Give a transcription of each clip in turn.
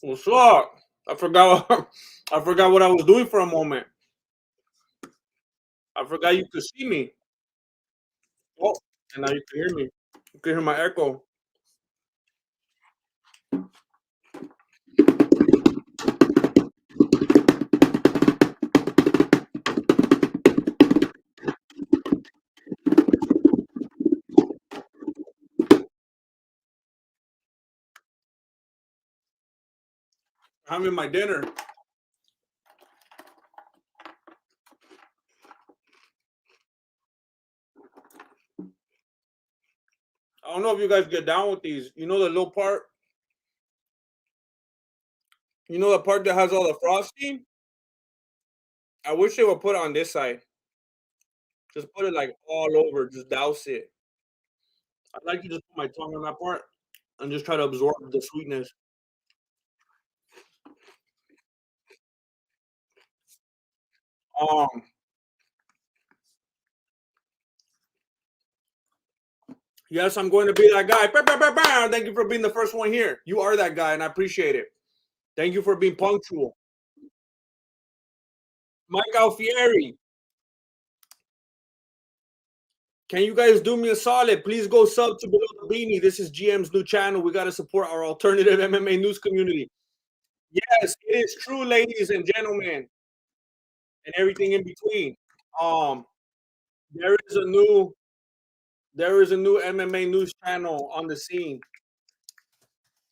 What's up? I forgot. I forgot what I was doing for a moment. I forgot you could see me. Oh, and now you can hear me. You can hear my echo. I'm having my dinner. I don't know if you guys get down with these. You know the little part. You know the part that has all the frosting. I wish they would put it on this side. Just put it like all over. Just douse it. I'd like to just put my tongue on that part and just try to absorb the sweetness. Um. Yes, I'm going to be that guy. Bah, bah, bah, bah. Thank you for being the first one here. You are that guy, and I appreciate it. Thank you for being punctual. Mike Alfieri, can you guys do me a solid? Please go sub to Below the Beanie. This is GM's new channel. We got to support our alternative MMA news community. Yes, it is true, ladies and gentlemen, and everything in between. Um, there is a new MMA news channel on the scene,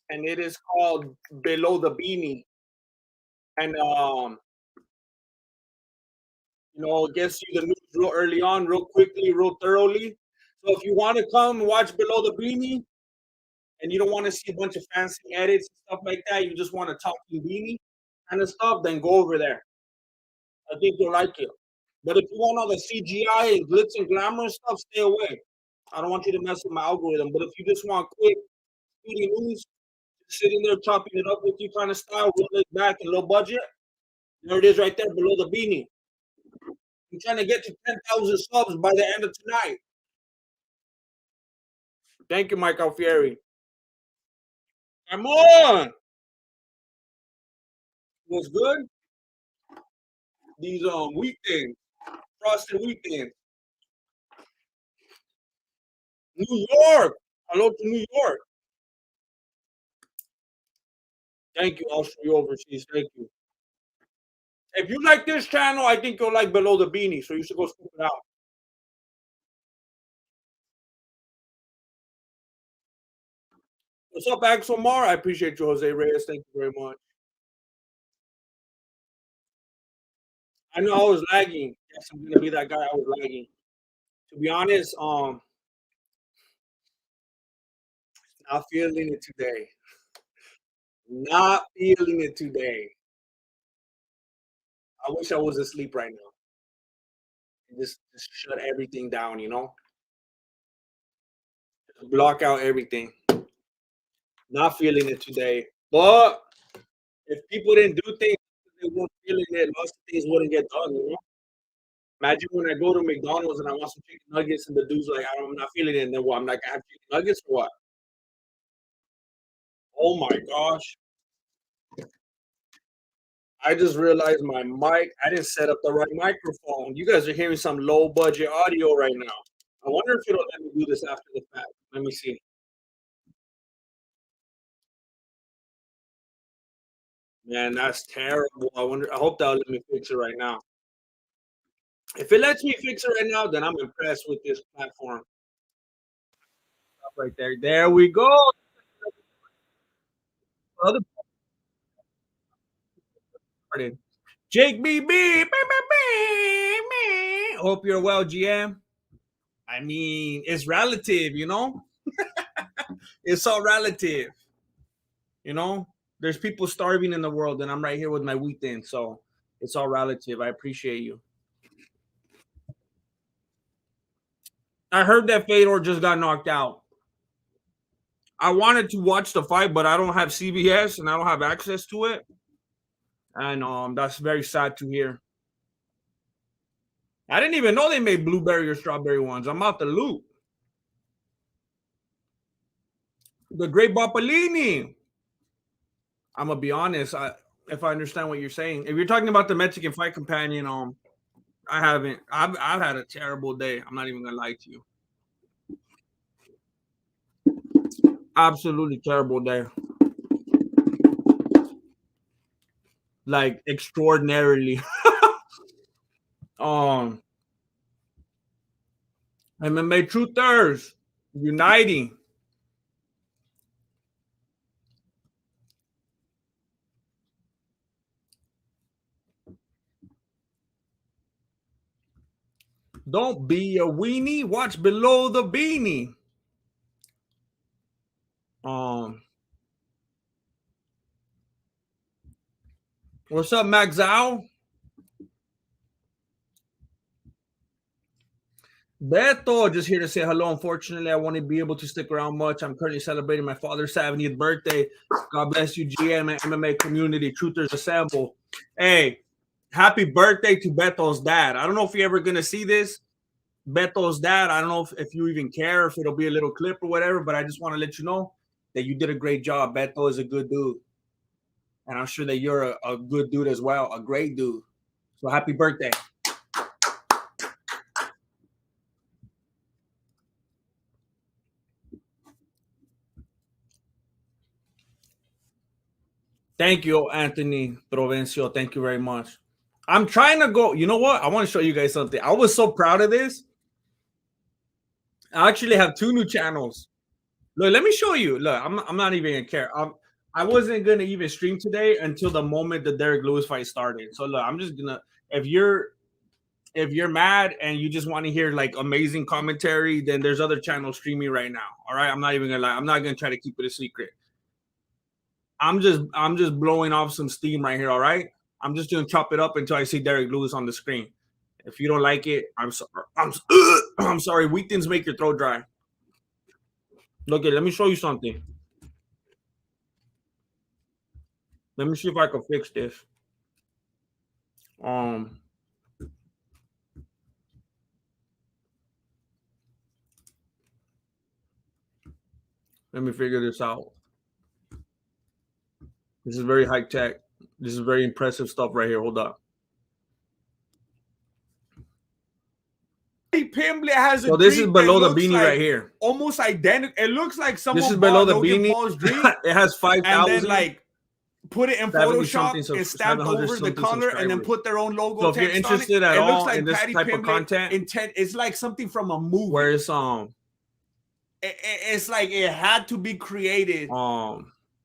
and it is called Below the Beanie. And it gets you the news real early on, real quickly, real thoroughly. So if you want to come and watch Below the Beanie, and you don't want to see a bunch of fancy edits and stuff like that, you just want to talk to Beanie kind of stuff, then go over there. I think you'll like it. But if you want all the CGI and glitz and glamour and stuff, stay away. I don't want you to mess with my algorithm. But if you just want quick, speedy news, sitting there chopping it up with you kind of style, real laid back and low budget, there it is right there below the beanie. I'm trying to get to 10,000 subs by the end of tonight. Thank you, Mike Alfieri. Come on. What's good? These wheat things, frosted wheat things. New York. Hello to New York. Thank you, Austria Overseas. Thank you. If you like this channel, I think you'll like Below the Beanie, so you should go scoop it out. What's up, Axel Mar? I appreciate you, Jose Reyes. Thank you very much. I know I was lagging. Yes, I'm gonna be that guy. I was lagging. To be honest, not feeling it today. Not feeling it today. I wish I was asleep right now. And just shut everything down, Just block out everything. Not feeling it today. But if people didn't do things, they weren't feeling it, lots of things wouldn't get done. Imagine when I go to McDonald's and I want some chicken nuggets and the dude's like, I'm not feeling it. And then what? I'm not gonna have chicken nuggets or what? Oh my gosh. I just realized my mic, I didn't set up the right microphone. You guys are hearing some low budget audio right now. I wonder if it'll let me do this after the fact. Let me see. Man, that's terrible. I hope that'll let me fix it right now. If it lets me fix it right now, then I'm impressed with this platform. Right there. There we go. Other part. Jake BB. Hope you're well, GM. I mean, it's relative. It's all relative. There's people starving in the world, and I'm right here with my wheat in, so it's all relative. I appreciate you. I heard that Fedor just got knocked out. I wanted to watch the fight, but I don't have CBS and I don't have access to it, and that's very sad to hear. I didn't even know they made blueberry or strawberry ones. I'm out the loop. The Great Boppolini. I'm gonna be honest. If I understand what you're saying, if you're talking about the Mexican Fight Companion, I haven't. I've had a terrible day. I'm not even gonna lie to you. Absolutely terrible day. Like extraordinarily. um, MMA truthers uniting. Don't be a weenie. Watch below the beanie. Um, what's up, Max Zhao? Beto, just here to say hello. Unfortunately, I won't be able to stick around much. I'm currently celebrating my father's 70th birthday. God bless you, GM and MMA community. Truthers assemble. Hey, happy birthday to Beto's dad. I don't know if you're ever going to see this. Beto's dad, I don't know if you even care, if it'll be a little clip or whatever, but I just want to let you know that you did a great job. Beto is a good dude. And I'm sure that you're a good dude as well, a great dude. So happy birthday. Thank you, Anthony Provencio. Thank you very much. I'm trying to go. You know what? I want to show you guys something. I was so proud of this. I actually have two new channels. Look, let me show you. Look, I'm not even gonna care. I wasn't gonna even stream today until the moment the Derek Lewis fight started. So look, I'm just gonna. If you're mad and you just want to hear like amazing commentary, then there's other channels streaming right now. All right, I'm not even gonna lie. I'm not gonna try to keep it a secret. I'm just blowing off some steam right here. All right, I'm just gonna chop it up until I see Derek Lewis on the screen. If you don't like it, I'm sorry. I'm sorry. Weak things make your throat dry. Look, let me show you something. Let me see if I can fix this. Um, Let me figure this out. This is very high tech. This is very impressive stuff right here. Hold up. Pimblett has a So this is drink below that the looks beanie like right here. almost identical. It looks like someone This is below bought the Logan beanie. Paul's drink It has and then 5,000. like put it in 70 Photoshop something and stamped 700 over the something color and then subscribers. put their own logo So if you're text on it. interested at It looks all like in this Patty type of Pimblett content, intent. It's like something from a movie. where it's It's like it had to be created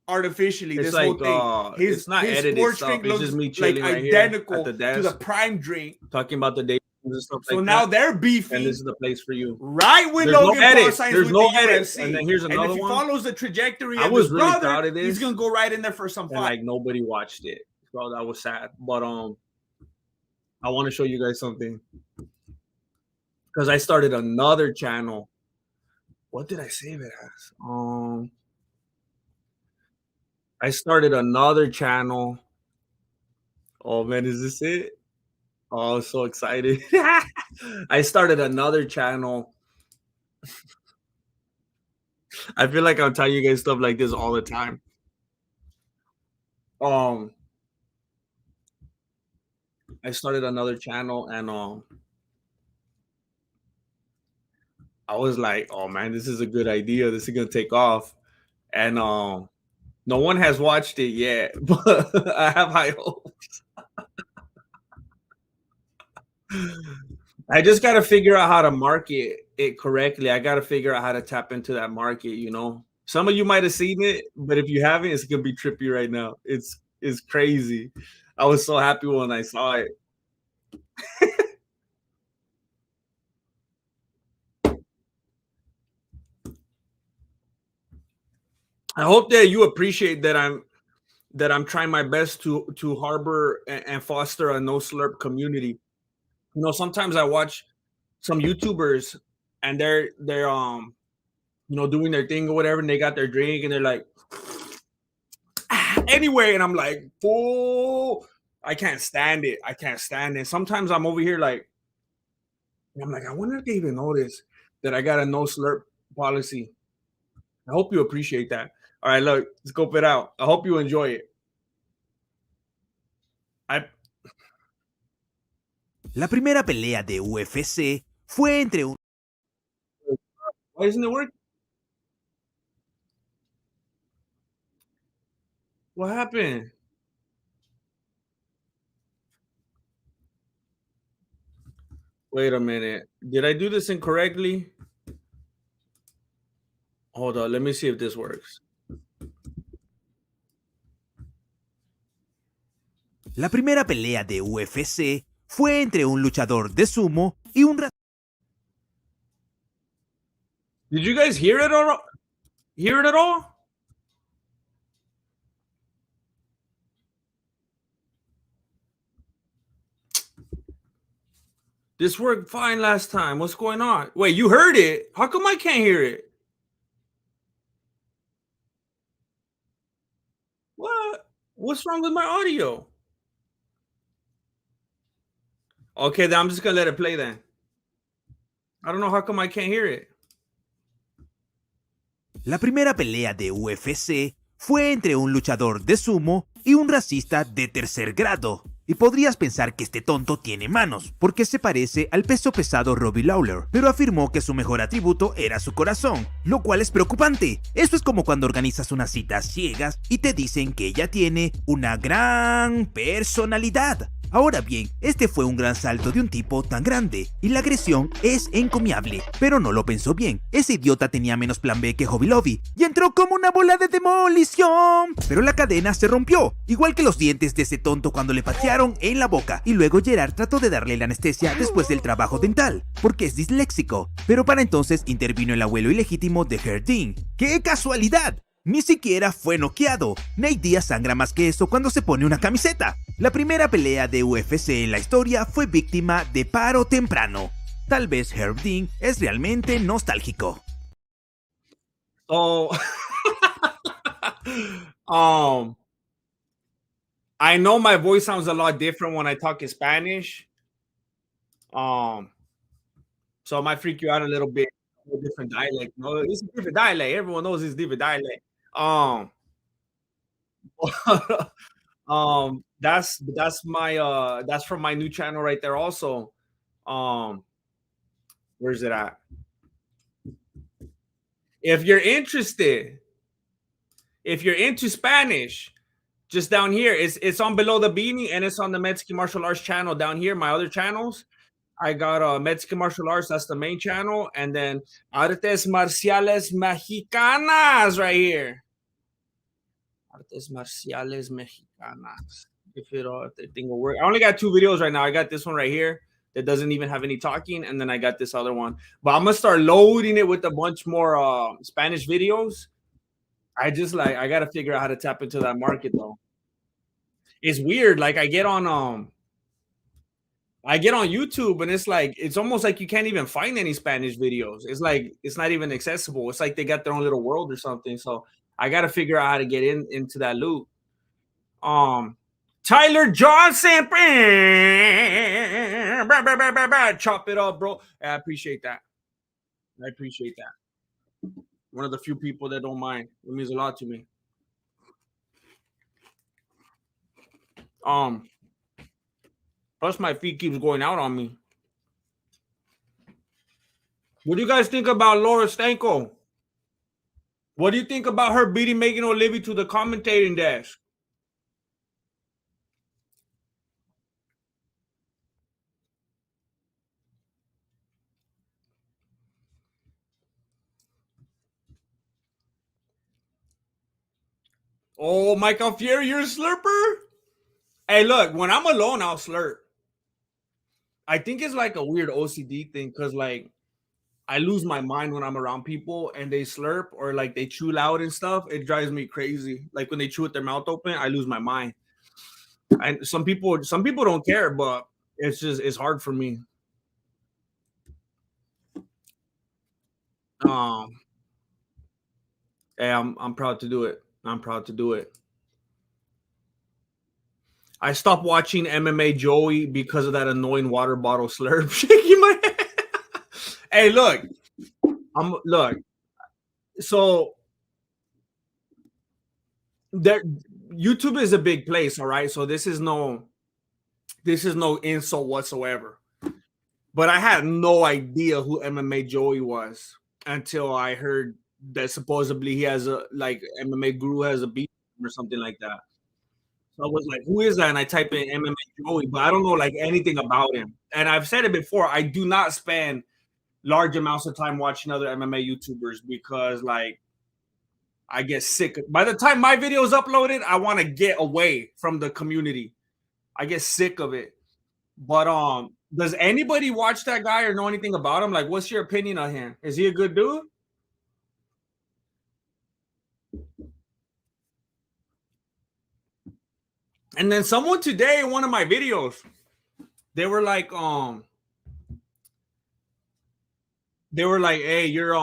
artificially. it's This like whole thing. it's not his edited sports stuff. drink It's looks just me like chilling right here identical at the to desk, the Prime drink. talking about the day and stuff So like now that. they're And beefing. this is the place for you. Right when There's no Logan Paul edits. signs There's with no the edits. UFC. And then here's And another if he one. follows the trajectory I of was his really brother, proud of he's this, gonna go right in there for some and fight. like nobody watched it. So that was sad. But I want to show you guys something because I started another channel. What did I save it as? I started another channel. Oh man, is this it? Oh, I'm so excited. I started another channel. I feel like I'm telling you guys stuff like this all the time. Um, I started another channel and I was like, oh man, this is a good idea. This is gonna take off. And no one has watched it yet, but I have high hopes. I just got to figure out how to market it correctly. I got to figure out how to tap into that market. Some of you might have seen it, but if you haven't, it's gonna be trippy right now. It's crazy. I was so happy when I saw it. I hope that you appreciate that I'm trying my best to harbor and foster a no slurp community. Sometimes I watch some YouTubers and they're doing their thing or whatever, and they got their drink and they're like anyway, and I'm like, oh, I can't stand it. I can't stand it. Sometimes I'm over here like, I'm like, I wonder if they even notice that I got a no slurp policy. I hope you appreciate that. All right, look, scope it out. I hope you enjoy it. La primera pelea de UFC fue entre un... Why isn't it working? What happened? Wait a minute. Did I do this incorrectly? Hold on. Let me see if this works. La primera pelea de UFC fue entre un luchador de sumo y un... Did you guys hear it all? Hear it at all? This worked fine last time. What's going on? Wait, you heard it? How come I can't hear it? What? What's wrong with my audio? Okay, then I'm just gonna let it play then. I don't know how come I can't hear it. La primera pelea de UFC fue entre un luchador de sumo y un racista de tercer grado. Y podrías pensar que este tonto tiene manos, porque se parece al peso pesado Robbie Lawler, pero afirmó que su mejor atributo era su corazón, lo cual es preocupante. Esto es como cuando organizas unas citas ciegas y te dicen que ella tiene una gran personalidad. Ahora bien, este fue un gran salto de un tipo tan grande, y la agresión es encomiable, pero no lo pensó bien. Ese idiota tenía menos plan B que Hobby Lobby, y entró como una bola de demolición. Pero la cadena se rompió, igual que los dientes de ese tonto cuando le patearon en la boca, y luego Gerard trató de darle la anestesia después del trabajo dental, porque es disléxico. Pero para entonces intervino el abuelo ilegítimo de Herdin. ¡Qué casualidad! Ni siquiera fue noqueado. Nate Diaz sangra más que eso cuando se pone una camiseta. La primera pelea de UFC en la historia fue víctima de paro temprano. Tal vez Herb Dean es realmente nostálgico. Oh, I know my voice sounds a lot different when I talk in Spanish. So it might freak you out a little bit. A different dialect. No, it's a different dialect. Everyone knows it's different dialect. That's from my new channel right there also. Where's it at? If you're interested, if you're into Spanish, just down here, it's on Below the Beanie and it's on the Mexican Martial Arts channel down here. My other channels, I got Mexican Martial Arts, that's the main channel, and then Artes Marciales Mexicanas right here. Artes Marciales Mexicanas. If the thing will work. I only got 2 videos right now. I got this one right here that doesn't even have any talking, and then I got this other one. But I'm gonna start loading it with a bunch more Spanish videos. I gotta figure out how to tap into that market though. It's weird. Like I get on YouTube and it's almost like you can't even find any Spanish videos. It's like it's not even accessible. It's like they got their own little world or something. So I gotta figure out how to get into that loop. Tyler Johnson, chop it up, bro. I appreciate that. I appreciate that. One of the few people that don't mind. It means a lot to me. Plus my feet keeps going out on me. What do you guys think about Laura Stanko? What do you think about her beating Megan O'Leary to the commentating desk? Oh, Michael Fieri, you're a slurper? Hey, look, when I'm alone, I'll slurp. I think it's like a weird OCD thing because, like, I lose my mind when I'm around people and they slurp or like they chew loud and stuff. It drives me crazy. Like when they chew with their mouth open, I lose my mind. And some people don't care, but it's hard for me. Hey, I'm proud to do it. I'm proud to do it. I stopped watching MMA Joey because of that annoying water bottle slurp shaking my head. Hey, look. Look. So there YouTube is a big place, all right? So this is no this is no insult whatsoever, but I had no idea who MMA Joey was until I heard that supposedly he has a like MMA Guru has a beat or something like that. So I was like, who is that? And I type in MMA Joey, but I don't know like anything about him. And I've said it before, I do not spend large amounts of time watching other MMA YouTubers because like I get sick. By the time my video is uploaded, I want to get away from the community. I get sick of it. But does anybody watch that guy or know anything about him? Like, what's your opinion on him? Is he a good dude? And then someone today in one of my videos, they were like, hey, you're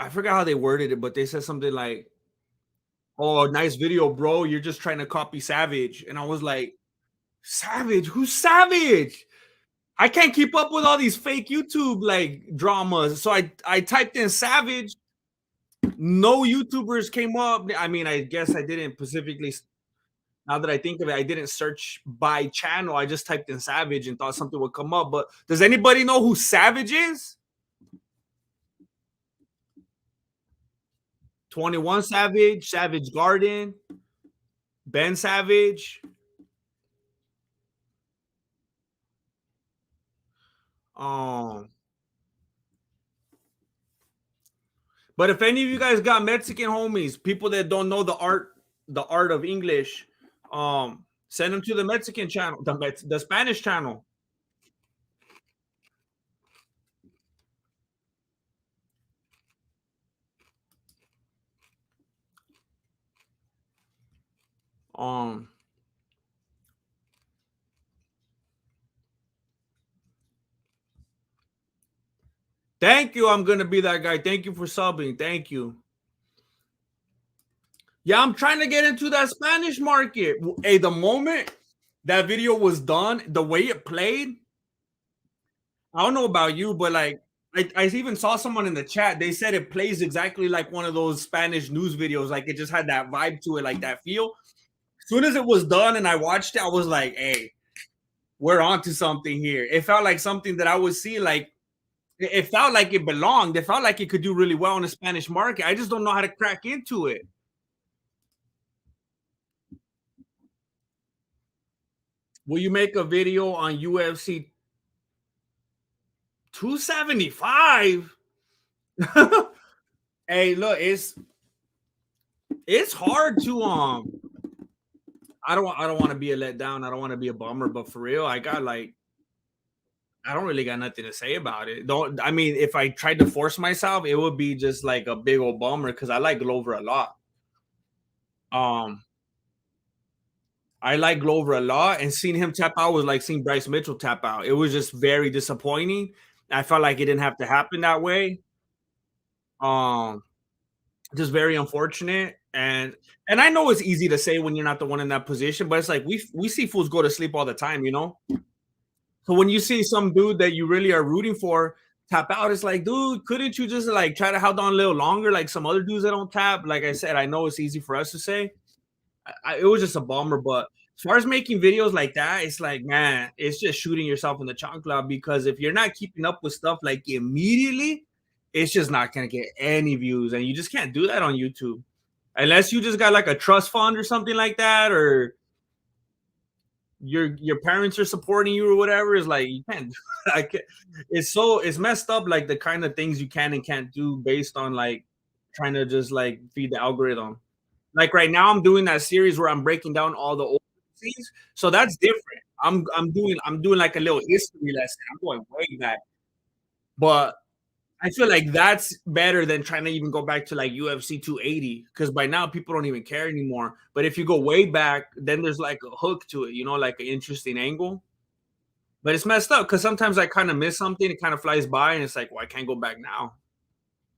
I forgot how they worded it, but they said something like, oh, nice video, bro. You're just trying to copy Savage. And I was like, Savage? Who's Savage? I can't keep up with all these fake YouTube like dramas. So I typed in Savage. No YouTubers came up. I mean, I guess I didn't specifically. Now that I think of it, I didn't search by channel. I just typed in Savage and thought something would come up. But does anybody know who Savage is? 21 Savage, Savage Garden, Ben Savage. But if any of you guys got Mexican homies, people that don't know the art of English, send them to the Mexican channel, the Spanish channel. Thank you. I'm gonna be that guy. Thank you for subbing. Thank you. Yeah, I'm trying to get into that Spanish market. Hey, the moment that video was done, the way it played, I don't know about you, but like I even saw someone in the chat. They said it plays exactly like one of those Spanish news videos. Like it just had that vibe to it, like that feel. As soon as it was done and I watched it, I was like, hey, we're onto something here. It felt like something that I would see, like it felt like it belonged. It felt like it could do really well in the Spanish market. I just don't know how to crack into it. Will you make a video on UFC 275? Hey, look, it's hard to I don't want to be a letdown. I don't want to be a bummer, but for real, I don't really got nothing to say about it. I mean, if I tried to force myself, it would be just like a big old bummer because I like Glover a lot. I like Glover a lot, and seeing him tap out was like seeing Bryce Mitchell tap out. It was just very disappointing. I felt like it didn't have to happen that way. Just very unfortunate. And I know it's easy to say when you're not the one in that position, but it's like we see fools go to sleep all the time, you know? So when you see some dude that you really are rooting for tap out, it's like, dude, couldn't you just like try to hold on a little longer, like some other dudes that don't tap? Like I said, I know it's easy for us to say. It was just a bummer, but as far as making videos like that, it's like, man, it's just shooting yourself in the chancla because if you're not keeping up with stuff like immediately, it's just not gonna get any views, and you just can't do that on YouTube unless you just got like a trust fund or something like that, or your parents are supporting you or whatever. Is like you can't. It's messed up, like the kind of things you can and can't do based on like trying to just like feed the algorithm. Like right now, I'm doing that series where I'm breaking down all the old scenes, so that's different. I'm doing like a little history lesson. I'm going way back, but I feel like that's better than trying to even go back to like UFC 280 because by now people don't even care anymore. But if you go way back, then there's like a hook to it, you know, like an interesting angle. But it's messed up because sometimes I kind of miss something, it kind of flies by, and it's like, well, I can't go back now.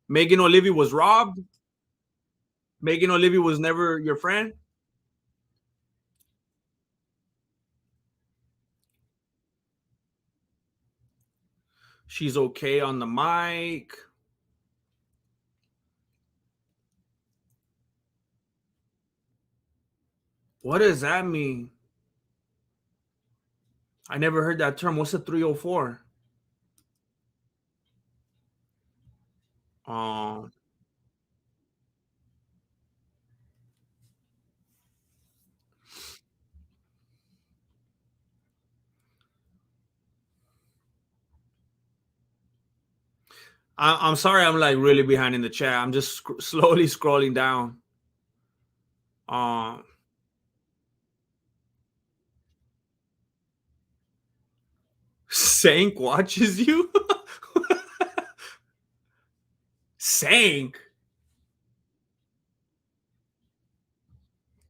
Megan O'Leary was robbed. Megan O'Leary was never your friend. She's okay on the mic. What does that mean? I never heard that term. What's a 304? Um, I'm sorry, I'm like really behind in the chat. I'm just slowly scrolling down. Um, Sank watches you. Sank.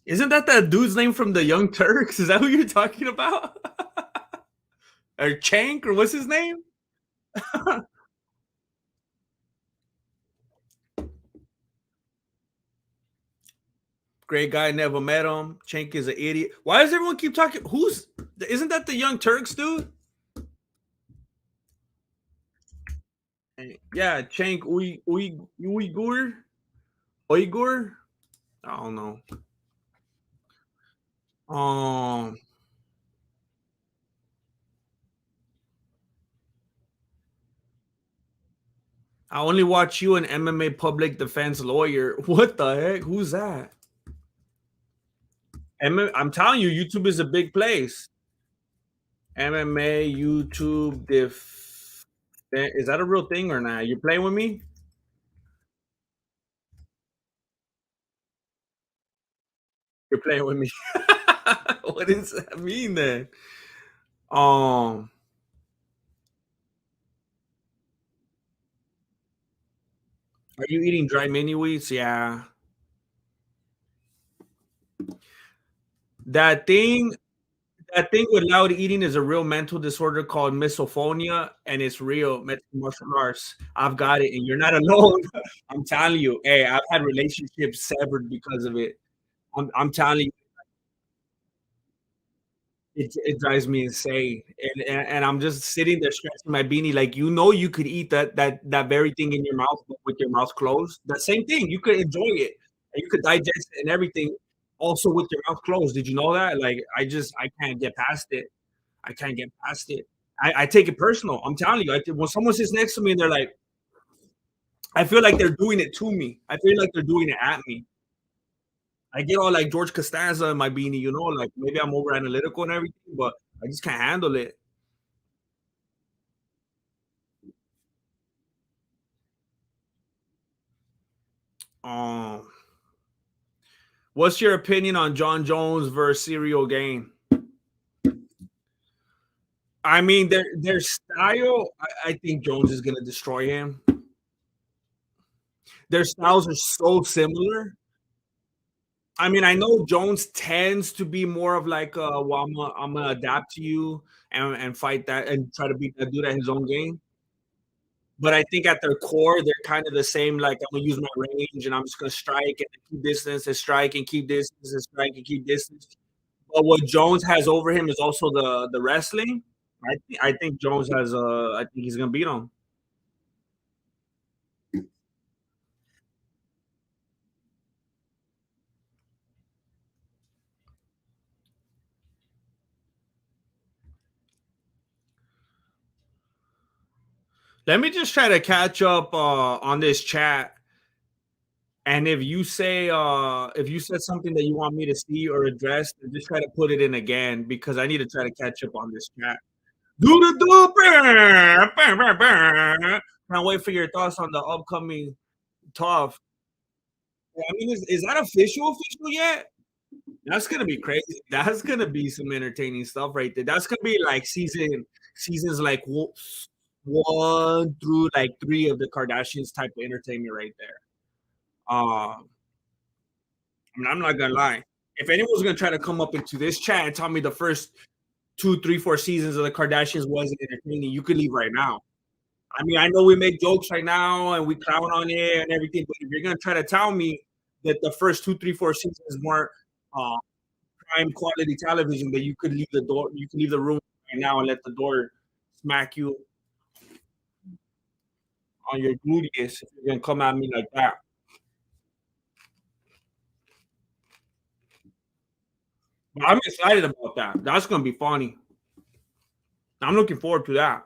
Isn't that dude's name from the Young Turks? Is that who you're talking about? Or Chank, or what's his name? Great guy, never met him. Chank is an idiot. Why does everyone keep talking? Isn't that the Young Turks dude? Yeah, Chank Uyghur. Uyghur? I don't know. Um, I only watch you, an MMA public defense lawyer. What the heck? Who's that? I'm telling you, YouTube is a big place. MMA YouTube is that a real thing or not? You playing with me? You're playing with me. What does that mean then? Um, are you eating dry mini wheats? Yeah. That thing, that thing with loud eating is a real mental disorder called misophonia, and it's real. Mental martial arts. I've got it, and you're not alone. I'm telling you. Hey, I've had relationships severed because of it. I'm telling you. It drives me insane, and I'm just sitting there scratching my beanie, like you could eat that very thing in your mouth with your mouth closed. The same thing, you could enjoy it, and you could digest it and everything, also with your mouth closed. Did you know that? Like I can't get past it. I can't get past it. I take it personal. I'm telling you, when someone sits next to me and they're like, I feel like they're doing it to me. I feel like they're doing it at me. I get all like George Costanza in my beanie, like maybe I'm over analytical and everything, but I just can't handle it. Um, what's your opinion on John Jones versus Serial Game? I mean, their style. I think Jones is gonna destroy him. Their styles are so similar. I mean, I know Jones tends to be more of like, well, I'm gonna adapt to you and fight that and try to beat that dude at his own game. But I think at their core, they're kind of the same. Like, I'm gonna use my range and I'm just gonna strike and keep distance and strike and keep distance and strike and keep distance. But what Jones has over him is also the wrestling. I think Jones has. I think he's gonna beat him. Let me just try to catch up on this chat. And if you said something that you want me to see or address, then just try to put it in again because I need to try to catch up on this chat. Do the do. Can't wait for your thoughts on the upcoming tough. I mean, is that official yet? That's gonna be crazy. That's gonna be some entertaining stuff right there. That's gonna be like seasons like one through like three of the Kardashians type of entertainment right there. I mean, I'm not gonna lie. If anyone's gonna try to come up into this chat and tell me the first two, three, 4 seasons of the Kardashians wasn't entertaining, you could leave right now. I mean, I know we make jokes right now and we clown on it and everything, but if you're gonna try to tell me that the first 2, 3, 4 seasons weren't uh, prime quality television, that you could leave you could leave the room right now and let the door smack you on your gluteus if you're gonna come at me like that. But I'm excited about that. That's gonna be funny. I'm looking forward to that.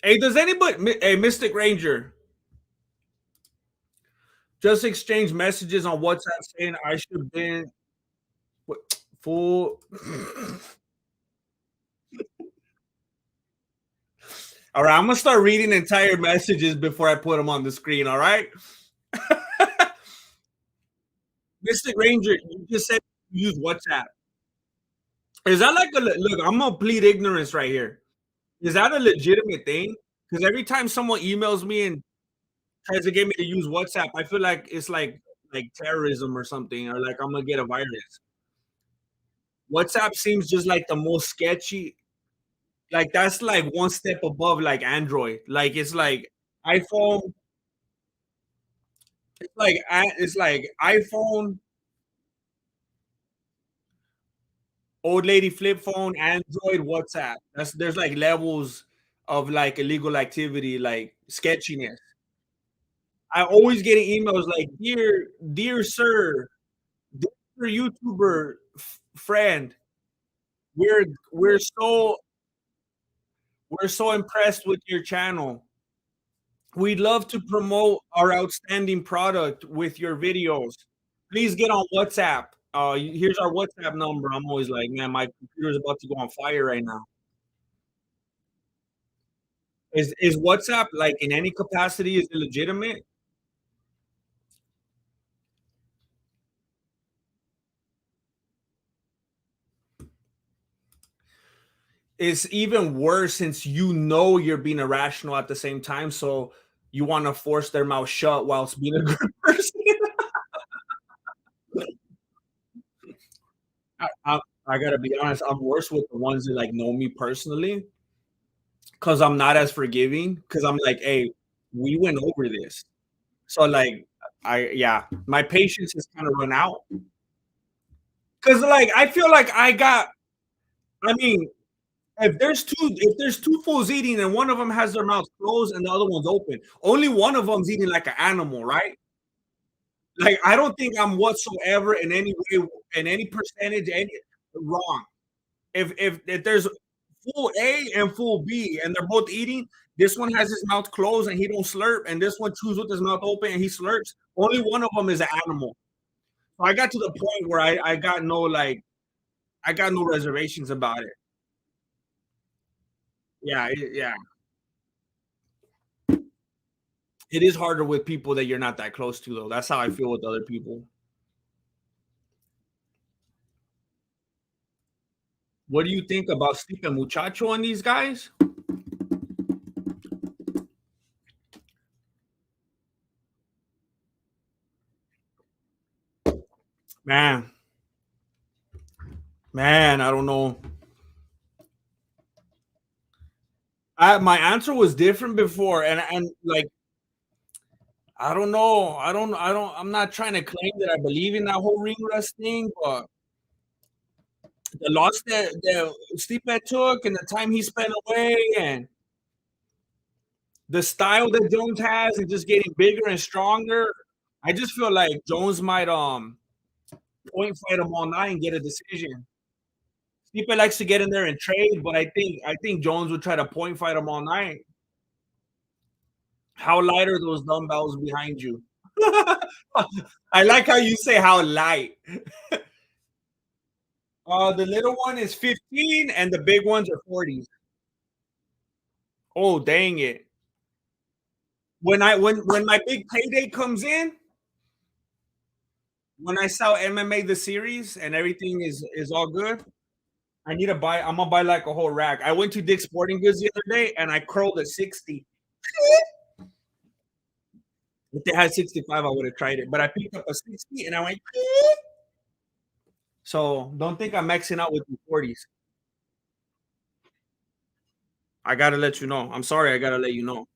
Hey, does anybody? Hey, Mystic Ranger, just exchange messages on WhatsApp saying I should have been full. All right, I'm gonna start reading entire messages before I put them on the screen. All right, Mystic Ranger, you just said you use WhatsApp. Is that like a look? I'm gonna plead ignorance right here. Is that a legitimate thing? Because every time someone emails me and tries to get me to use WhatsApp, I feel like it's like terrorism or something, or like I'm gonna get a virus. WhatsApp seems just like the most sketchy. Like that's like one step above like Android. Like it's like iPhone. It's like iPhone, old lady flip phone, Android, WhatsApp. There's like levels of like illegal activity, like sketchiness. I always get emails like, dear sir, dear YouTuber friend, we're we're so we're so impressed with your channel. We'd love to promote our outstanding product with your videos. Please get on WhatsApp. Here's our WhatsApp number. I'm always like, man, my computer's about to go on fire right now. Is WhatsApp like in any capacity is it legitimate? It's even worse since you know you're being irrational at the same time, so you want to force their mouth shut whilst being a good person. I, I gotta be honest, I'm worse with the ones that like know me personally because I'm not as forgiving. Because I'm like, hey, we went over this, so like, yeah, my patience has kind of run out. Because like I feel like I got, I mean, if there's two fools eating and one of them has their mouth closed and the other one's open, only one of them's eating like an animal, right? Like I don't think I'm whatsoever in any way, in any percentage, any wrong. If there's full A and full B and they're both eating, this one has his mouth closed and he don't slurp, and this one chews with his mouth open and he slurps. Only one of them is an animal. So I got to the point where I got no like I got no reservations about it. Yeah. It is harder with people that you're not that close to, though. That's how I feel with other people. What do you think about Stipe Muchacho and these guys? Man, man, I don't know. My answer was different before, and like I don't know. I'm not trying to claim that I believe in that whole ring rust thing, but the loss that Stipe took and the time he spent away and the style that Jones has and just getting bigger and stronger, I just feel like Jones might point fight him all night and get a decision. Stipe likes to get in there and trade, but I think Jones would try to point fight him all night. How light are those dumbbells behind you? I like how you say how light. The little one is 15 and the big ones are 40s. Oh, dang it. When my big payday comes in, when I sell MMA the series and everything is all good, I'm gonna buy like a whole rack. I went to Dick's Sporting Goods the other day and I curled a 60. If they had 65, I would have tried it. But I picked up a 60 and I went. So don't think I'm maxing out with the 40s. I gotta let you know. I'm sorry, I gotta let you know.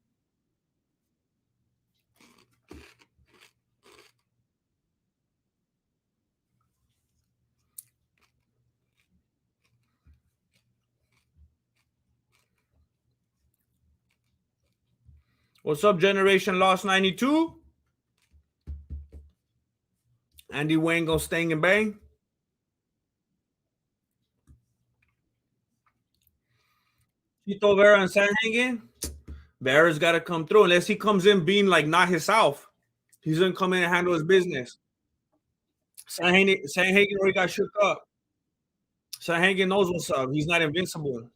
What's up, Generation Lost 92? Andy Wango staying and bang. Tito Vera and San Hangin. Vera's got to come through unless he comes in being like not himself. He's gonna come in and handle his business. San Hagen already got shook up. San Hagen knows what's up. He's not invincible.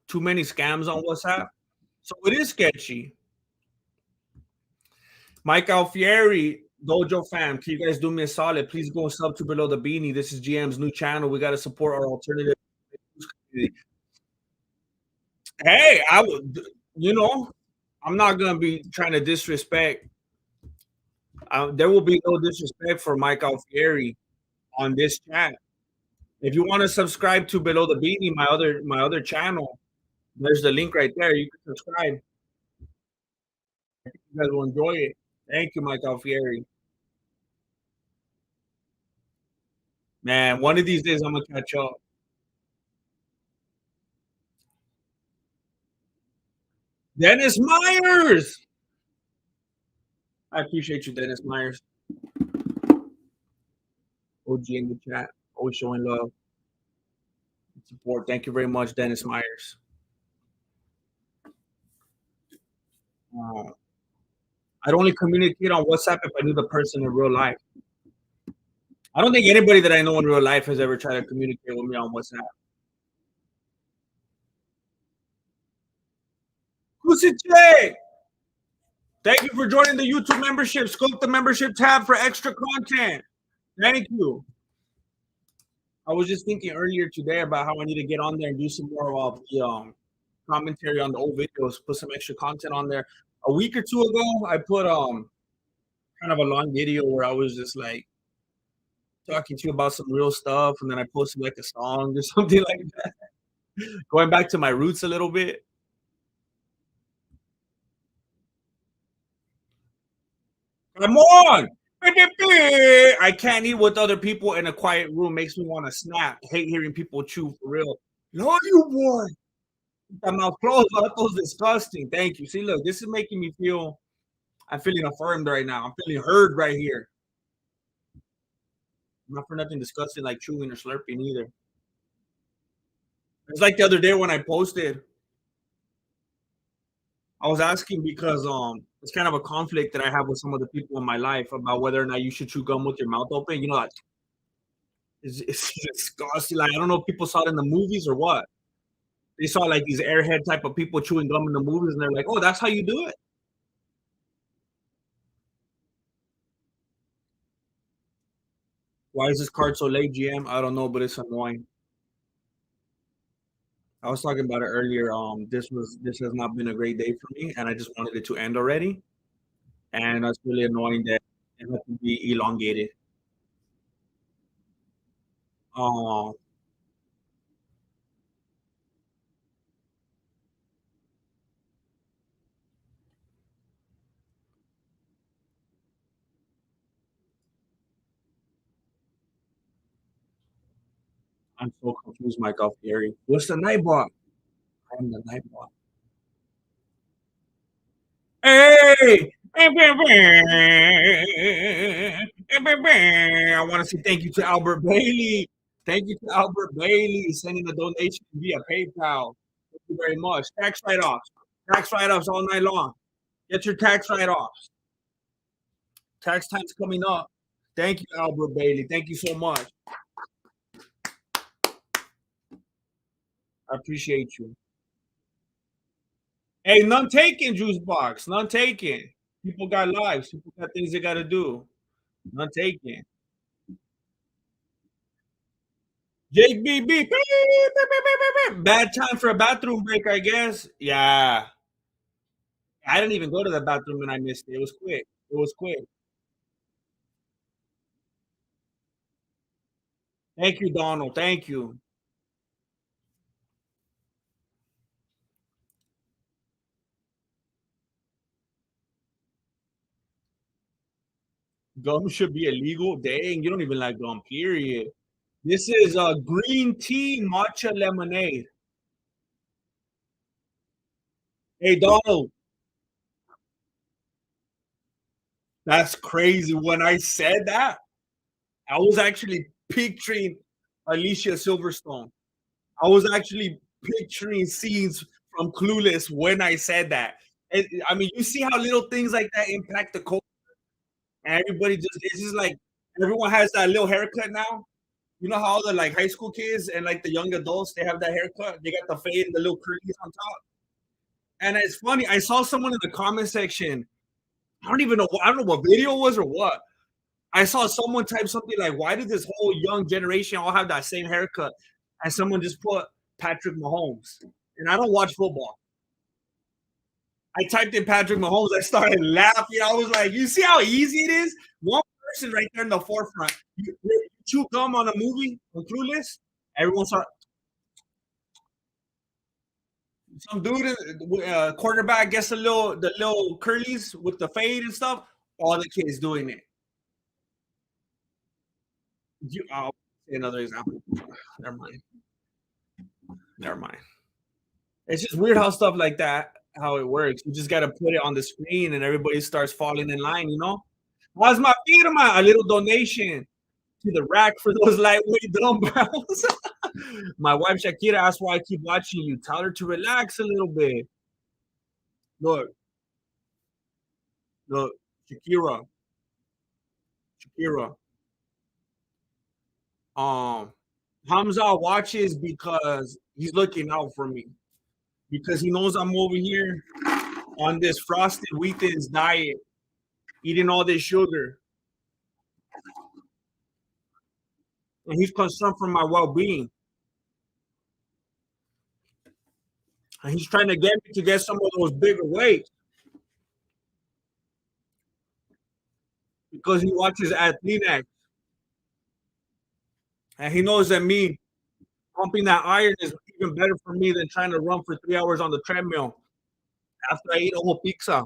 Too many scams on WhatsApp. So it is sketchy. Mike Alfieri, Dojo fam, can you guys do me a solid? Please go sub to Below the Beanie. This is GM's new channel. We got to support our alternative. Hey, I would, I'm not going to be trying to disrespect. There will be no disrespect for Mike Alfieri on this chat. If you want to subscribe to Below the Beanie, my other channel, there's the link right there. You can subscribe. You guys will enjoy it. Thank you, Mike Alfieri. Man, one of these days I'm gonna catch up. Dennis Myers. I appreciate you, Dennis Myers. OG in the chat, always showing love and support. Thank you very much, Dennis Myers. I'd only communicate on WhatsApp if I knew the person in real life. I don't think anybody that I know in real life has ever tried to communicate with me on WhatsApp. Kusiche! Thank you for joining the YouTube membership. Scope the membership tab for extra content. Thank you. I was just thinking earlier today about how I need to get on there and do some more of the commentary on the old videos, put some extra content on there. A week or two ago, I put kind of a long video where I was just like talking to you about some real stuff, and then I posted like a song or something like that. Going back to my roots a little bit. Come on! I can't eat with other people in a quiet room. Makes me want to snap. Hate hearing people chew for real. Love you, boy. My mouth closed. That was disgusting. Thank you. See, look, this is making me feel. I'm feeling affirmed right now. I'm feeling heard right here. Not for nothing disgusting like chewing or slurping either. It's like the other day when I posted. I was asking because it's kind of a conflict that I have with some of the people in my life about whether or not you should chew gum with your mouth open. You know, like it's disgusting. Like I don't know if people saw it in the movies or what. They saw like these airhead type of people chewing gum in the movies, and they're like, "Oh, that's how you do it." Why is this card so late, GM? I don't know, but it's annoying. I was talking about it earlier. This has not been a great day for me, and I just wanted it to end already. And it's really annoying that it had to be elongated. Oh, I'm so confused, Mike Alfieri. What's the Nightbot? I'm the Nightbot. Hey! I want to say thank you to Albert Bailey. Thank you to Albert Bailey sending a donation via PayPal. Thank you very much. Tax write-offs. Tax write-offs all night long. Get your tax write-offs. Tax time's coming up. Thank you, Albert Bailey. Thank you so much. I appreciate you. Hey, none taken, Juice Box. None taken. People got lives. People got things they got to do. None taken. Jake BB. Bad time for a bathroom break, I guess. Yeah. I didn't even go to the bathroom and I missed it. It was quick. It was quick. Thank you, Donald. Thank you. Gum should be illegal. Dang, you don't even like gum, period. This is green tea matcha lemonade. Hey, Donald, that's crazy. When I said that, I was actually picturing Alicia Silverstone. I was actually picturing scenes from Clueless when I said that. I mean, you see how little things like that impact the culture. Everybody just it's just like everyone has that little haircut now. You know how all the like high school kids and like the young adults they have that haircut. They got the fade and the little curlies on top. And it's funny. I saw someone in the comment section. I don't even know. I don't know what video it was or what. I saw someone type something like, "Why did this whole young generation all have that same haircut?" And someone just put Patrick Mahomes. And I don't watch football. I typed in Patrick Mahomes. I started laughing. I was like, "You see how easy it is? One person right there in the forefront. You chew gum on a movie on Clueless. Everyone start. Some dude, quarterback gets the little curlies with the fade and stuff. All the kids doing it. I'll say another example. Never mind. Never mind. It's just weird how stuff like that, how it works. You just got to put it on the screen and everybody starts falling in line, you know? How's my firma? A little donation to the rack for those lightweight dumbbells. My wife Shakira asked why I keep watching you. Tell her to relax a little bit. Look, look, Shakira. Hamza watches because he's looking out for me. Because he knows I'm over here on this frosted wheat thins diet, eating all this sugar. And he's concerned for my well-being. And he's trying to get me to get some of those bigger weights. Because he watches Athlenex. And he knows that me pumping that iron is even better for me than trying to run for 3 hours on the treadmill after I eat a whole pizza.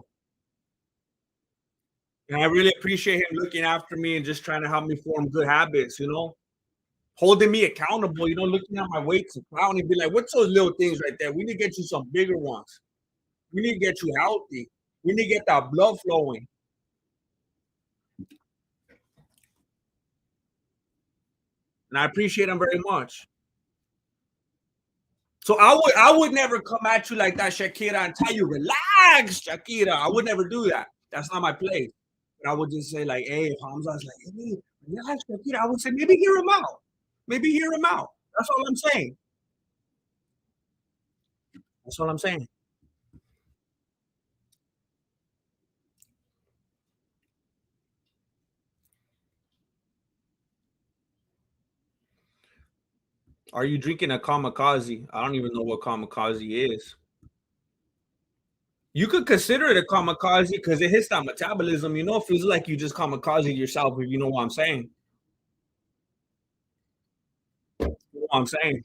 And I really appreciate him looking after me and just trying to help me form good habits, you know? Holding me accountable, you know, looking at my weights and counting and be like, what's those little things right there? We need to get you some bigger ones. We need to get you healthy. We need to get that blood flowing. And I appreciate him very much. So I would never come at you like that, Shakira, and tell you, relax, Shakira. I would never do that. That's not my place. But I would just say, like, hey, if Hamza's like, hey, relax, Shakira, I would say, maybe hear him out. Maybe hear him out. That's all I'm saying. That's all I'm saying. Are you drinking a kamikaze? I don't even know what kamikaze is. You could consider it a kamikaze because it hits that metabolism. You know, it feels like you just kamikaze yourself, if you know what I'm saying. You know what I'm saying.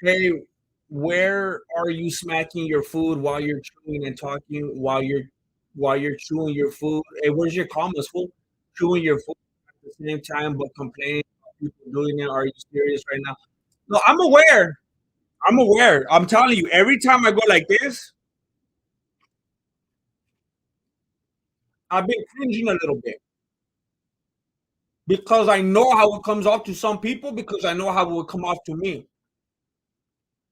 Hey, where are you smacking your food while you're chewing and talking while you're chewing your food? Hey, where's your commas, fool? Chewing your food at the same time, but complaining about people doing it. Are you serious right now? No, I'm aware. I'm aware. I'm telling you, every time I go like this, I've been cringing a little bit because I know how it comes off to some people because I know how it will come off to me.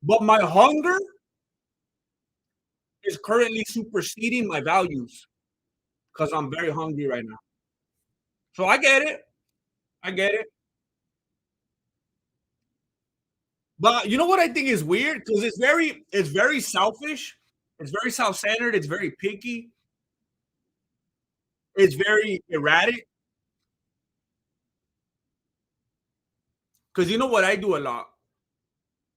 But my hunger is currently superseding my values because I'm very hungry right now. So I get it. I get it. But you know what I think is weird? Because it's very selfish, it's very self-centered, it's very picky, it's very erratic. Because you know what I do a lot?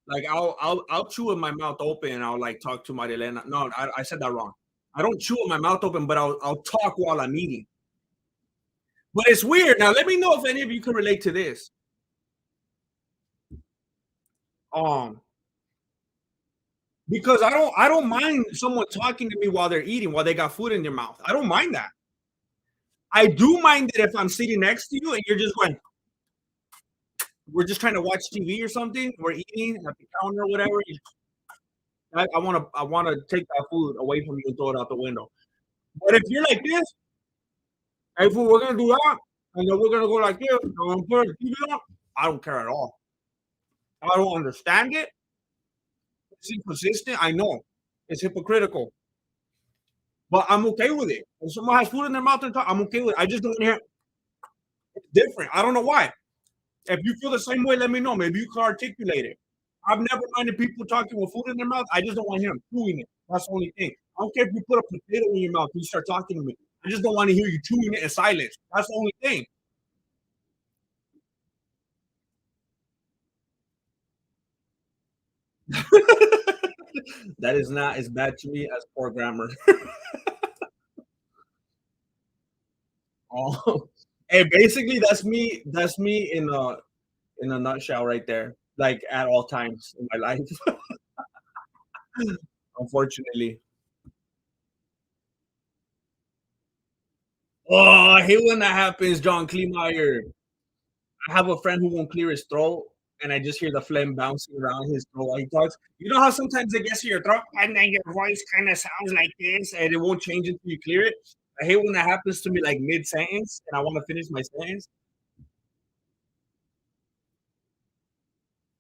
Like I'll chew with my mouth open and I'll like talk to Marilena. No, I said that wrong. I don't chew with my mouth open, but I'll talk while I'm eating. But it's weird. Now let me know if any of you can relate to this. Um because I don't mind someone talking to me while they're eating, while they got food in their mouth. I don't mind that. I do mind it if I'm sitting next to you and you're just going, we're just trying to watch TV or something. We're eating at the counter or whatever. I want to take that food away from you and throw it out the window. But if you're like this, hey, fool, we're gonna do that, and then we're gonna go like this, and we're gonna put the TV on. I don't care at all. I don't understand it. It's inconsistent. I know it's hypocritical, but I'm okay with it. If someone has food in their mouth and talk, I'm okay with it. I just don't want to hear it's different. I don't know why. If you feel the same way, let me know. Maybe you can articulate it. I've never minded people talking with food in their mouth. I just don't want to hear them chewing it. That's the only thing. I don't care if you put a potato in your mouth and you start talking to me. I just don't want to hear you chewing it in silence. That's the only thing. That is not as bad to me as poor grammar. Oh, hey, basically that's me. That's me in a nutshell, right there. Like at all times in my life, unfortunately. Oh, I hate when that happens, John Kleemeyer. I have a friend who won't clear his throat, and I just hear the phlegm bouncing around his throat while he talks. You know how sometimes it gets to your throat, and then your voice kind of sounds like this, and it won't change until you clear it. I hate when that happens to me, like mid sentence, and I want to finish my sentence.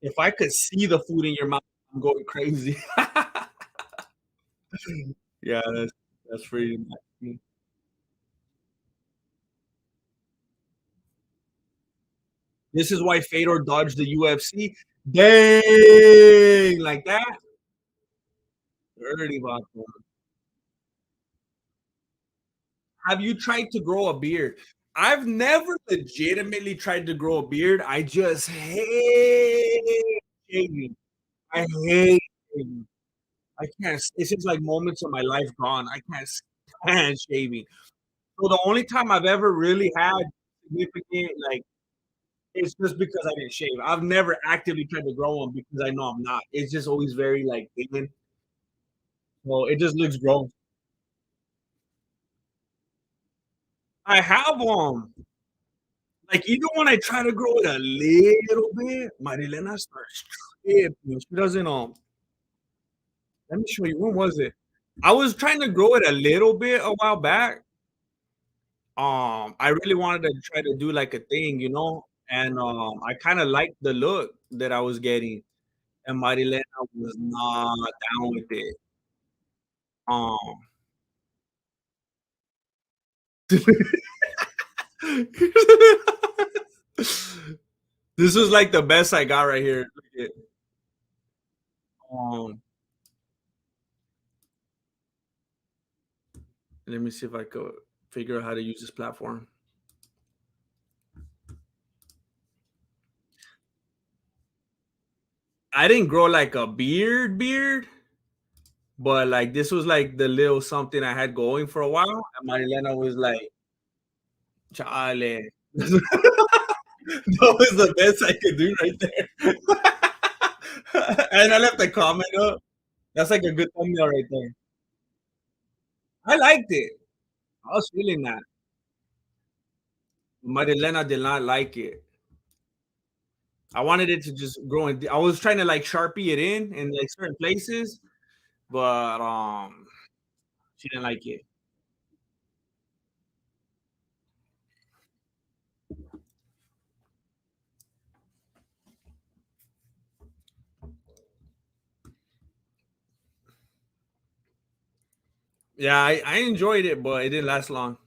If I could see the food in your mouth, I'm going crazy. Yeah, that's pretty nice. This is why Fedor dodged the UFC. Dang, like that. Dirty vodka. Have you tried to grow a beard? I've never legitimately tried to grow a beard. I just hate shaving. I hate shaving. I can't. It's just like moments of my life gone. I can't stand shaving. So the only time I've ever really had significant like it's just because I didn't shave. I've never actively tried to grow them because I know I'm not. It's just always very like thin. So it just looks gross. I have them. Like even when I try to grow it a little bit, Marilena starts tripping. She doesn't let me show you. When was it? I was trying to grow it a little bit a while back. I really wanted to try to do like a thing, and I kind of liked the look that I was getting, and Marilena was not down with it. Um, this was like the best I got right here. Um, let me see if I could figure out how to use this platform. I didn't grow like a beard, but like this was like the little something I had going for a while. And Marilena was like, Chale. That was the best I could do right there. And I left a comment up. That's like a good thumbnail right there. I liked it. I was feeling that. Marilena did not like it. I wanted it to just grow in. I was trying to like Sharpie it in like certain places, but she didn't like it. Yeah, I enjoyed it, but it didn't last long.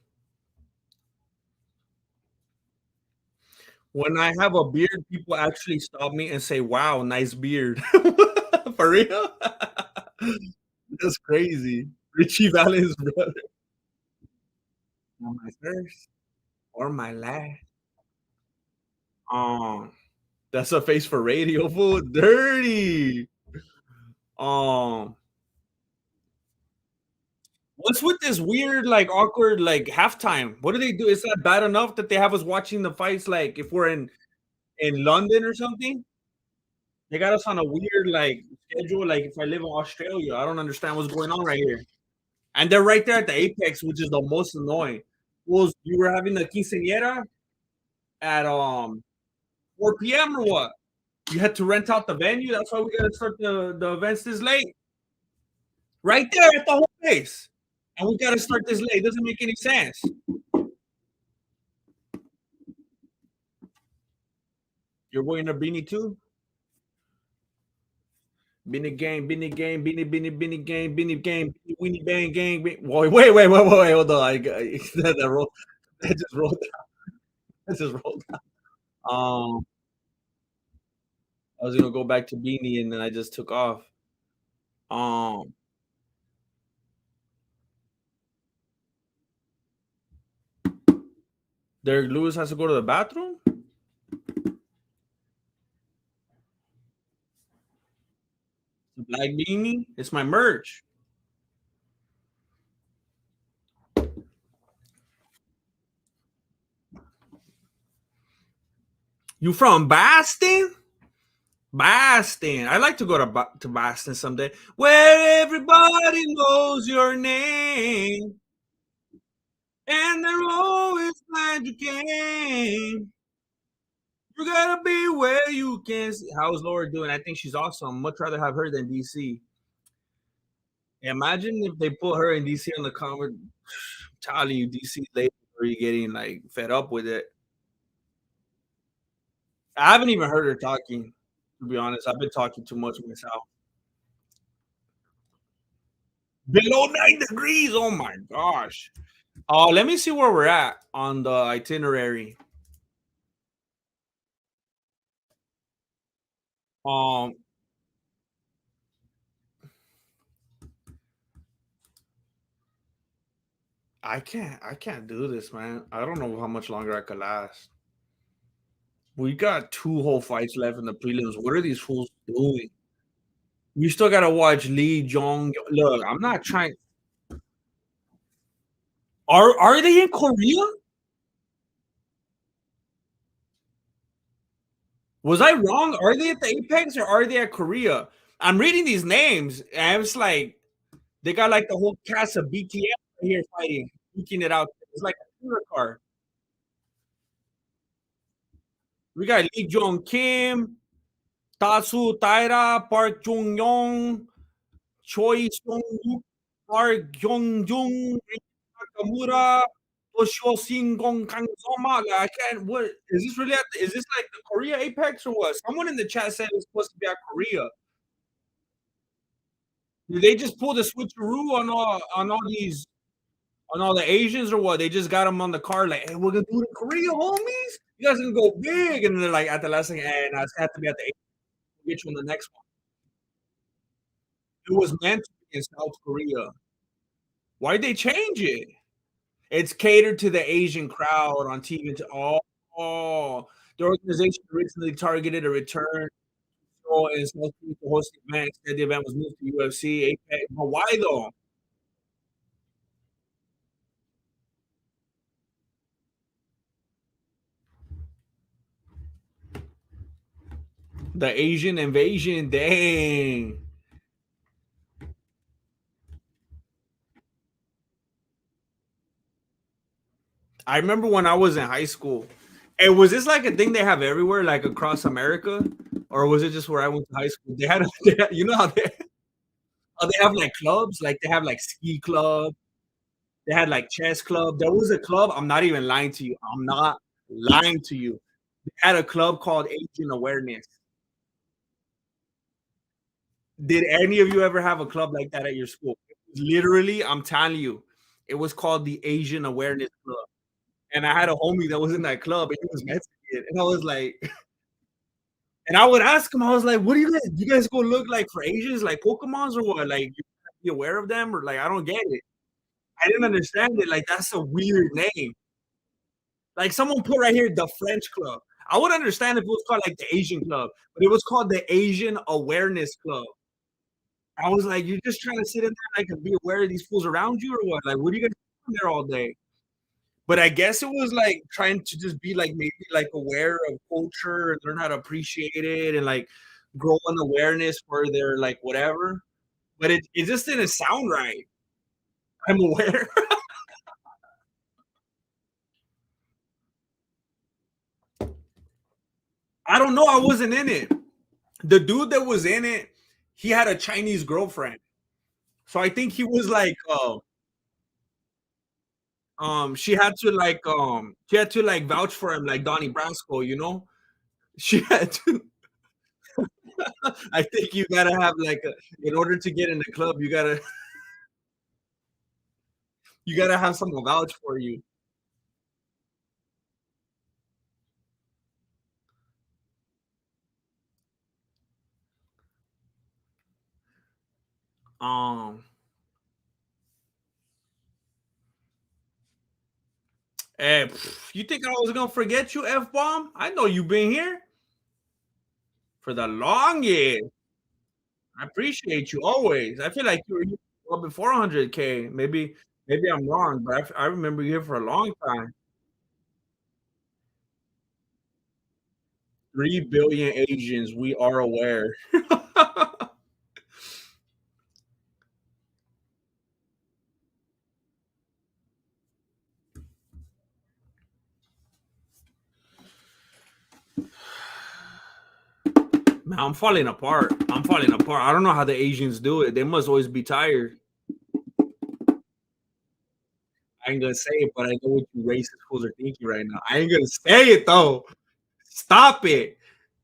When I have a beard, people actually stop me and say, "Wow, nice beard." For real? That's crazy. Richie Valens' brother. On my first or my last. Um, that's a face for radio, fool. Dirty. Um, what's with this weird, like awkward, like halftime? What do they do? Is that bad enough that they have us watching the fights like if we're in London or something? They got us on a weird like schedule. Like if I live in Australia, I don't understand what's going on right here. And they're right there at the apex, which is the most annoying. Was you were having the quinceañera at 4 p.m. or what? You had to rent out the venue. That's why we gotta start the events this late. Right there at the whole place. And we gotta start this late. It doesn't make any sense. You're wearing a beanie too? Beanie gang, beanie gang, beanie gang, beanie gang, beanie bang gang. Wait, hold on. That roll, that just rolled down. That just rolled down. I was gonna go back to beanie and then I just took off. Um, Derek Lewis has to go to the bathroom. Black beanie. It's my merch. You from Boston? Boston. I'd like to go to Boston someday, where everybody knows your name, and they're always glad you came. You gotta be where you can see. How's Laura doing? I think she's awesome. Much rather have her than DC. Imagine if they put her in DC on the cover. Telling you, DC lady, are you getting like fed up with it? I haven't even heard her talking. To be honest, I've been talking too much myself. Below 9 degrees. Oh my gosh. Let me see where we're at on the itinerary. Um, I can't do this, man. I don't know how much longer I could last. We got 2 whole fights left in the prelims. What are these fools doing? We still gotta watch Lee Jong. Look, I'm not trying. Are they in Korea? Was I wrong? Are they at the Apex or are they at Korea? I'm reading these names and it's like they got like the whole cast of BTS right here fighting, duking it out. It's like a tour car. We got Lee Jong Kim, Tatsu Taira, Park Jung Yong, Choi Sung Wook, Park Kyung Jung, Nakamura, Toshio Singong Kangzoma. Like, I can't. What is this really? Is this like the Korea Apex or what? Someone in the chat said it was supposed to be at Korea. Did they just pull the switcheroo on all the Asians or what? They just got them on the card like, hey, we're gonna do it in Korea, homies. You guys gonna go big, and they're like at the last thing, and I have to be at the get you on the next one. It was meant to be in South Korea. Why'd they change it? It's catered to the Asian crowd on TV. Oh, the organization originally targeted a return in South Korea to host the event. Instead, the event was moved to UFC. APEC. But why though? The Asian invasion. Dang. I remember when I was in high school. And was this like a thing they have everywhere, like across America? Or was it just where I went to high school? You know how they have like clubs? Like they have like ski club. They had like chess club. There was a club. I'm not even lying to you. I'm not lying to you. They had a club called Asian Awareness. Did any of you ever have a club like that at your school? Literally, I'm telling you, it was called the Asian Awareness Club. And I had a homie that was in that club, and he was Mexican. And I was like, and I would ask him, I was like, what do you guys? Do you guys go look like for Asians, like Pokemons or what? Like, you be aware of them, or like, I don't get it. I didn't understand it. Like, that's a weird name. Like, someone put right here the French Club. I would understand if it was called like the Asian Club, but it was called the Asian Awareness Club. I was like, you're just trying to sit in there like and be aware of these fools around you, or what? Like, what are you guys doing there all day? But I guess it was like trying to just be like maybe like aware of culture and learn how to appreciate it and like grow an awareness for their like whatever, but it just didn't sound right. I'm aware. I don't know. I wasn't in it. The dude that was in it, he had a Chinese girlfriend. So I think he was like, she had to like vouch for him, like Donnie Brasco, you know. She had to. I think you gotta have like, in order to get in the club, you gotta have someone vouch for you. Um, you think I was gonna forget you, F bomb? I know you've been here for the longest. I appreciate you always. I feel like you were here well before 100K. Maybe I'm wrong, but I remember you here for a long time. 3 billion Asians, we are aware. Man, I'm falling apart. I'm falling apart. I don't know how the Asians do it. They must always be tired. I ain't gonna say it, but I know what you racist fools are thinking right now. I ain't gonna say it though. Stop it.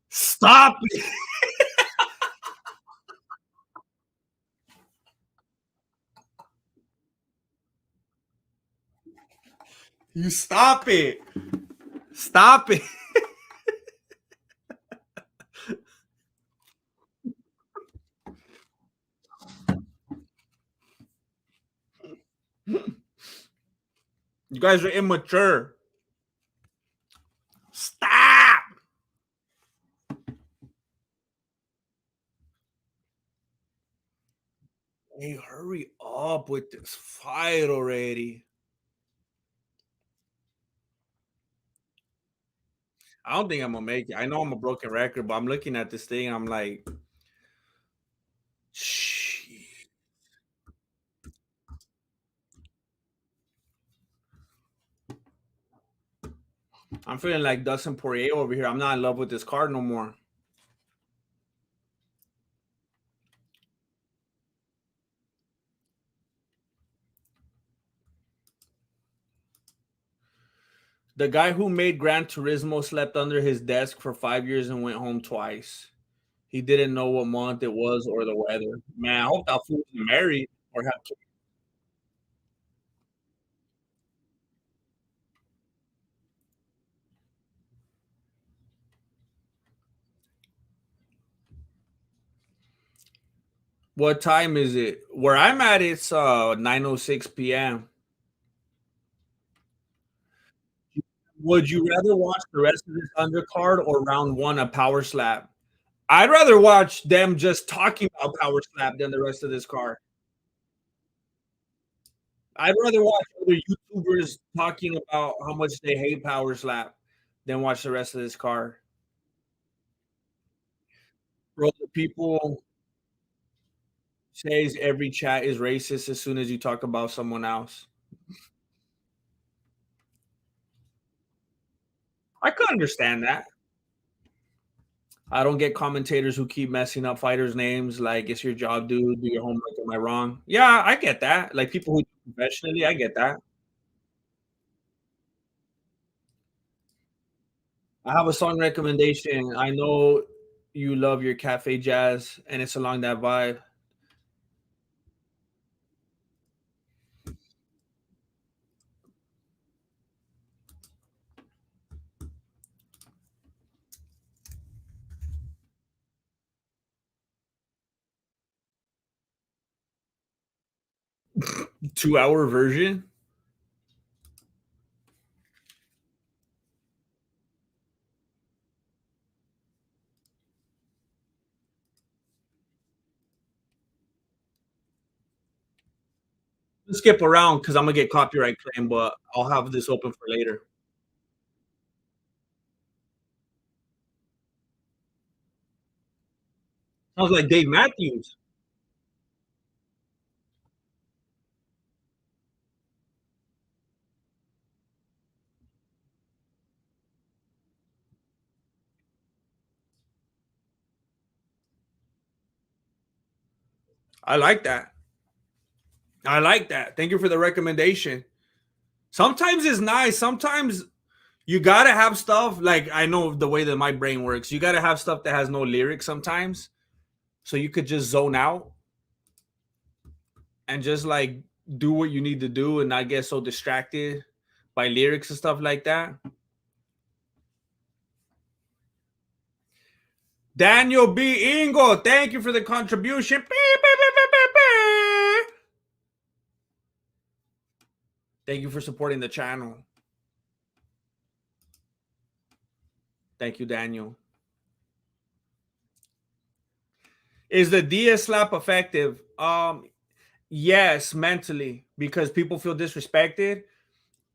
Stop it. You stop it. Stop it. You guys are immature. Stop. Hey, hurry up with this fight already. I don't think I'm gonna make it. I know I'm a broken record, but I'm looking at this thing. I'm like, shit. I'm feeling like Dustin Poirier over here. I'm not in love with this card no more. The guy who made Gran Turismo slept under his desk for 5 years and went home twice. He didn't know what month it was or the weather. Man, I hope that fool is married or have kids. 'What time is it? Where I'm at, it's 9:06 p.m. Would you rather watch the rest of this undercard or round one a power slap? I'd rather watch them just talking about power slap than the rest of this card. I'd rather watch other YouTubers talking about how much they hate power slap than watch the rest of this card. Bro, the people says every chat is racist as soon as you talk about someone else. I could understand that. I don't get commentators who keep messing up fighters' names. Like, it's your job, dude. Do your homework. Am I wrong? Yeah, I get that. Like, people who do it professionally, I get that. I have a song recommendation. I know you love your cafe jazz, and it's along that vibe. 2 hour version. Let's skip around because I'm gonna get copyright claim, but I'll have this open for later. Sounds like Dave Matthews. I like that. I like that. Thank you for the recommendation. Sometimes it's nice. Sometimes you gotta have stuff like I know the way that my brain works. You gotta have stuff that has no lyrics sometimes, so you could just zone out and just like do what you need to do and not get so distracted by lyrics and stuff like that. Daniel B. Ingo, thank you for the contribution. Thank you for supporting the channel. Thank you, Daniel. Is the DS slap effective? Yes, mentally, because people feel disrespected.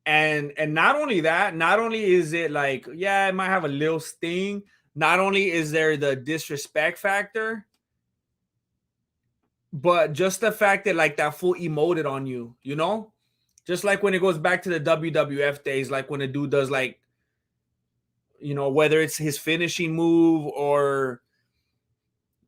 And not only that, not only is it like, yeah, it might have a little sting. Not only is there the disrespect factor, but just the fact that like that fool emoted on you, you know? Just like when it goes back to the WWF days, like when a dude does like, you know, whether it's his finishing move or,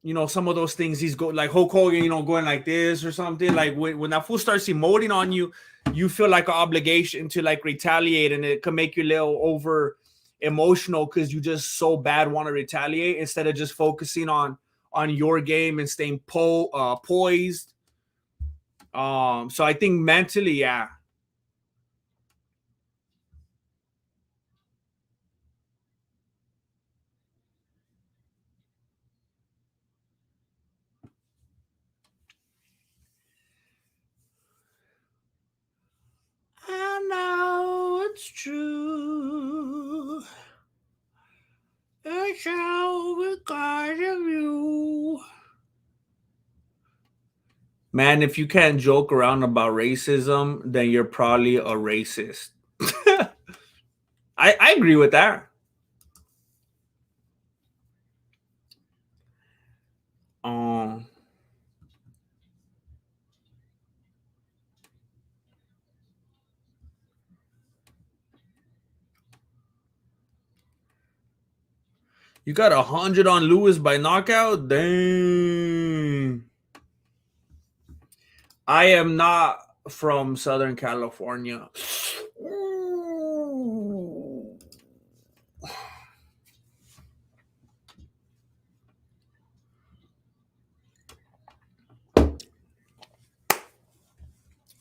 you know, some of those things he's go like Hulk Hogan, you know, going like this or something. Like when that fool starts emoting on you, you feel like an obligation to like retaliate, and it can make you a little over emotional because you just so bad want to retaliate instead of just focusing on your game and staying poised. So I think mentally, yeah. I know it's true. It's all because of you. Man, if you can't joke around about racism, then you're probably a racist. I agree with that. You got 100 on Lewis by knockout? Dang. I am not from Southern California.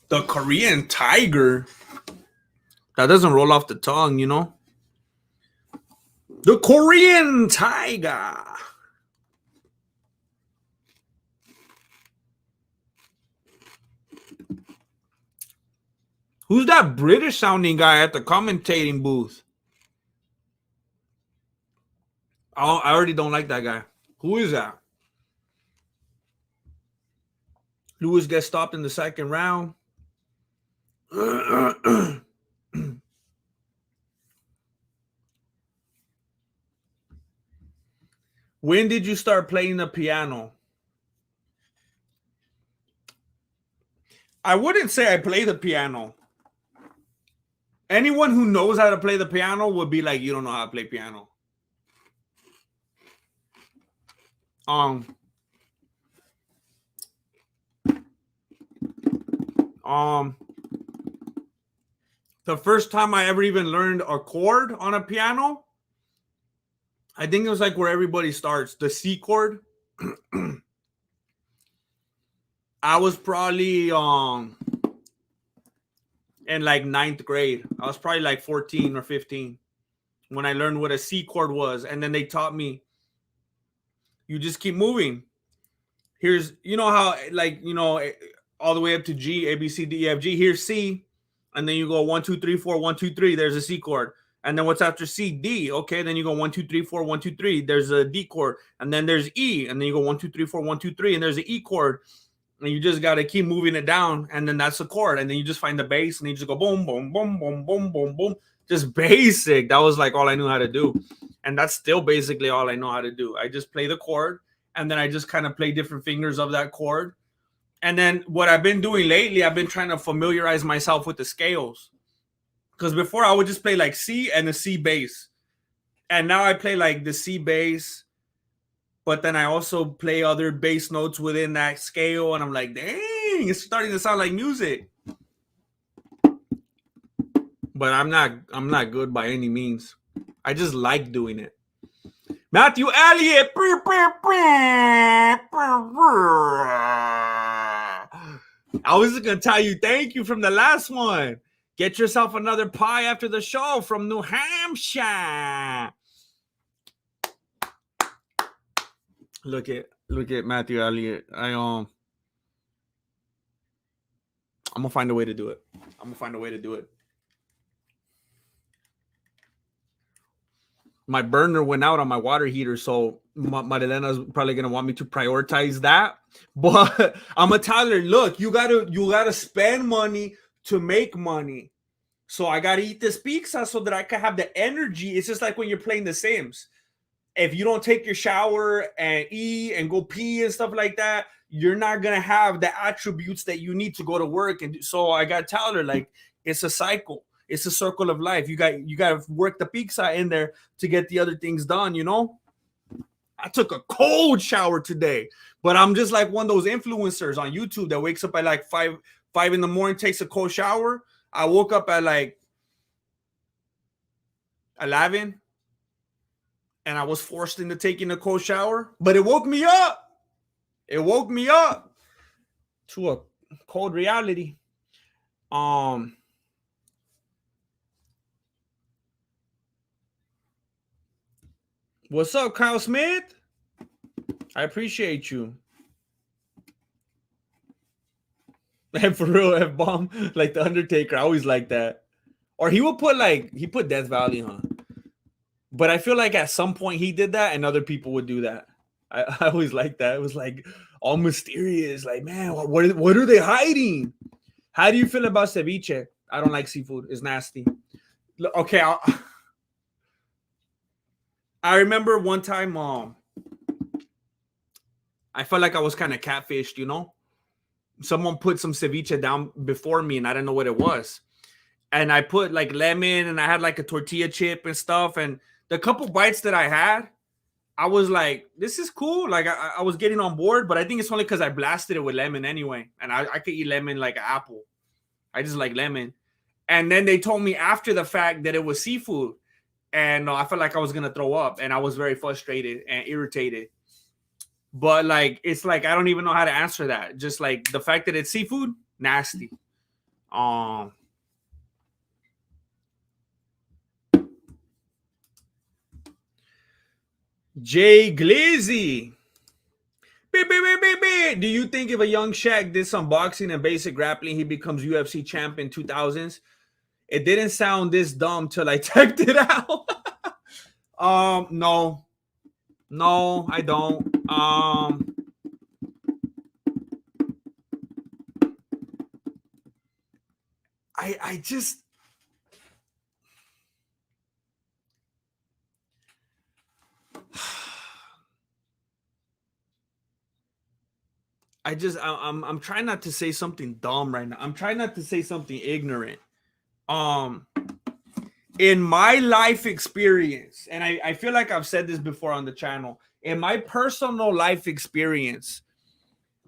The Korean Tiger. That doesn't roll off the tongue, you know? The Korean Tiger. Who's that British sounding guy at the commentating booth? Oh, I already don't like that guy. Who is that? Lewis gets stopped in the second round. When did you start playing the piano? I wouldn't say I play the piano. Anyone who knows how to play the piano would be like, you don't know how to play piano. The first time I ever even learned a chord on a piano, I think it was like where everybody starts, the C chord. I was probably in like 9th grade. I was probably like 14 or 15 when I learned what a C chord was. And then they taught me, you just keep moving. Here's, you know how, like, you know, all the way up to G, A, B, C, D, E, F, G. Here's C. And then you go 1, 2, 3, 4, 1, 2, 3. There's a C chord. And then what's after C? D. Okay, then you go 1, 2, 3, 4, 1, 2, 3. There's a D chord. And then there's E. And then you go 1, 2, 3, 4, 1, 2, 3. And there's an E chord. And you just got to keep moving it down. And then that's the chord. And then you just find the bass. And you just go boom, boom, boom, boom, boom, boom, boom. Just basic. That was like all I knew how to do. And that's still basically all I know how to do. I just play the chord. and then I just kind of play different fingers of that chord. And then what I've been doing lately, I've been trying to familiarize myself with the scales. Because before I would just play like C and the C bass. And now I play like the C bass, but then I also play other bass notes within that scale. And I'm like, dang, it's starting to sound like music. But I'm not good by any means. I just like doing it. Matthew Elliott. I was just going to tell you thank you from the last one. Get yourself another pie after the show from New Hampshire. Look at Matthew Elliott. I'm going to find a way to do it. My burner went out on my water heater, so Marilena's probably gonna want me to prioritize that. But I'm gonna tell her, look, you gotta spend money to make money. So I gotta eat this pizza so that I can have the energy. It's just like when you're playing The Sims. If you don't take your shower and eat and go pee and stuff like that, you're not gonna have the attributes that you need to go to work. And so I gotta tell her, like, it's a cycle. It's a circle of life. You got to work the pizza in there to get the other things done, you know? I took a cold shower today, but I'm just like one of those influencers on YouTube that wakes up at like 5 in the morning, takes a cold shower. I woke up at like 11 and I was forced into taking a cold shower, but it woke me up. It woke me up to a cold reality. What's up, Kyle Smith? I appreciate you. And for real, F-bomb, like the Undertaker, I always like that. Or he put Death Valley on. But I feel like at some point he did that and other people would do that. I always like that. It was like all mysterious. Like, man, what are they hiding? How do you feel about ceviche? I don't like seafood. It's nasty. Okay, I remember one time, I felt like I was kind of catfished, you know? Someone put some ceviche down before me and I didn't know what it was. And I put like lemon and I had like a tortilla chip and stuff. And the couple bites that I had, I was like, this is cool. Like I was getting on board, but I think it's only because I blasted it with lemon anyway. And I could eat lemon like an apple. I just like lemon. And then they told me after the fact that it was seafood. And I felt like I was going to throw up and I was very frustrated and irritated. But like, it's like, I don't even know how to answer that. Just like the fact that it's seafood, nasty. Jay Glizzy. Do you think if a young Shaq did some boxing and basic grappling, he becomes UFC champ in 2000s? It didn't sound this dumb till I checked it out. No, I don't. I just I'm trying not to say something dumb right now. I'm trying not to say something ignorant. In my life experience, and I feel like I've said this before on the channel, in my personal life experience,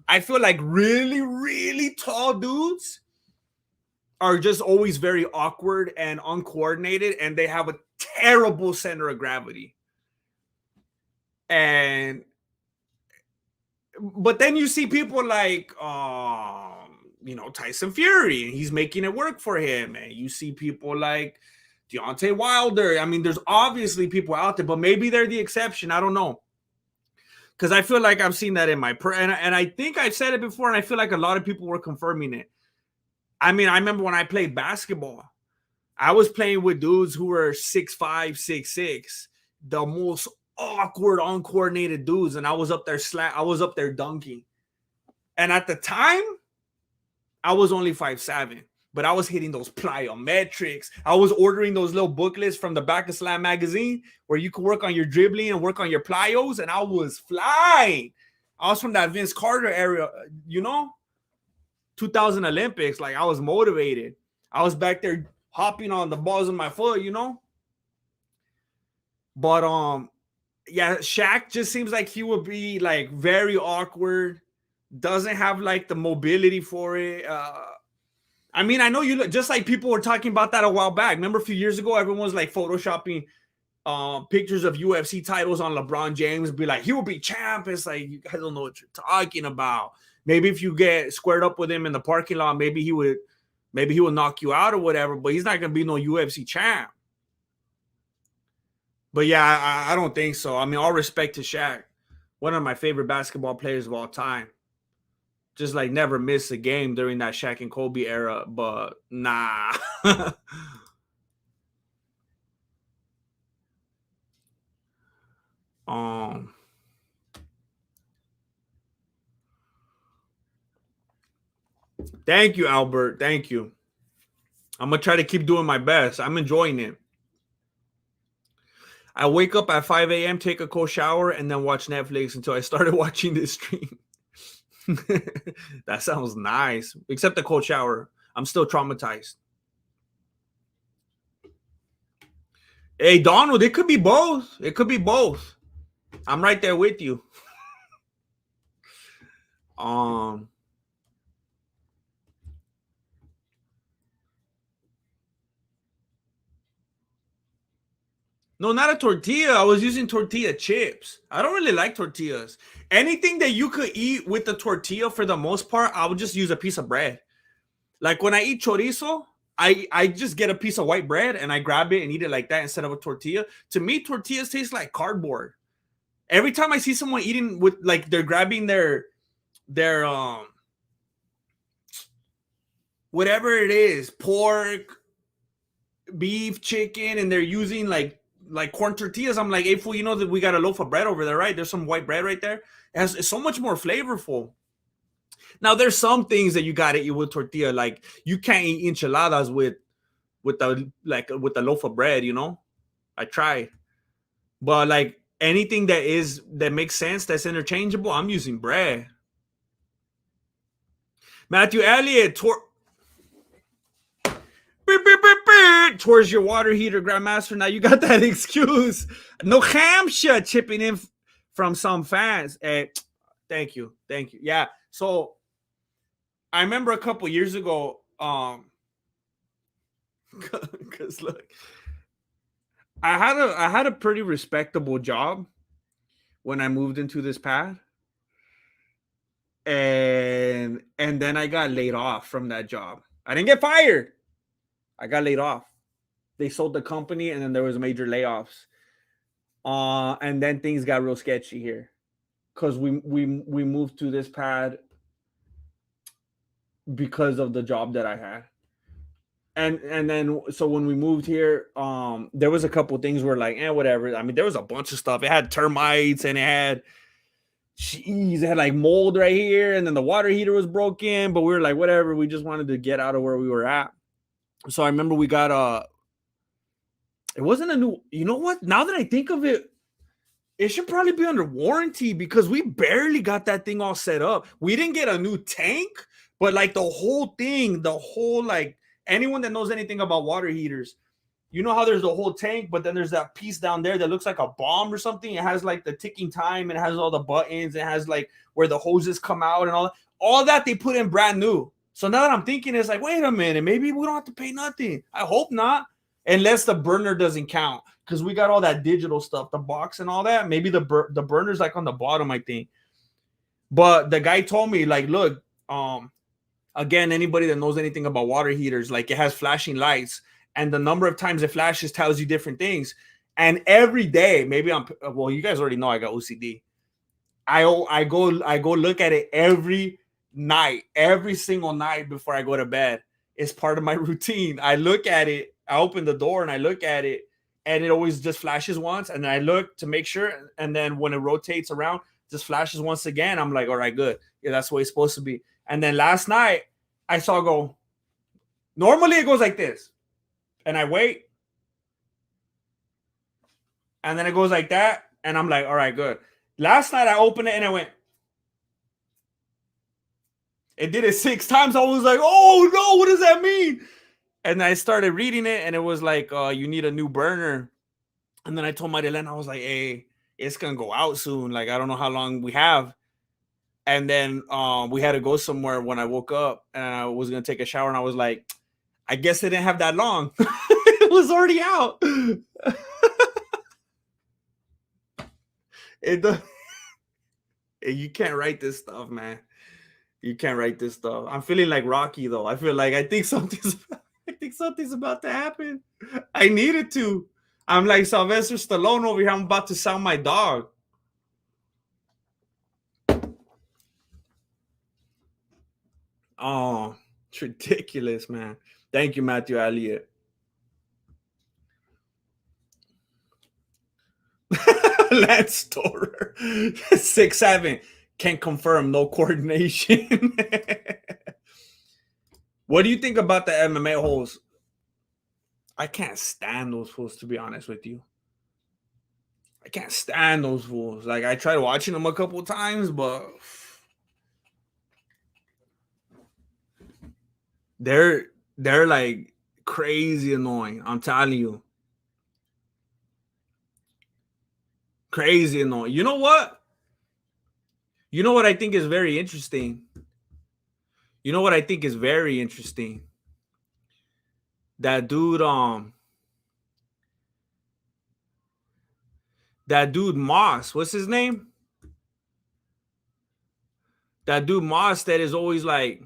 I feel like really, really tall dudes are just always very awkward and uncoordinated, and they have a terrible center of gravity. But then you see people like, Tyson Fury, and he's making it work for him. And you see people like Deontay Wilder. I mean, there's obviously people out there, but maybe they're the exception. I don't know. Because I feel like I've seen that in my and I think I've said it before, and I feel like a lot of people were confirming it. I mean, I remember when I played basketball, I was playing with dudes who were 6'5", 6'6", the most awkward, uncoordinated dudes, and I was up there dunking. And at the time, I was only 5'7", but I was hitting those plyometrics. I was ordering those little booklets from the back of Slam magazine where you could work on your dribbling and work on your plyos, and I was flying. I was from that Vince Carter era, 2000 Olympics. Like, I was motivated. I was back there hopping on the balls of my foot, But yeah, Shaq just seems like he would be like very awkward. Doesn't have like the mobility for it. I mean, I know you look just like people were talking about that a while back. Remember a few years ago, everyone was like photoshopping pictures of UFC titles on LeBron James, be like, he will be champ. It's like, you guys don't know what you're talking about. Maybe if you get squared up with him in the parking lot, maybe he will knock you out or whatever, but he's not gonna be no UFC champ. But yeah, I don't think so. I mean, all respect to Shaq, one of my favorite basketball players of all time. Just like never missed a game during that Shaq and Kobe era, but nah. Thank you, Albert. Thank you. I'm gonna try to keep doing my best. I'm enjoying it. I wake up at 5 a.m., take a cold shower, and then watch Netflix until I started watching this stream. That sounds nice. Except the cold shower. I'm still traumatized. Hey, Donald, it could be both. It could be both. I'm right there with you. No, not a tortilla. I was using tortilla chips. I don't really like tortillas. Anything that you could eat with the tortilla, for the most part, I would just use a piece of bread. Like when I eat chorizo, I just get a piece of white bread and I grab it and eat it like that instead of a tortilla. To me, tortillas taste like cardboard. Every time I see someone eating with, like, they're grabbing their whatever it is, pork, beef, chicken, and they're using like corn tortillas, I'm like, hey, fool, you know that we got a loaf of bread over there, right? There's some white bread right there. It's so much more flavorful. Now, there's some things that you got to eat with tortilla. Like, you can't eat enchiladas with the loaf of bread, I tried. But like anything that makes sense, that's interchangeable, I'm using bread. Matthew Elliott, towards your water heater, Grandmaster. Now you got that excuse. No Hampshire chipping in from some fans. Hey, thank you. Yeah. So I remember a couple years ago, because look, I had a pretty respectable job when I moved into this pad. And then I got laid off from that job. I didn't get fired. I got laid off. They sold the company, and then there was major layoffs. And then things got real sketchy here, because we moved to this pad because of the job that I had. And then so when we moved here, there was a couple things where like, whatever. I mean, there was a bunch of stuff. It had termites and it had like mold right here, and then the water heater was broken. But we were like, whatever. We just wanted to get out of where we were at. So I remember we got it wasn't a new, you know what? Now that I think of it, it should probably be under warranty, because we barely got that thing all set up. We didn't get a new tank, but like the whole thing, like, anyone that knows anything about water heaters, you know how there's the whole tank, but then there's that piece down there that looks like a bomb or something. It has like the ticking time, and it has all the buttons, it has like where the hoses come out and all that they put in brand new. So now that I'm thinking, it's like, wait a minute, maybe we don't have to pay nothing. I hope not, unless the burner doesn't count, because we got all that digital stuff, the box and all that. Maybe the burner's like on the bottom, I think. But the guy told me, like, look, again, anybody that knows anything about water heaters, like, it has flashing lights, and the number of times it flashes tells you different things. And every day, you guys already know I got OCD. I go look at it every single night before I go to bed. It's part of my routine. I look at it, I open the door and I look at it, and it always just flashes once, and then I look to make sure, and then when it rotates around, just flashes once again. I'm like, all right, good. Yeah, that's the way it's supposed to be. And then last night I saw go, Normally it goes like this, and I wait, and then it goes like that, and I'm like, all right, good. Last night I opened it and it went. It did it 6 times. I was like, oh no, what does that mean? And I started reading it, and it was like, you need a new burner. And then I told Marilena, I was like, hey, it's gonna go out soon. Like, I don't know how long we have. And then we had to go somewhere when I woke up, and I was gonna take a shower, and I was like, I guess it didn't have that long. It was already out. You can't write this stuff, man. You can't write this stuff. I'm feeling like Rocky though. I feel like I think something's about to happen. I needed to. I'm like Sylvester Stallone over here. I'm about to sound my dog. Oh, it's ridiculous, man. Thank you, Matthew Elliott. Lance Storer. 6'7". Can confirm no coordination. What do you think about the MMA holes? I can't stand those fools, to be honest with you. I can't stand those fools. Like, I tried watching them a couple times, but they're like crazy annoying. I'm telling you. Crazy annoying. You know what? You know what I think is very interesting? You know what I think is very interesting? That dude, Moss, what's his name? That dude Moss that is always like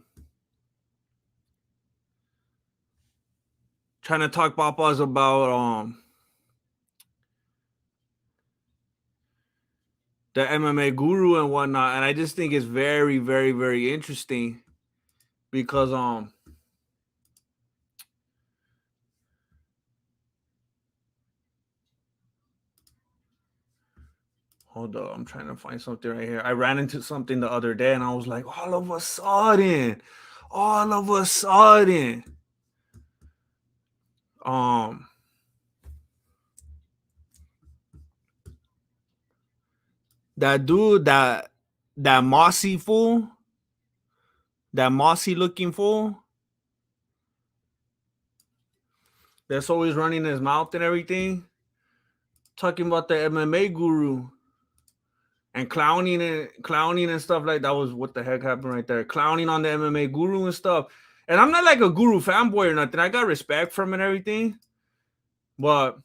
trying to talk papas about the MMA guru and whatnot. And I just think it's very, very, very interesting because hold on, I'm trying to find something right here. I ran into something the other day and I was like, all of a sudden, that dude, that mossy fool, that mossy looking fool that's always running his mouth and everything, talking about the MMA guru and clowning and stuff like that. Was what the heck happened right there. Clowning on the MMA guru and stuff. And I'm not like a guru fanboy or nothing. I got respect from and everything. But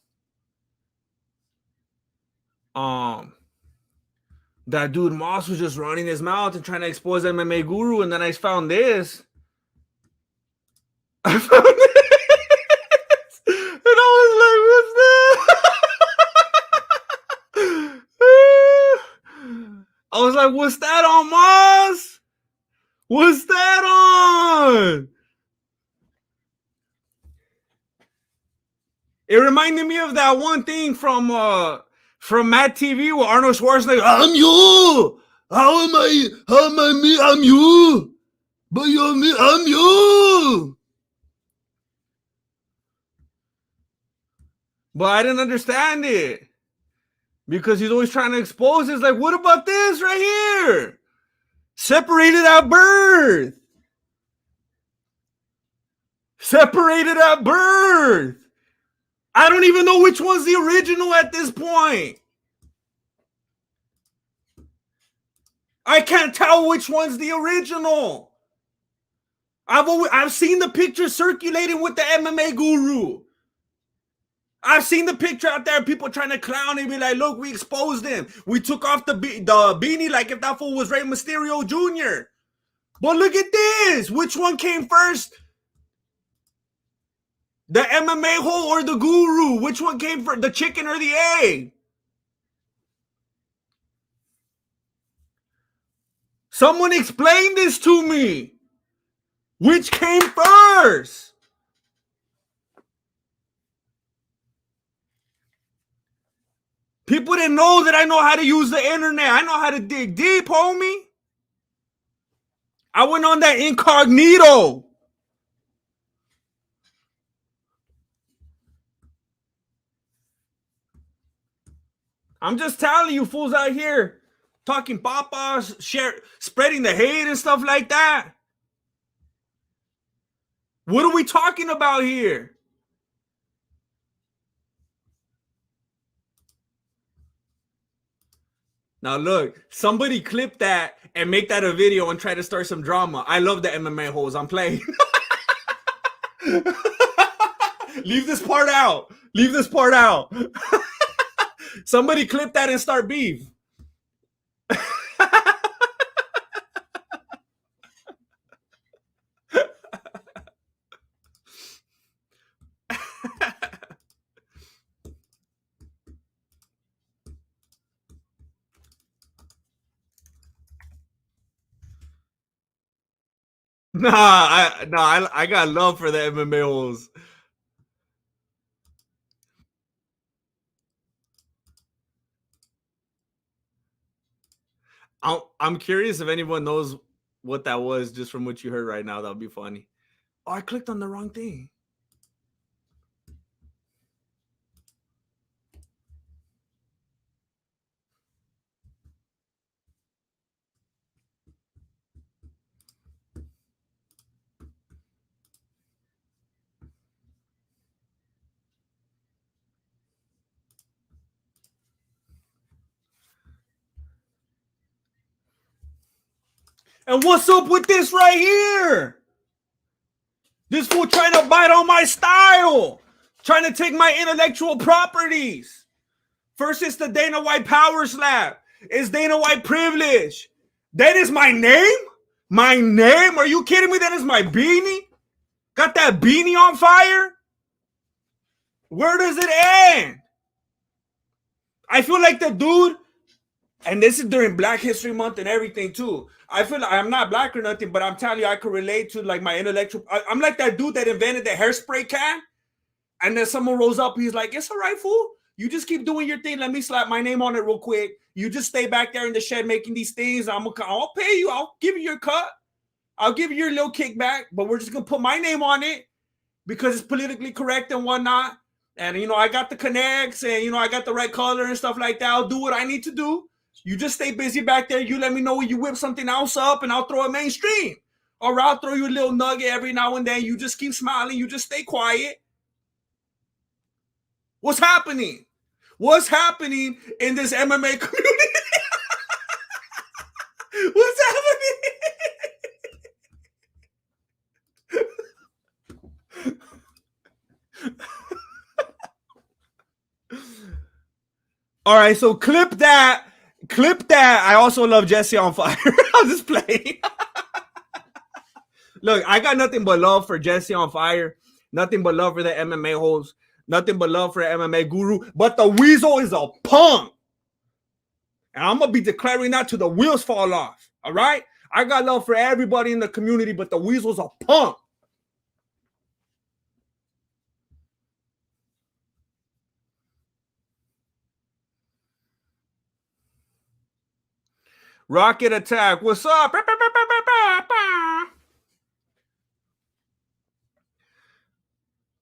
that dude Moss was just running his mouth and trying to expose the MMA guru, and then I found this. And I was like, what's that? I was like, what's that on, Moss? What's that on? It reminded me of that one thing from Mad TV with Arnold Schwarzenegger. I'm you. How am I me? I'm you. But you're me. I'm you. But I didn't understand it because he's always trying to expose it. It's like, what about this right here? Separated at birth. Separated at birth. I don't even know which one's the original at this point. I can't tell which one's the original. I've seen the picture circulating with the MMA guru. I've seen the picture out there, people trying to clown and be like, look, we exposed him. We took off the beanie like if that fool was Rey Mysterio Jr. But look at this. Which one came first? The MMA hole or the guru? Which one came first? The chicken or the egg? Someone explain this to me. Which came first? People didn't know that I know how to use the internet. I know how to dig deep, homie. I went on that incognito. I'm just telling you fools out here talking papas, spreading the hate and stuff like that. What are we talking about here? Now look, somebody clip that and make that a video and try to start some drama. I love the MMA hoes. I'm playing. Leave this part out. Leave this part out. Somebody clip that and start beef. I got love for the MMA hoes. I'm curious if anyone knows what that was just from what you heard right now. That would be funny. Oh, I clicked on the wrong thing. And what's up with this right here? This fool trying to bite on my style, trying to take my intellectual properties. First, it's the Dana White power slap. It's Dana White privilege. That is my name? My name? Are you kidding me? That is my beanie? Got that beanie on fire? Where does it end? I feel like the dude, and this is during Black History Month and everything too. I feel like I'm not black or nothing, but I'm telling you, I could relate to like my intellectual. I'm like that dude that invented the hairspray can, and then someone rolls up. He's like, "It's all right, fool. You just keep doing your thing. Let me slap my name on it real quick. You just stay back there in the shed making these things. I'll pay you. I'll give you your cut. I'll give you your little kickback, but we're just gonna put my name on it because it's politically correct and whatnot. And you know, I got the connects, and you know, I got the right color and stuff like that. I'll do what I need to do. You just stay busy back there. You let me know when you whip something else up, and I'll throw it mainstream. Or I'll throw you a little nugget every now and then. You just keep smiling. You just stay quiet. What's happening? What's happening in this MMA community? What's happening? All right, so clip that. Clip that. I also love Jesse on Fire. I'll just play. Look, I got nothing but love for Jesse on Fire. Nothing but love for the MMA host. Nothing but love for the MMA guru. But the Weasel is a punk. And I'm going to be declaring that till the wheels fall off. All right? I got love for everybody in the community, but the Weasel's a punk. Rocket Attack, what's up?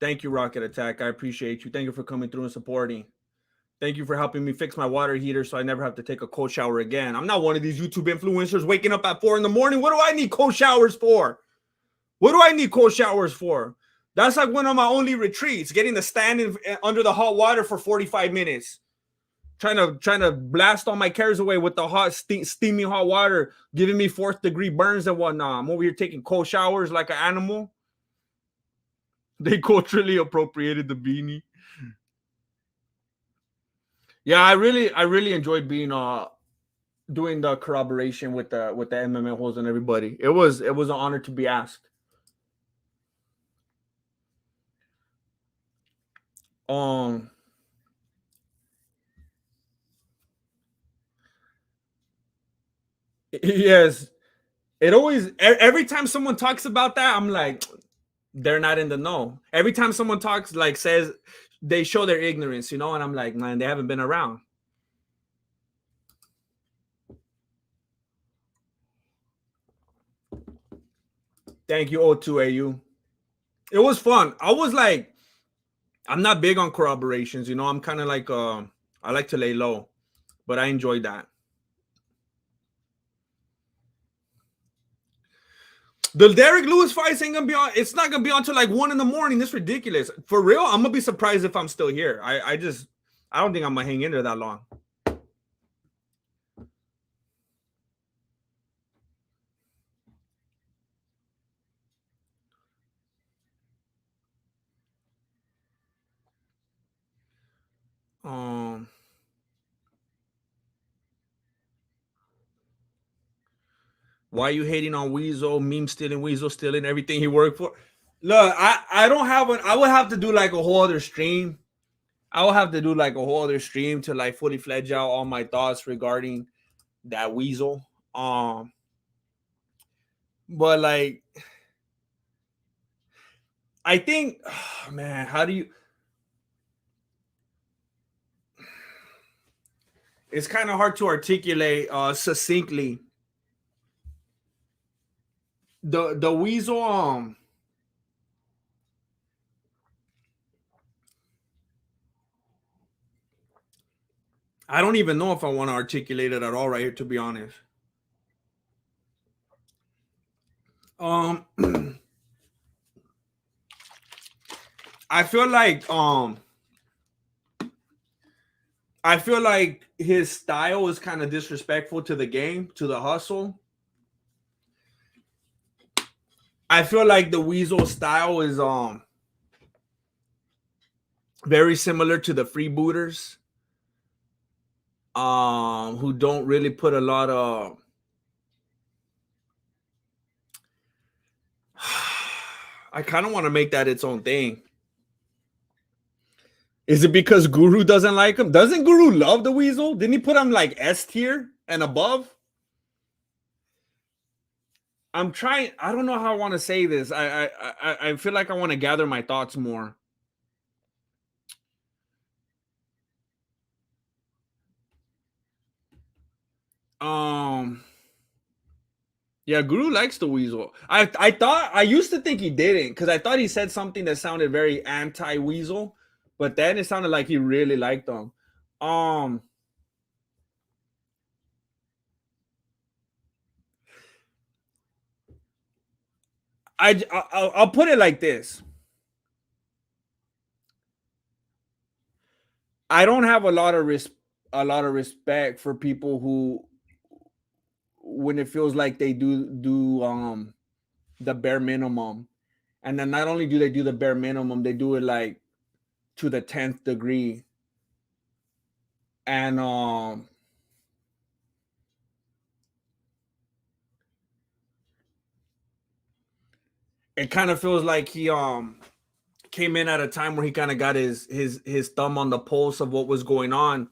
Thank you, Rocket Attack. I appreciate you. Thank you for coming through and supporting. Thank you for helping me fix my water heater so I never have to take a cold shower again. I'm not one of these YouTube influencers waking up at 4 a.m. What do I need cold showers for? What do I need cold showers for? That's like one of my only retreats, getting to stand under the hot water for 45 minutes. Trying to blast all my cares away with the hot, steaming hot water, giving me 4th-degree burns and whatnot. I'm over here taking cold showers like an animal. They culturally appropriated the beanie. Yeah, I really enjoyed being doing the corroboration with the MMA holes and everybody. It was an honor to be asked. Yes, it always, every time someone talks about that, I'm like, they're not in the know. Every time someone talks, like says, they show their ignorance, you know, and I'm like, man, they haven't been around. Thank you, O2AU. It was fun. I was like, I'm not big on corroborations, you know. I'm kind of like, I like to lay low. but I enjoyed that. The Derek Lewis fights ain't gonna be on. It's not gonna be on until like 1 a.m. It's ridiculous. For real, I'm gonna be surprised if I'm still here. I don't think I'm gonna hang in there that long. Why are you hating on Weasel? Meme stealing, Weasel stealing everything he worked for. Look, I don't have one. I would have to do like a whole other stream. I will have to do like a whole other stream to like fully fledge out all my thoughts regarding that Weasel. But like, I think, oh, man, how do you? It's kind of hard to articulate succinctly. The Weasel, I don't even know if I want to articulate it at all right here, to be honest. I feel like his style is kind of disrespectful to the game, to the hustle. I feel like the Weasel style is very similar to the freebooters, who don't really put a lot of I kind of want to make that its own thing. Is it because Guru doesn't like him? Doesn't Guru love the Weasel? Didn't he put him like S tier and above? I'm trying. I don't know how I want to say this. I feel like I want to gather my thoughts more. Yeah, Guru likes the Weasel. I used to think he didn't, because I thought he said something that sounded very anti-Weasel, but then it sounded like he really liked them. I'll put it like this. I don't have a lot of respect for people who, when it feels like they do the bare minimum, and then not only do they do the bare minimum, they do it like to the 10th degree. And it kind of feels like he came in at a time where he kind of got his thumb on the pulse of what was going on,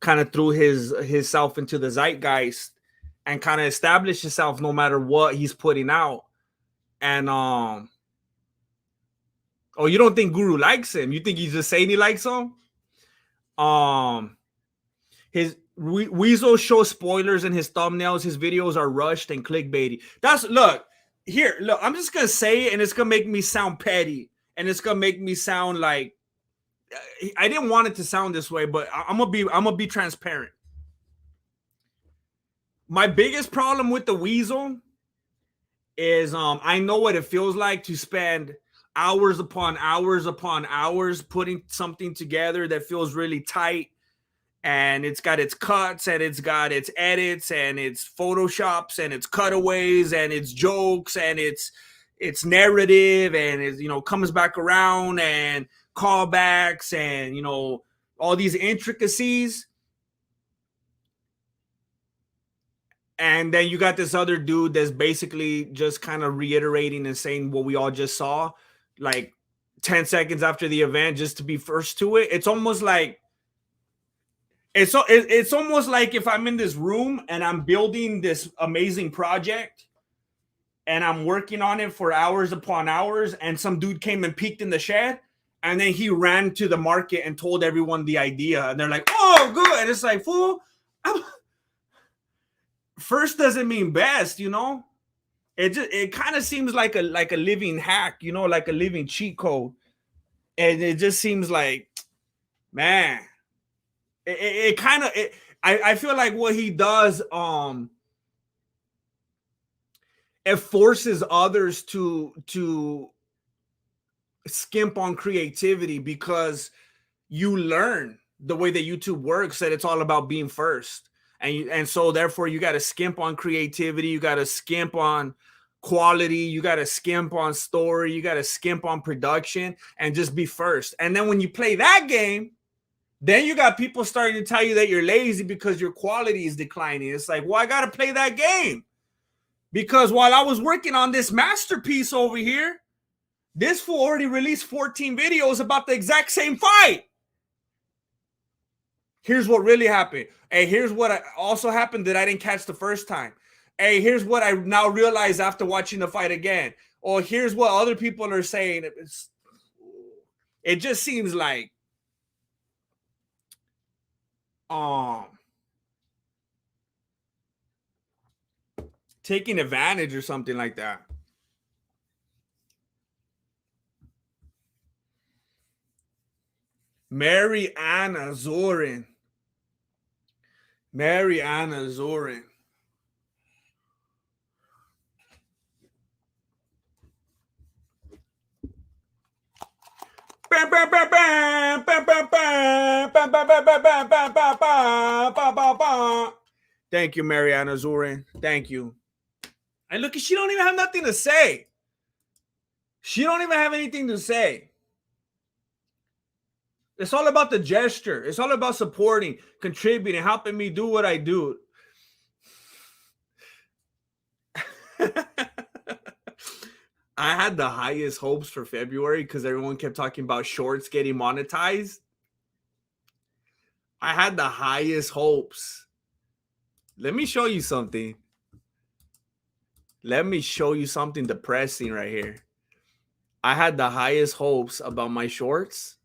kind of threw his self into the zeitgeist and kind of established himself no matter what he's putting out. And oh, you don't think Guru likes him? You think he's just saying he likes him? His Weasel shows spoilers in his thumbnails. His videos are rushed and clickbaity. Look, I'm just gonna say it, and it's gonna make me sound petty, and it's gonna make me sound like I didn't want it to sound this way, but I'm gonna be transparent. My biggest problem with the Weasel is I know what it feels like to spend hours upon hours upon hours putting something together that feels really tight, and it's got its cuts and it's got its edits and its photoshops and its cutaways and its jokes and its narrative, and it comes back around and callbacks and all these intricacies. And then you got this other dude that's basically just kind of reiterating and saying what we all just saw, like 10 seconds after the event, just to be first to it. It's almost like it's almost like if I'm in this room and I'm building this amazing project and I'm working on it for hours upon hours, and some dude came and peeked in the shed, and then he ran to the market and told everyone the idea, and they're like, "Oh, good." And it's like, fool, first doesn't mean best, it kind of seems like a living hack, like a living cheat code. And it just seems like, man, it kind of I feel like what he does, it forces others to skimp on creativity because you learn the way that YouTube works that it's all about being first. And so therefore you got to skimp on creativity, you got to skimp on quality, you got to skimp on story, you got to skimp on production and just be first. And then when you play that game, then you got people starting to tell you that you're lazy because your quality is declining. It's like, well, I got to play that game because while I was working on this masterpiece over here, this fool already released 14 videos about the exact same fight. Here's what really happened. Hey, here's what also happened that I didn't catch the first time. Hey, here's what I now realize after watching the fight again. Or here's what other people are saying. It just seems like taking advantage or something like that. Mariana Zorin. Mariana Zorin. Thank you, Mariana Zorin. Thank you. And look, she don't even have nothing to say. She don't even have anything to say. It's all about the gesture. It's all about supporting, contributing, helping me do what I do. I had the highest hopes for February because everyone kept talking about shorts getting monetized. I had the highest hopes. Let me show you something. Let me show you something depressing right here. I had the highest hopes about my shorts.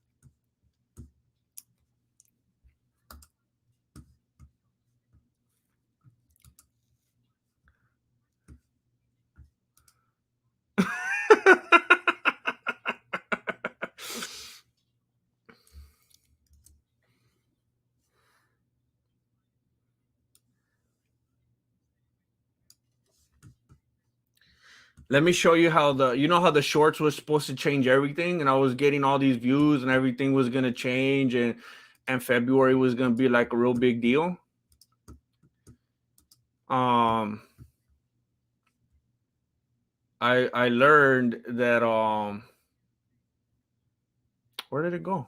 Let me show you how how the shorts was supposed to change everything, and I was getting all these views, and everything was gonna change, and February was gonna be like a real big deal. I learned that where did it go?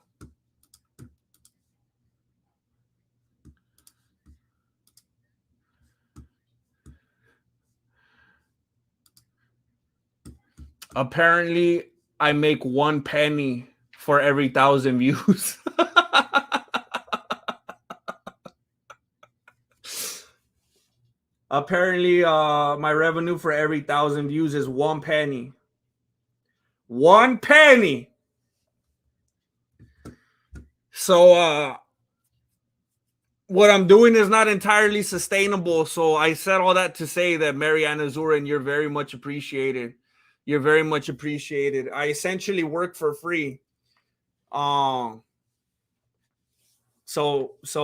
Apparently, I make 1 penny for every 1,000 views. Apparently, my revenue for every 1,000 views is 1 penny. 1 penny. So, what I'm doing is not entirely sustainable. So I said all that to say that Mariana Zurin, you're very much appreciated. You're very much appreciated. I essentially work for free. So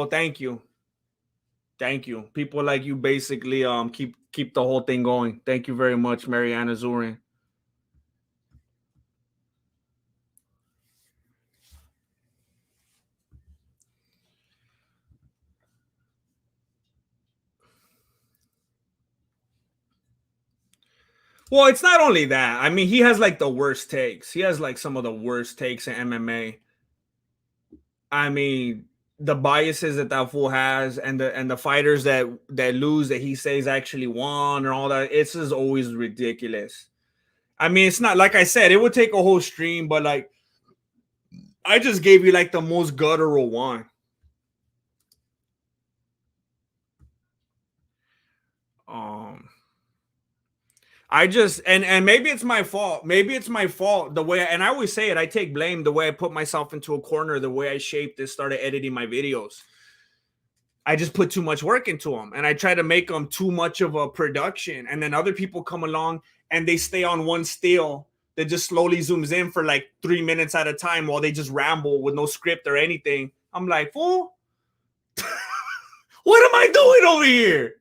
thank you. Thank you. People like you basically keep the whole thing going. Thank you very much, Mariana Zurin. Well, it's not only that. I mean, he has like the worst takes. He has like some of the worst takes in MMA. I mean, the biases that fool has, and the fighters that lose that he says actually won, and all that. It's just always ridiculous. I mean, it's not like I said. It would take a whole stream, but like, I just gave you like the most guttural one. I just and maybe it's my fault. Maybe it's my fault the way, and I always say it, I take blame the way I put myself into a corner, the way I shaped this, started editing my videos. I just put too much work into them, and I try to make them too much of a production. And then other people come along and they stay on one still that just slowly zooms in for like 3 minutes at a time while they just ramble with no script or anything. I'm like, fool, What am I doing over here?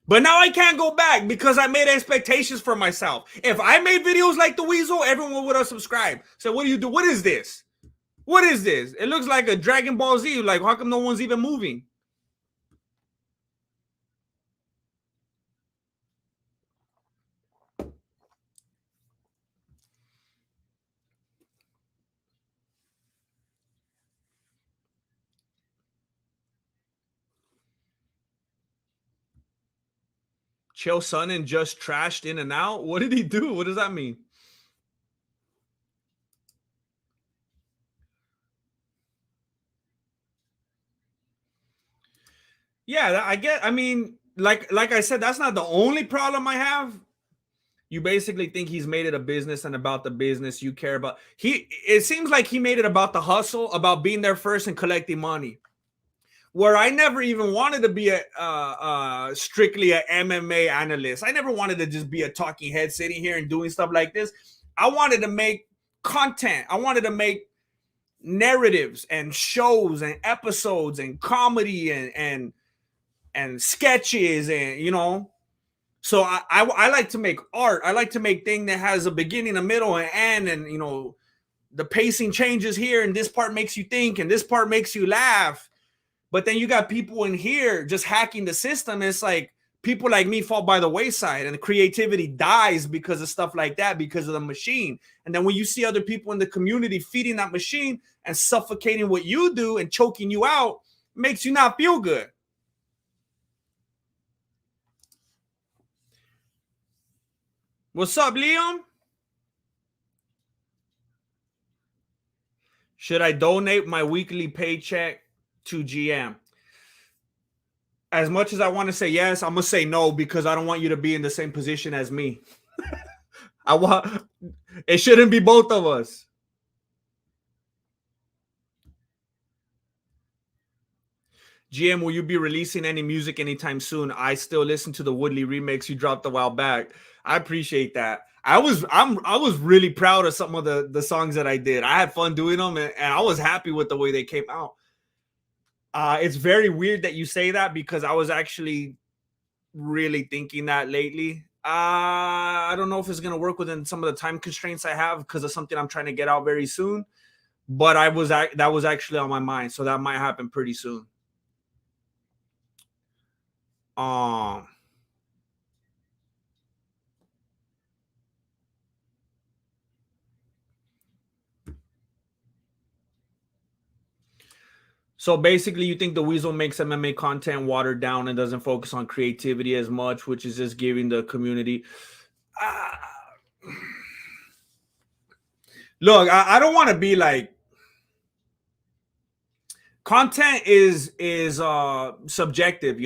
But now I can't go back because I made expectations for myself. If I made videos like the Weasel, everyone would have subscribed. So what do you do? What is this? What is this? It looks like a Dragon Ball Z. Like, how come no one's even moving? Chael Sonnen just trashed in and out. What did he do? What does that mean? Yeah, I get. I mean, like I said, that's not the only problem I have. You basically think he's made it a business and about the business you care about. It seems like he made it about the hustle, about being there first and collecting money. Where I never even wanted to be a strictly a MMA analyst. I never wanted to just be a talking head sitting here and doing stuff like this. I wanted to make content. I wanted to make narratives and shows and episodes and comedy and sketches and so I like to make art. I like to make thing that has a beginning, a middle, and end, and the pacing changes here, and this part makes you think, and this part makes you laugh. But then you got people in here just hacking the system. It's like people like me fall by the wayside, and the creativity dies because of stuff like that, because of the machine. And then when you see other people in the community feeding that machine and suffocating what you do and choking you out, it makes you not feel good. What's up, Liam? Should I donate my weekly paycheck to GM? As much as I want to say yes, I'm going to say no because I don't want you to be in the same position as me. It shouldn't be both of us. GM, will you be releasing any music anytime soon? I still listen to the Woodley remix you dropped a while back. I appreciate that. I was really proud of some of the songs that I did. I had fun doing them, and I was happy with the way they came out. It's very weird that you say that because I was actually really thinking that lately. I don't know if it's gonna work within some of the time constraints I have because of something I'm trying to get out very soon. But that was actually on my mind, so that might happen pretty soon. So basically, you think the Weasel makes MMA content watered down and doesn't focus on creativity as much, which is just giving the community. Look, I don't want to be like. Content is subjective,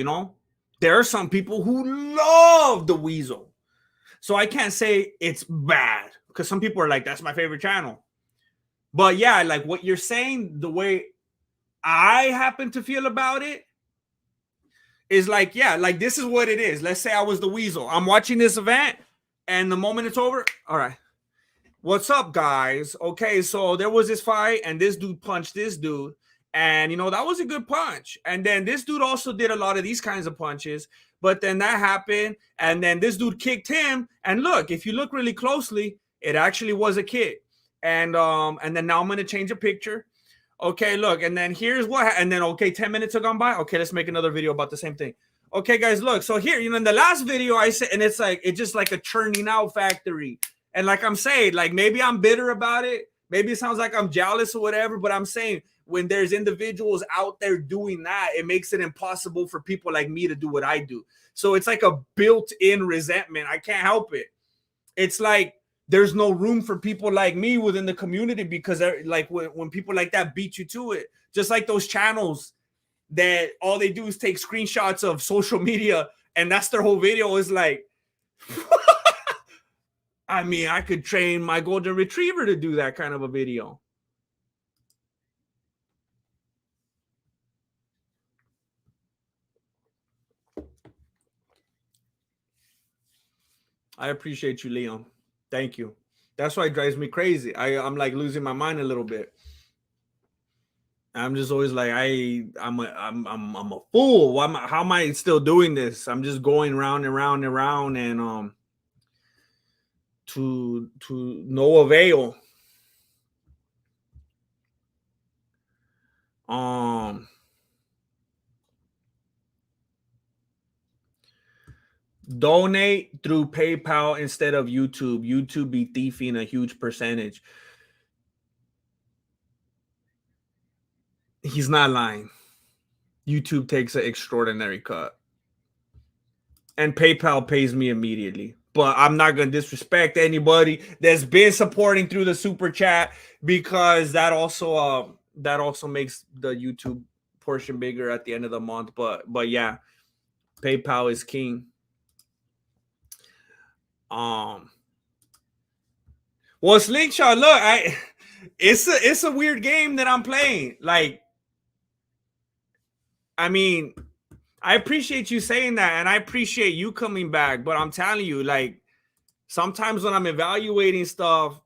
There are some people who love the Weasel, so I can't say it's bad because some people are like, "That's my favorite channel." But yeah, like what you're saying, the way I happen to feel about it is like, yeah, like this is what it is. Let's say I was the Weasel. I'm watching this event, and the moment it's over, all right, what's up, guys? Okay, so there was this fight, and this dude punched this dude, and that was a good punch. And then this dude also did a lot of these kinds of punches, but then that happened, and then this dude kicked him. And look, if you look really closely, it actually was a kick. And then now I'm gonna change a picture. Okay, look, and then here's what, and then, okay, 10 minutes have gone by. Okay, let's make another video about the same thing. Okay, guys, look. So here, in the last video I said, and it's just like a churning out factory. And like I'm saying, like maybe I'm bitter about it. Maybe it sounds like I'm jealous or whatever, but I'm saying when there's individuals out there doing that, it makes it impossible for people like me to do what I do. So it's like a built-in resentment. I can't help it. It's like, there's no room for people like me within the community because like when people like that beat you to it, just like those channels that all they do is take screenshots of social media and that's their whole video is like, I mean, I could train my golden retriever to do that kind of a video. I appreciate you, Leon. Thank you. That's why it drives me crazy. I'm like losing my mind a little bit. I'm just always like I'm a fool. How am I still doing this? I'm just going round and round and round, and to no avail. Donate through PayPal instead of YouTube. YouTube be thieving a huge percentage. He's not lying. YouTube takes an extraordinary cut. And PayPal pays me immediately. But I'm not going to disrespect anybody that's been supporting through the super chat, because that also makes the YouTube portion bigger at the end of the month. But yeah, PayPal is king. Well, Slingshot, look, it's a weird game that I'm playing. Like, I mean, I appreciate you saying that, and I appreciate you coming back, but I'm telling you, like, sometimes when I'm evaluating stuff,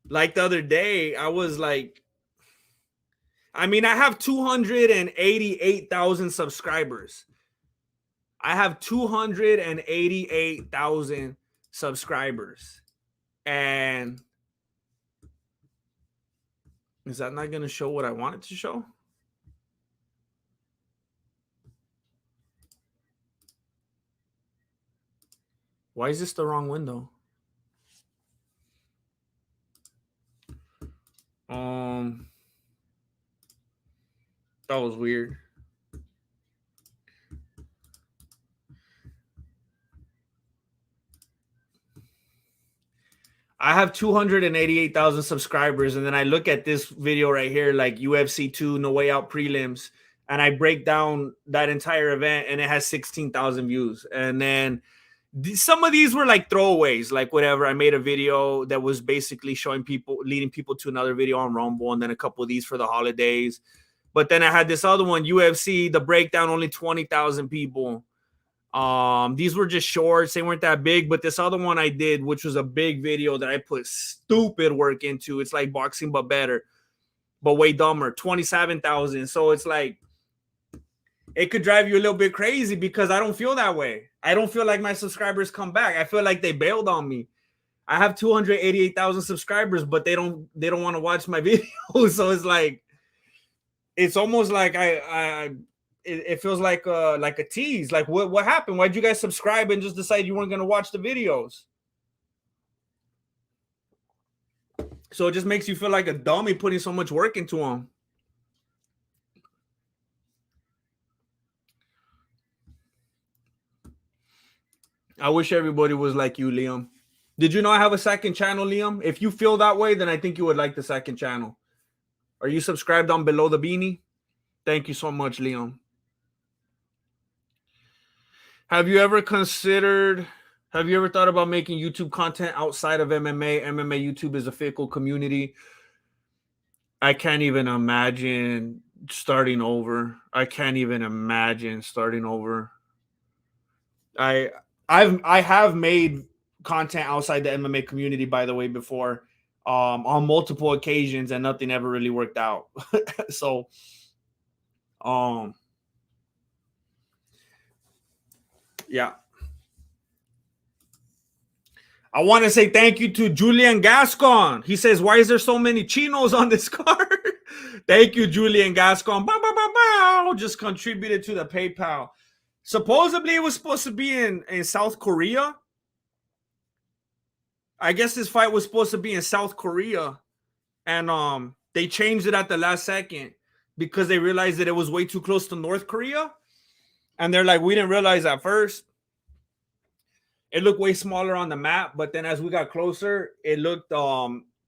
like the other day, I was like, I mean, I have 288,000 subscribers. I have 288,000 subscribers. And is that not going to show what I want it to show? Why is this the wrong window? That was weird. I have 288,000 subscribers, and then I look at this video right here, like UFC 2 No Way Out prelims, and I break down that entire event, and it has 16,000 views. And then some of these were like throwaways, like whatever. I made a video that was basically showing people, leading people to another video on Rumble, and then a couple of these for the holidays. But then I had this other one, UFC, the breakdown, only 20,000 people. These were just shorts, they weren't that big. But this other one I did, which was a big video that I put stupid work into, it's like boxing but better, but way dumber, 27,000. So it's like, it could drive you a little bit crazy, because I don't feel that way. I don't feel like my subscribers come back. I feel like they bailed on me. I have 288,000 subscribers, but they don't want to watch my videos. So it's like, it's almost like it feels like a tease. Like, what happened? Why'd you guys subscribe and just decide you weren't going to watch the videos? So it just makes you feel like a dummy putting so much work into them. I wish everybody was like you, Liam. Did you know I have a second channel, Liam? If you feel that way, then I think you would like the second channel. Are you subscribed on Below the Beanie? Thank you so much, Liam. Have you ever thought about making YouTube content outside of MMA? MMA YouTube is a fickle community. I can't even imagine starting over. I have made content outside the MMA community, by the way, before, on multiple occasions, and nothing ever really worked out. So, yeah. I want to say thank you to Julian Gascon. He says, why is there so many chinos on this card? Thank you, Julian Gascon. Bow, bow, bow, bow. Just contributed to the PayPal. Supposedly it was supposed to be in South Korea. I guess this fight was supposed to be in South Korea. And they changed it at the last second because they realized that it was way too close to North Korea. And they're like, we didn't realize at first. It looked way smaller on the map, but then as we got closer, it looked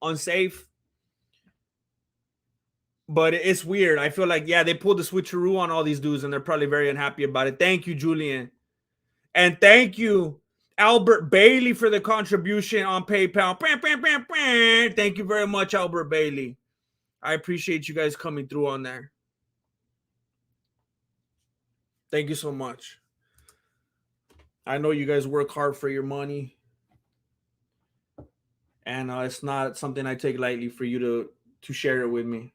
unsafe. But it's weird. I feel like, yeah, they pulled the switcheroo on all these dudes, and they're probably very unhappy about it. Thank you, Julian. And thank you, Albert Bailey, for the contribution on PayPal. Thank you very much, Albert Bailey. I appreciate you guys coming through on there. Thank you so much. I know you guys work hard for your money. And it's not something I take lightly for you to share it with me.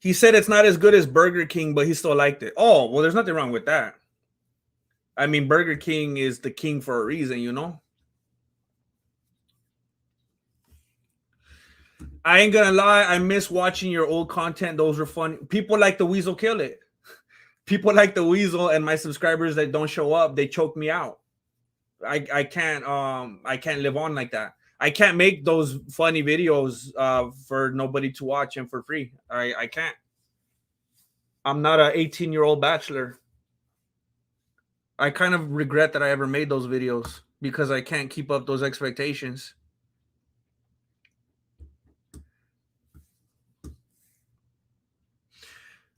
He said it's not as good as Burger King, but he still liked it. Oh, well, there's nothing wrong with that. I mean, Burger King is the king for a reason, you know? I ain't gonna lie, I miss watching your old content. Those were fun. People like the Weasel kill it. People like the Weasel, and my subscribers that don't show up, they choke me out. I can't live on like that. I can't make those funny videos for nobody to watch and for free. I can't. I'm not a 18-year-old bachelor. I kind of regret that I ever made those videos because I can't keep up those expectations.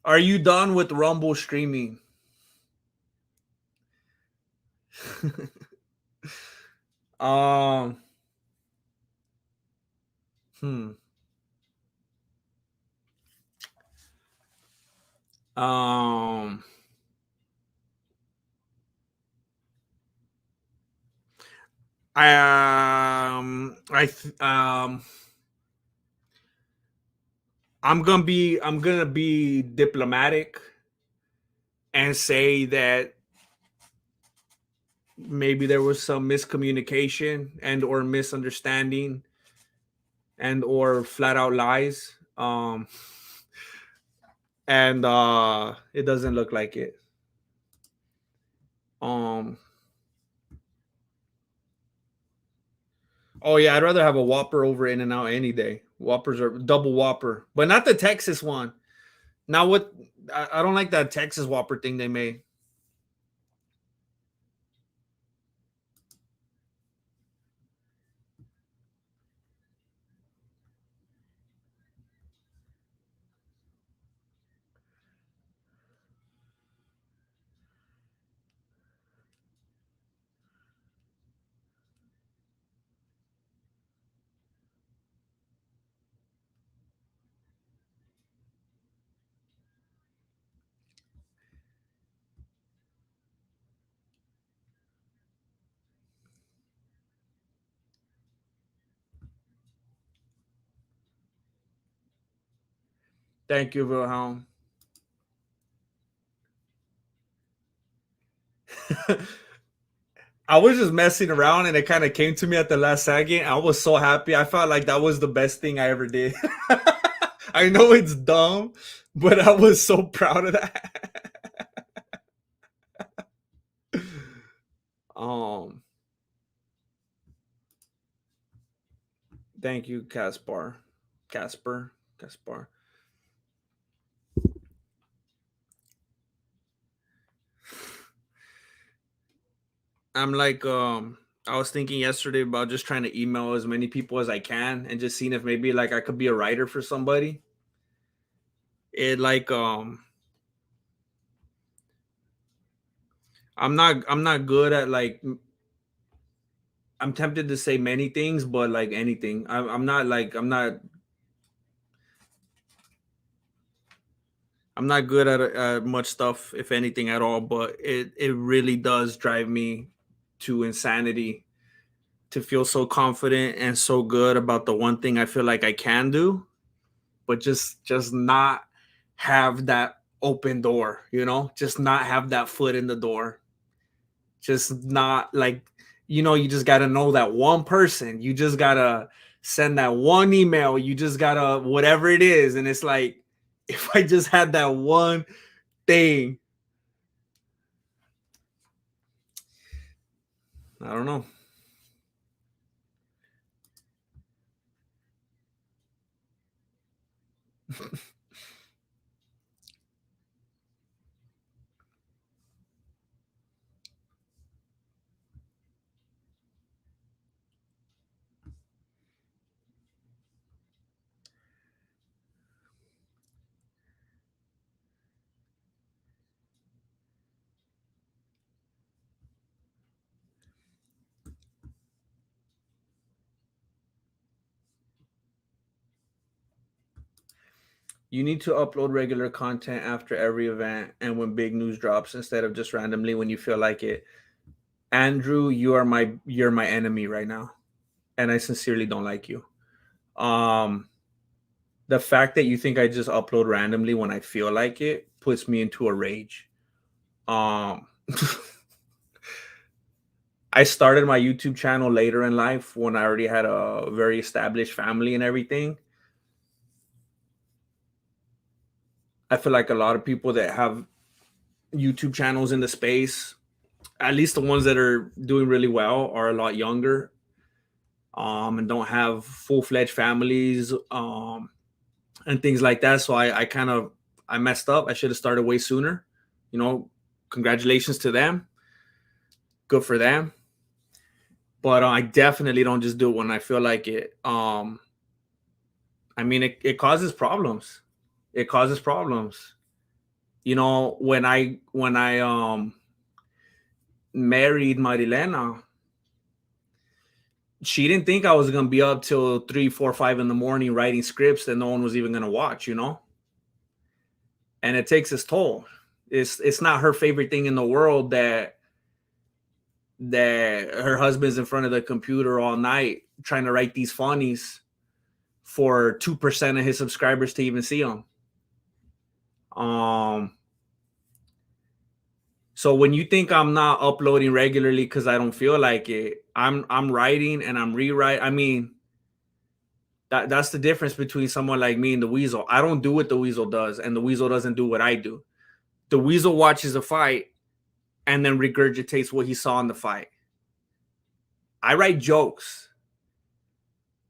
Are you done with Rumble streaming? um hmm. Um I I'm gonna be diplomatic and say that maybe there was some miscommunication and or misunderstanding and or flat out lies. And it doesn't look like it. Oh yeah, I'd rather have a Whopper over In and Out any day. Whoppers are double Whopper, but not the Texas one. Now what? I don't like that Texas Whopper thing they made. Thank you, Wilhelm. I was just messing around and it kind of came to me at the last second. I was so happy. I felt like that was the best thing I ever did. I know it's dumb, but I was so proud of that. um Thank you, Caspar. Caspar. I'm like, I was thinking yesterday about just trying to email as many people as I can and just seeing if maybe like I could be a writer for somebody. It like, I'm not good at like, I'm tempted to say many things, but like anything, I'm not like, I'm not good at much stuff, if anything at all, but it really does drive me to insanity to feel so confident and so good about the one thing I feel like I can do, but just not have that open door, you know, just not have that foot in the door, just not like, you know, you just got to know that one person, you just got to send that one email, you just got to whatever it is, and it's like if I just had that one thing, I don't know. You need to upload regular content after every event and when big news drops instead of just randomly when you feel like it. Andrew, you're my enemy right now, and I sincerely don't like you. Um, the fact that you think I just upload randomly when I feel like it puts me into a rage. Um, I started my YouTube channel later in life when I already had a very established family and everything. I feel like a lot of people that have YouTube channels in the space, at least the ones that are doing really well, are a lot younger, and don't have full-fledged families, and things like that. So I messed up. I should have started way sooner. You know, congratulations to them. Good for them. But I definitely don't just do it when I feel like it. I mean, it causes problems. It causes problems. You know, when I married Marilena, she didn't think I was gonna be up till 3, 4, 5 in the morning writing scripts that no one was even gonna watch, you know? And it takes its toll. It's not her favorite thing in the world that her husband's in front of the computer all night trying to write these funnies for 2% of his subscribers to even see them. So when you think I'm not uploading regularly because I don't feel like it, I'm writing and I'm rewriting. I mean, that's the difference between someone like me and the Weasel. I don't do what the Weasel does, and the Weasel doesn't do what I do. The Weasel watches a fight and then regurgitates what he saw in the fight. I write jokes.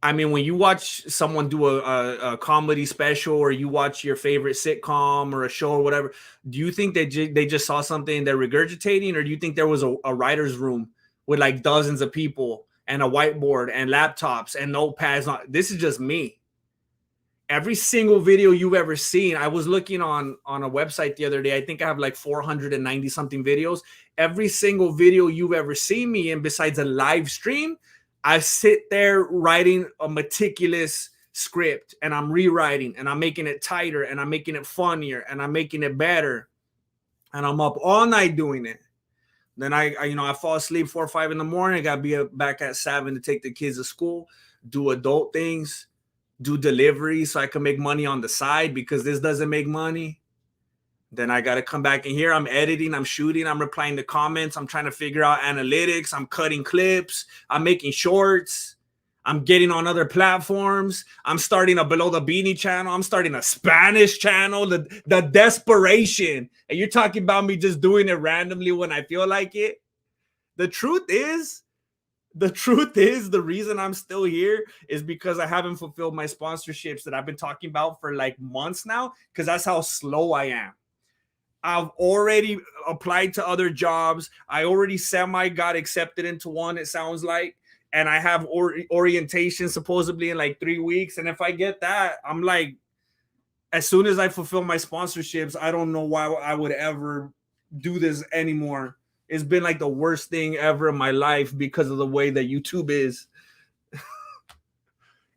I mean, when you watch someone do a comedy special, or you watch your favorite sitcom or a show or whatever, do you think they just saw something they're regurgitating, or do you think there was a writer's room with like dozens of people and a whiteboard and laptops and notepads? This is just me. Every single video you've ever seen, I was looking on a website the other day. I think I have like 490 something videos. Every single video you've ever seen me in, besides a live stream, I sit there writing a meticulous script, and I'm rewriting, and I'm making it tighter, and I'm making it funnier, and I'm making it better. And I'm up all night doing it. Then I fall asleep 4 or 5 in the morning. I got to be back at 7 to take the kids to school, do adult things, do deliveries so I can make money on the side, because this doesn't make money. Then I got to come back in here. I'm editing, I'm shooting, I'm replying to comments. I'm trying to figure out analytics. I'm cutting clips. I'm making shorts. I'm getting on other platforms. I'm starting a Below the Beanie channel. I'm starting a Spanish channel. The desperation. And you're talking about me just doing it randomly when I feel like it. The truth is, the reason I'm still here is because I haven't fulfilled my sponsorships that I've been talking about for like months now, because that's how slow I am. I've already applied to other jobs. I already got accepted into one, it sounds like. And I have orientation supposedly in like 3 weeks. And if I get that, I'm like, as soon as I fulfill my sponsorships, I don't know why I would ever do this anymore. It's been like the worst thing ever in my life because of the way that YouTube is.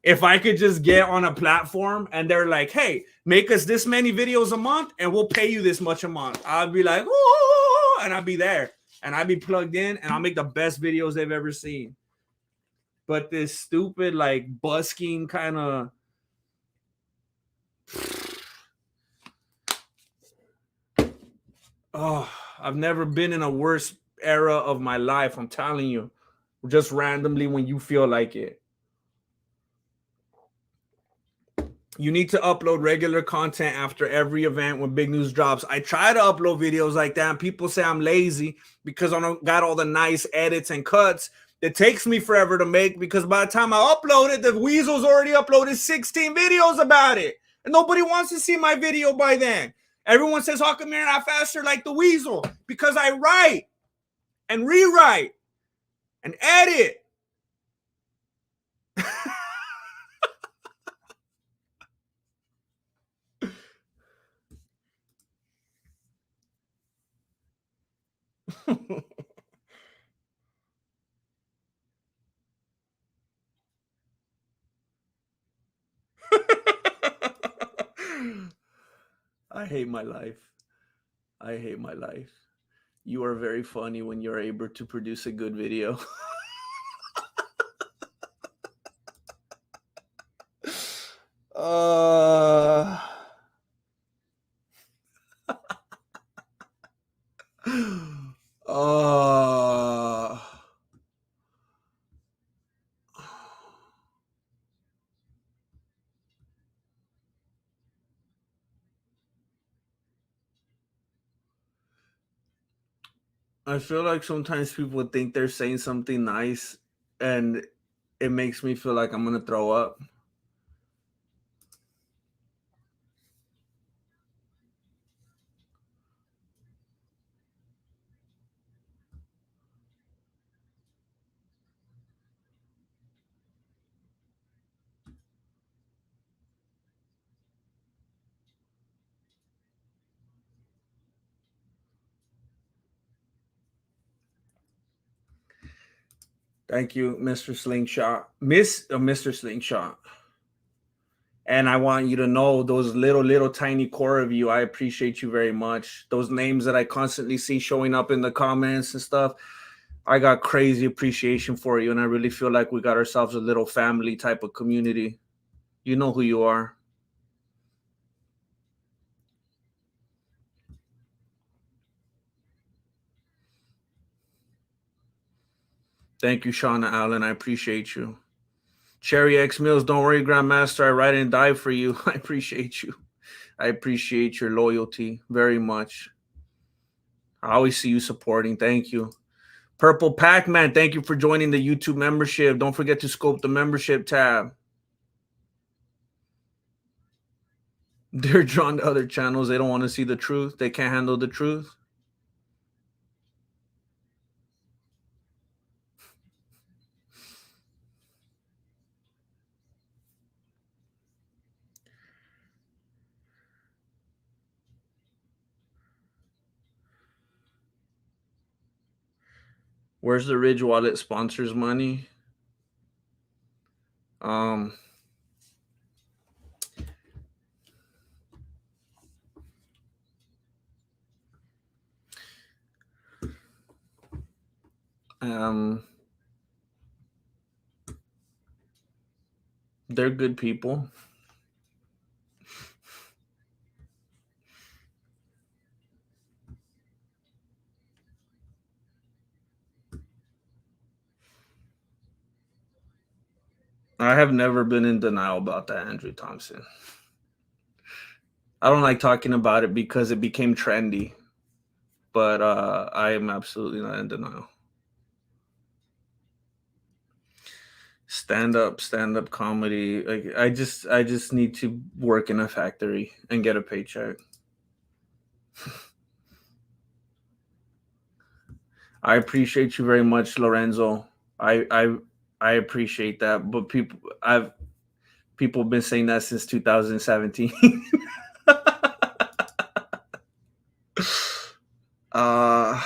If I could just get on a platform and they're like, hey, make us this many videos a month and we'll pay you this much a month, I'd be like, oh, and I'd be there and I'd be plugged in and I'll make the best videos they've ever seen. But this stupid, like, busking kind of, oh, I've never been in a worse era of my life. I'm telling you, just randomly when you feel like it. You need to upload regular content after every event when big news drops. I try to upload videos like that, and people say I'm lazy because I don't got all the nice edits and cuts. It takes me forever to make, because by the time I upload it, the Weasel's already uploaded 16 videos about it. And nobody wants to see my video by then. Everyone says, how come you're not faster like the Weasel? Because I write and rewrite and edit. I hate my life. I hate my life. You are very funny when you're able to produce a good video. Uh, uh, I feel like sometimes people think they're saying something nice, and it makes me feel like I'm gonna throw up. Thank you, Mr. Slingshot. Mr. Slingshot. And I want you to know those little tiny core of you, I appreciate you very much. Those names that I constantly see showing up in the comments and stuff, I got crazy appreciation for you. And I really feel like we got ourselves a little family type of community. You know who you are. Thank you, Shauna Allen. I appreciate you. Cherry X Mills, don't worry, Grandmaster. I ride and die for you. I appreciate you. I appreciate your loyalty very much. I always see you supporting. Thank you. Purple Pac-Man, thank you for joining the YouTube membership. Don't forget to scope the membership tab. They're drawn to other channels. They don't want to see the truth. They can't handle the truth. Where's the Ridge Wallet sponsors money? Um, they're good people. I have never been in denial about that, Andrew Thompson. I don't like talking about it because it became trendy, but I am absolutely not in denial. Stand-up comedy. Like I just need to work in a factory and get a paycheck. I appreciate you very much, Lorenzo. I appreciate that, but people have been saying that since 2017. uh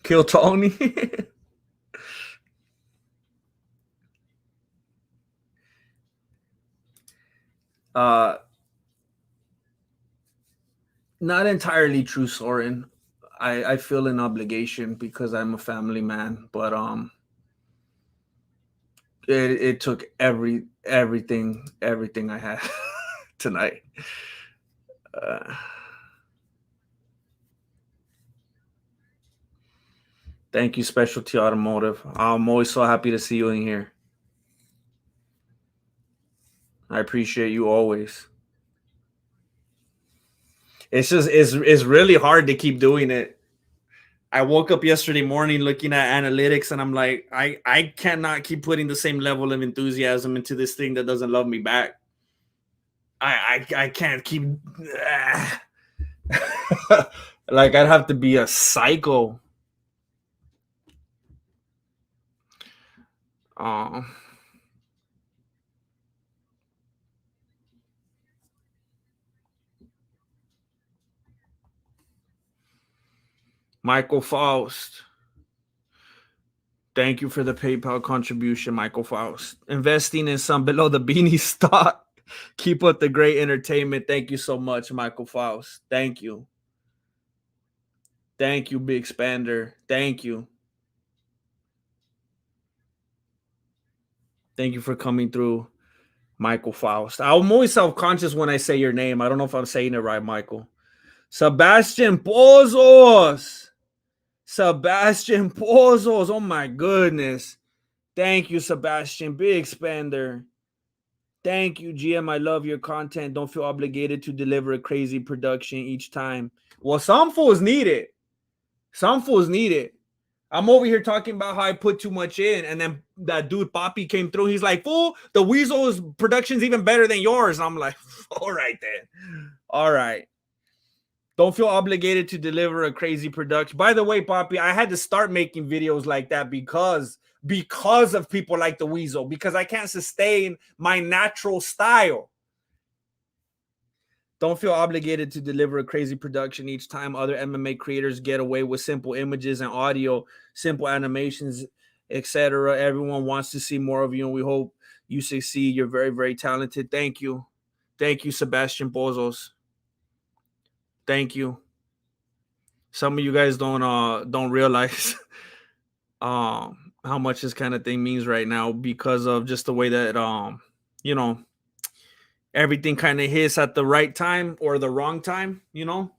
Kill Tony. Not entirely true, Soren. I feel an obligation because I'm a family man, but it took everything I had tonight. Thank you, Specialty Automotive. I'm always so happy to see you in here. I appreciate you always. It's just it's really hard to keep doing it. I woke up yesterday morning looking at analytics and I'm like, I cannot keep putting the same level of enthusiasm into this thing that doesn't love me back. I can't keep like I'd have to be a psycho. Michael Faust. Thank you for the PayPal contribution, Michael Faust. Investing in some below the beanie stock. Keep up the great entertainment. Thank you so much, Michael Faust. Thank you. Thank you, Big Spander. Thank you. Thank you for coming through, Michael Faust. I'm always self-conscious when I say your name. I don't know if I'm saying it right, Michael. Sebastian Pozos. Sebastian Pozos. Oh my goodness. Thank you, Sebastian. Big Spander. Thank you, GM. I love your content. Don't feel obligated to deliver a crazy production each time. Well, some fools need it. Some fools need it. I'm over here talking about how I put too much in, and then that dude Poppy came through. He's like, "Fool, the Weasel's production's even better than yours." I'm like, "All right then, all right." Don't feel obligated to deliver a crazy production. By the way, Poppy, I had to start making videos like that because of people like the Weasel, because I can't sustain my natural style. Don't feel obligated to deliver a crazy production each time. Other MMA creators get away with simple images and audio, simple animations, etc. Everyone wants to see more of you, and we hope you succeed. You're very, very talented. Thank you. Thank you, Sebastian Bozos. Thank you. Some of you guys don't realize how much this kind of thing means right now because of just the way that you know, everything kind of hits at the right time or the wrong time, you know.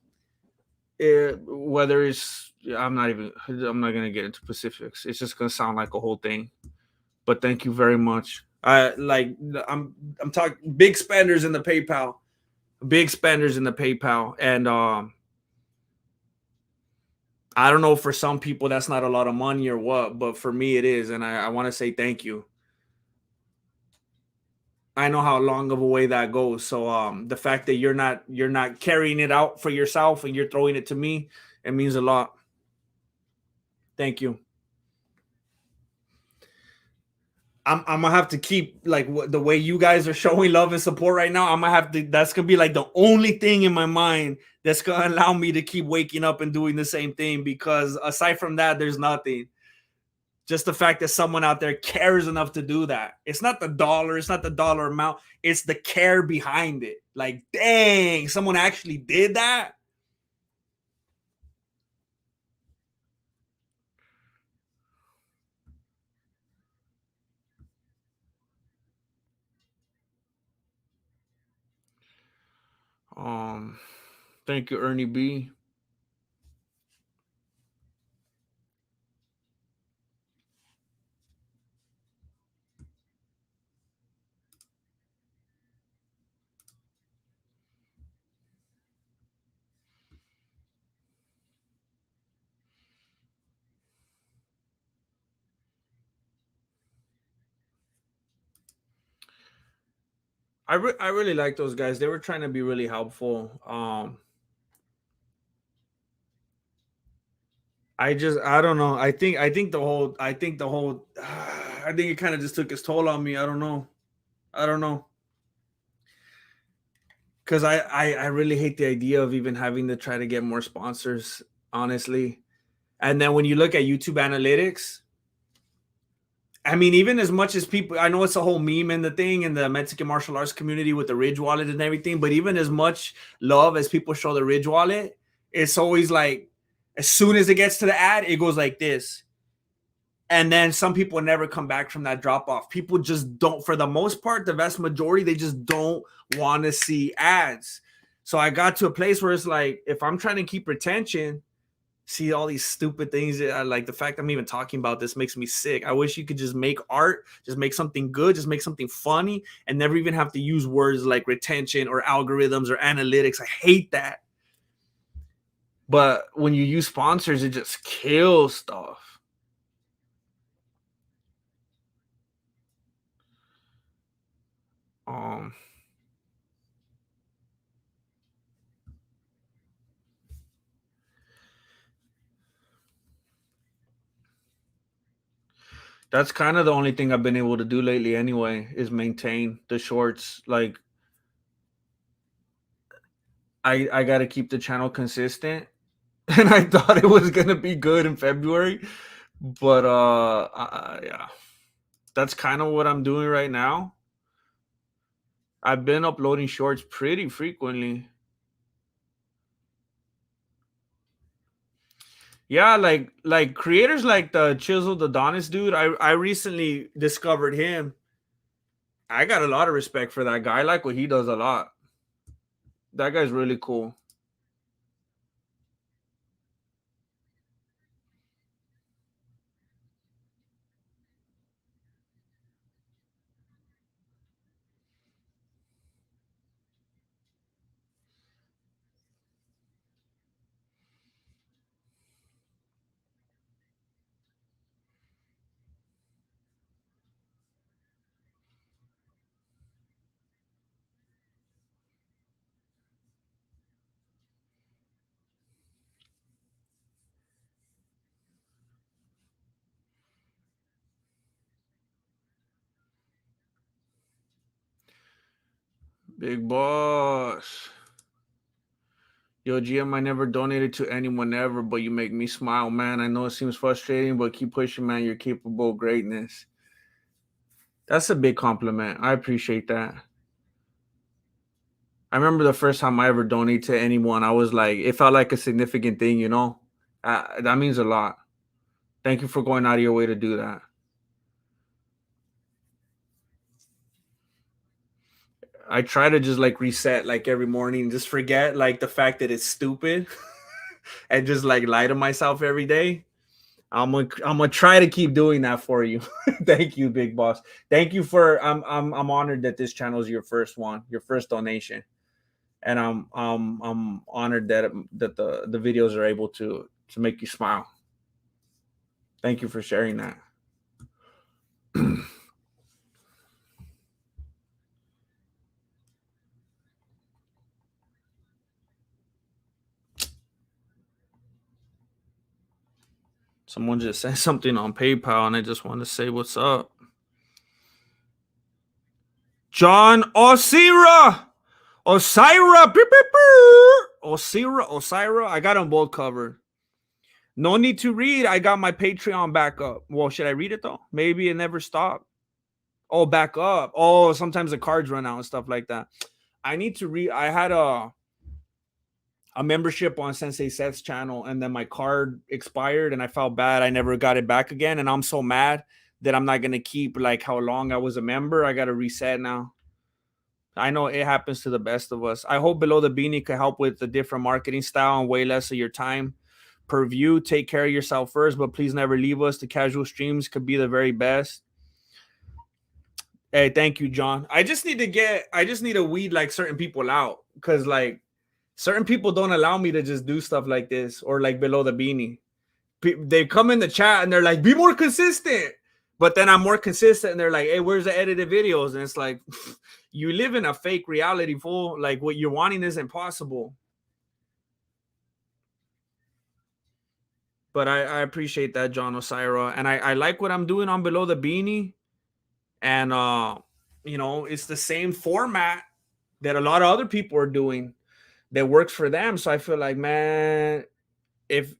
Whether it's I'm not gonna get into specifics. It's just gonna sound like a whole thing. But thank you very much. I'm talking big spenders in the PayPal. Big spenders in the PayPal. And I don't know, for some people that's not a lot of money or what, but for me it is, and I want to say thank you. I know how long of a way that goes. So the fact that you're not carrying it out for yourself and you're throwing it to me, it means a lot. Thank you. I'm gonna have to keep like the way you guys are showing love and support right now. I'm gonna have to. That's gonna be like the only thing in my mind that's gonna allow me to keep waking up and doing the same thing. Because aside from that, there's nothing. Just the fact that someone out there cares enough to do that. It's not the dollar. It's not the dollar amount. It's the care behind it. Like, dang, someone actually did that. Um, Thank you, Ernie B. I really like those guys. They were trying to be really helpful. I don't know. I think it kind of just took its toll on me. I don't know. Because I really hate the idea of even having to try to get more sponsors, honestly. And then when you look at YouTube analytics, I mean, even as much as people, I know it's a whole meme and the thing in the Mexican martial arts community with the Ridge wallet and everything, but even as much love as people show the Ridge wallet, it's always like, as soon as it gets to the ad, it goes like this. And then some people never come back from that drop off. People just don't, for the most part, the vast majority, they just don't want to see ads. So I got to a place where it's like, if I'm trying to keep retention, see all these stupid things that I like. The fact I'm even talking about this makes me sick. I wish you could just make art, just make something good, just make something funny, and never even have to use words like retention or algorithms or analytics. I hate that. But when you use sponsors, it just kills stuff. That's kind of the only thing I've been able to do lately anyway, is maintain the shorts. Like, I got to keep the channel consistent. And I thought it was going to be good in February, but yeah. That's kind of what I'm doing right now. I've been uploading shorts pretty frequently. Yeah, like creators like the Chisel the Donis dude. I recently discovered him. I got a lot of respect for that guy. I like what he does a lot. That guy's really cool. Big boss. Yo, GM, I never donated to anyone ever, but you make me smile, man. I know it seems frustrating, but keep pushing, man. You're capable of greatness. That's a big compliment. I appreciate that. I remember the first time I ever donated to anyone, I was like, it felt like a significant thing, you know? That means a lot. Thank you for going out of your way to do that. I try to just like reset like every morning, just forget like the fact that it's stupid and just like lie to myself every day. I'm gonna try to keep doing that for you. Thank you, big boss. Thank you for I'm honored that this channel is your first one, your first donation. And I'm honored that the videos are able to make you smile. Thank you for sharing that. Someone just sent something on PayPal, and I just want to say what's up. John Osira, Osira, Osira. I got them both covered. No need to read. I got my Patreon back up. Well, should I read it though? Maybe it never stopped. Oh, back up. Oh, sometimes the cards run out and stuff like that. I need to read. I had a membership on Sensei Seth's channel, and then my card expired, and I felt bad. I never got it back again, and I'm so mad that I'm not gonna keep like how long I was a member. I gotta reset now. I know it happens to the best of us. I hope Below the Beanie could help with the different marketing style and way less of your time per view. Take care of yourself first, but please never leave us. The casual streams could be the very best. Hey, thank you, John. I just need to weed like certain people out, because like certain people don't allow me to just do stuff like this, or like Below the Beanie. They come in the chat and they're like, be more consistent. But then I'm more consistent and they're like, hey, where's the edited videos? And it's like, you live in a fake reality, fool. Like what you're wanting is impossible. But I appreciate that, John Osira. And I like what I'm doing on Below the Beanie. And you know, it's the same format that a lot of other people are doing that works for them. So I feel like, man, if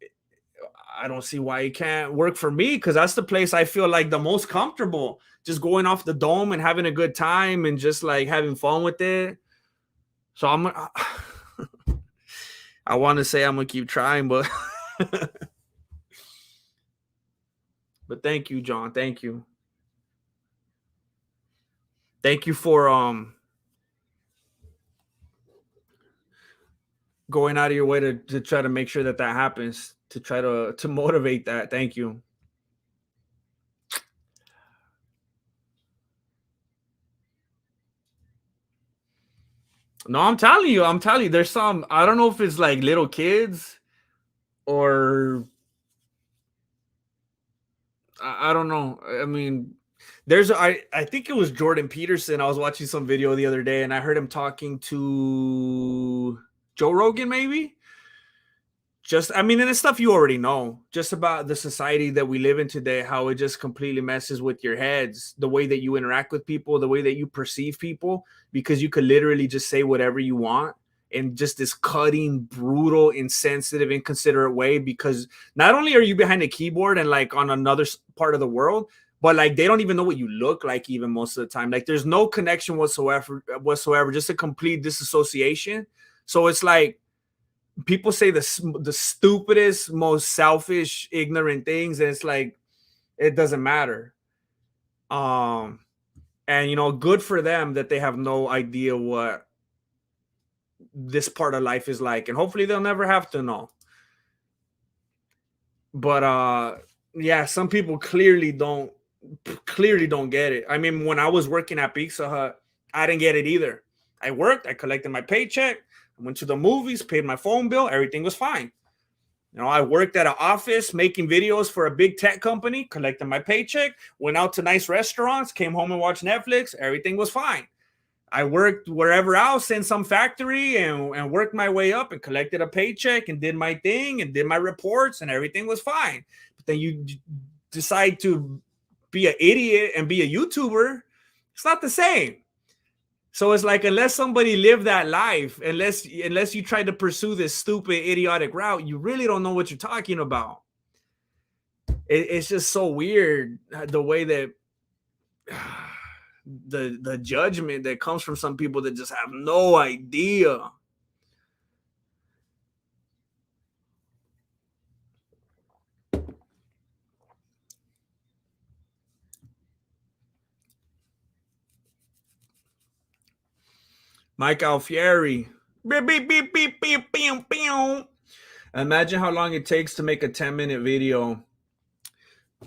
I don't see why it can't work for me, because that's the place I feel like the most comfortable, just going off the dome and having a good time and just like having fun with it. So I want to say I'm gonna keep trying, but but thank you, John. Thank you for going out of your way to try to make sure that happens, to try to motivate that. Thank you. No, I'm telling you, there's some, I don't know if it's like little kids or I don't know. I mean, I think it was Jordan Peterson. I was watching some video the other day and I heard him talking to Joe Rogan, maybe. I mean, and it's stuff you already know, just about the society that we live in today, how it just completely messes with your heads, the way that you interact with people, the way that you perceive people, because you could literally just say whatever you want in just this cutting, brutal, insensitive, inconsiderate way, because not only are you behind a keyboard and like on another part of the world, but like they don't even know what you look like even most of the time. Like there's no connection whatsoever, just a complete disassociation. So it's like, people say the stupidest, most selfish, ignorant things, and it's like it doesn't matter. And good for them that they have no idea what this part of life is like, and hopefully they'll never have to know. But yeah, some people clearly don't get it. I mean, when I was working at Pizza Hut, I didn't get it either. I worked, I collected my paycheck, I went to the movies, paid my phone bill, everything was fine. I worked at an office making videos for a big tech company, collected my paycheck, went out to nice restaurants, came home and watched Netflix, everything was fine. I worked wherever else in some factory and worked my way up and collected a paycheck and did my thing and did my reports and everything was fine. But then you decide to be an idiot and be a YouTuber, it's not the same. So it's like, unless somebody lived that life, unless you try to pursue this stupid, idiotic route, you really don't know what you're talking about. It's just so weird the way that the judgment that comes from some people that just have no idea. Mike Alfieri. Beep, beep, beep, beep, beep, beep, beep. Imagine how long it takes to make a 10-minute video.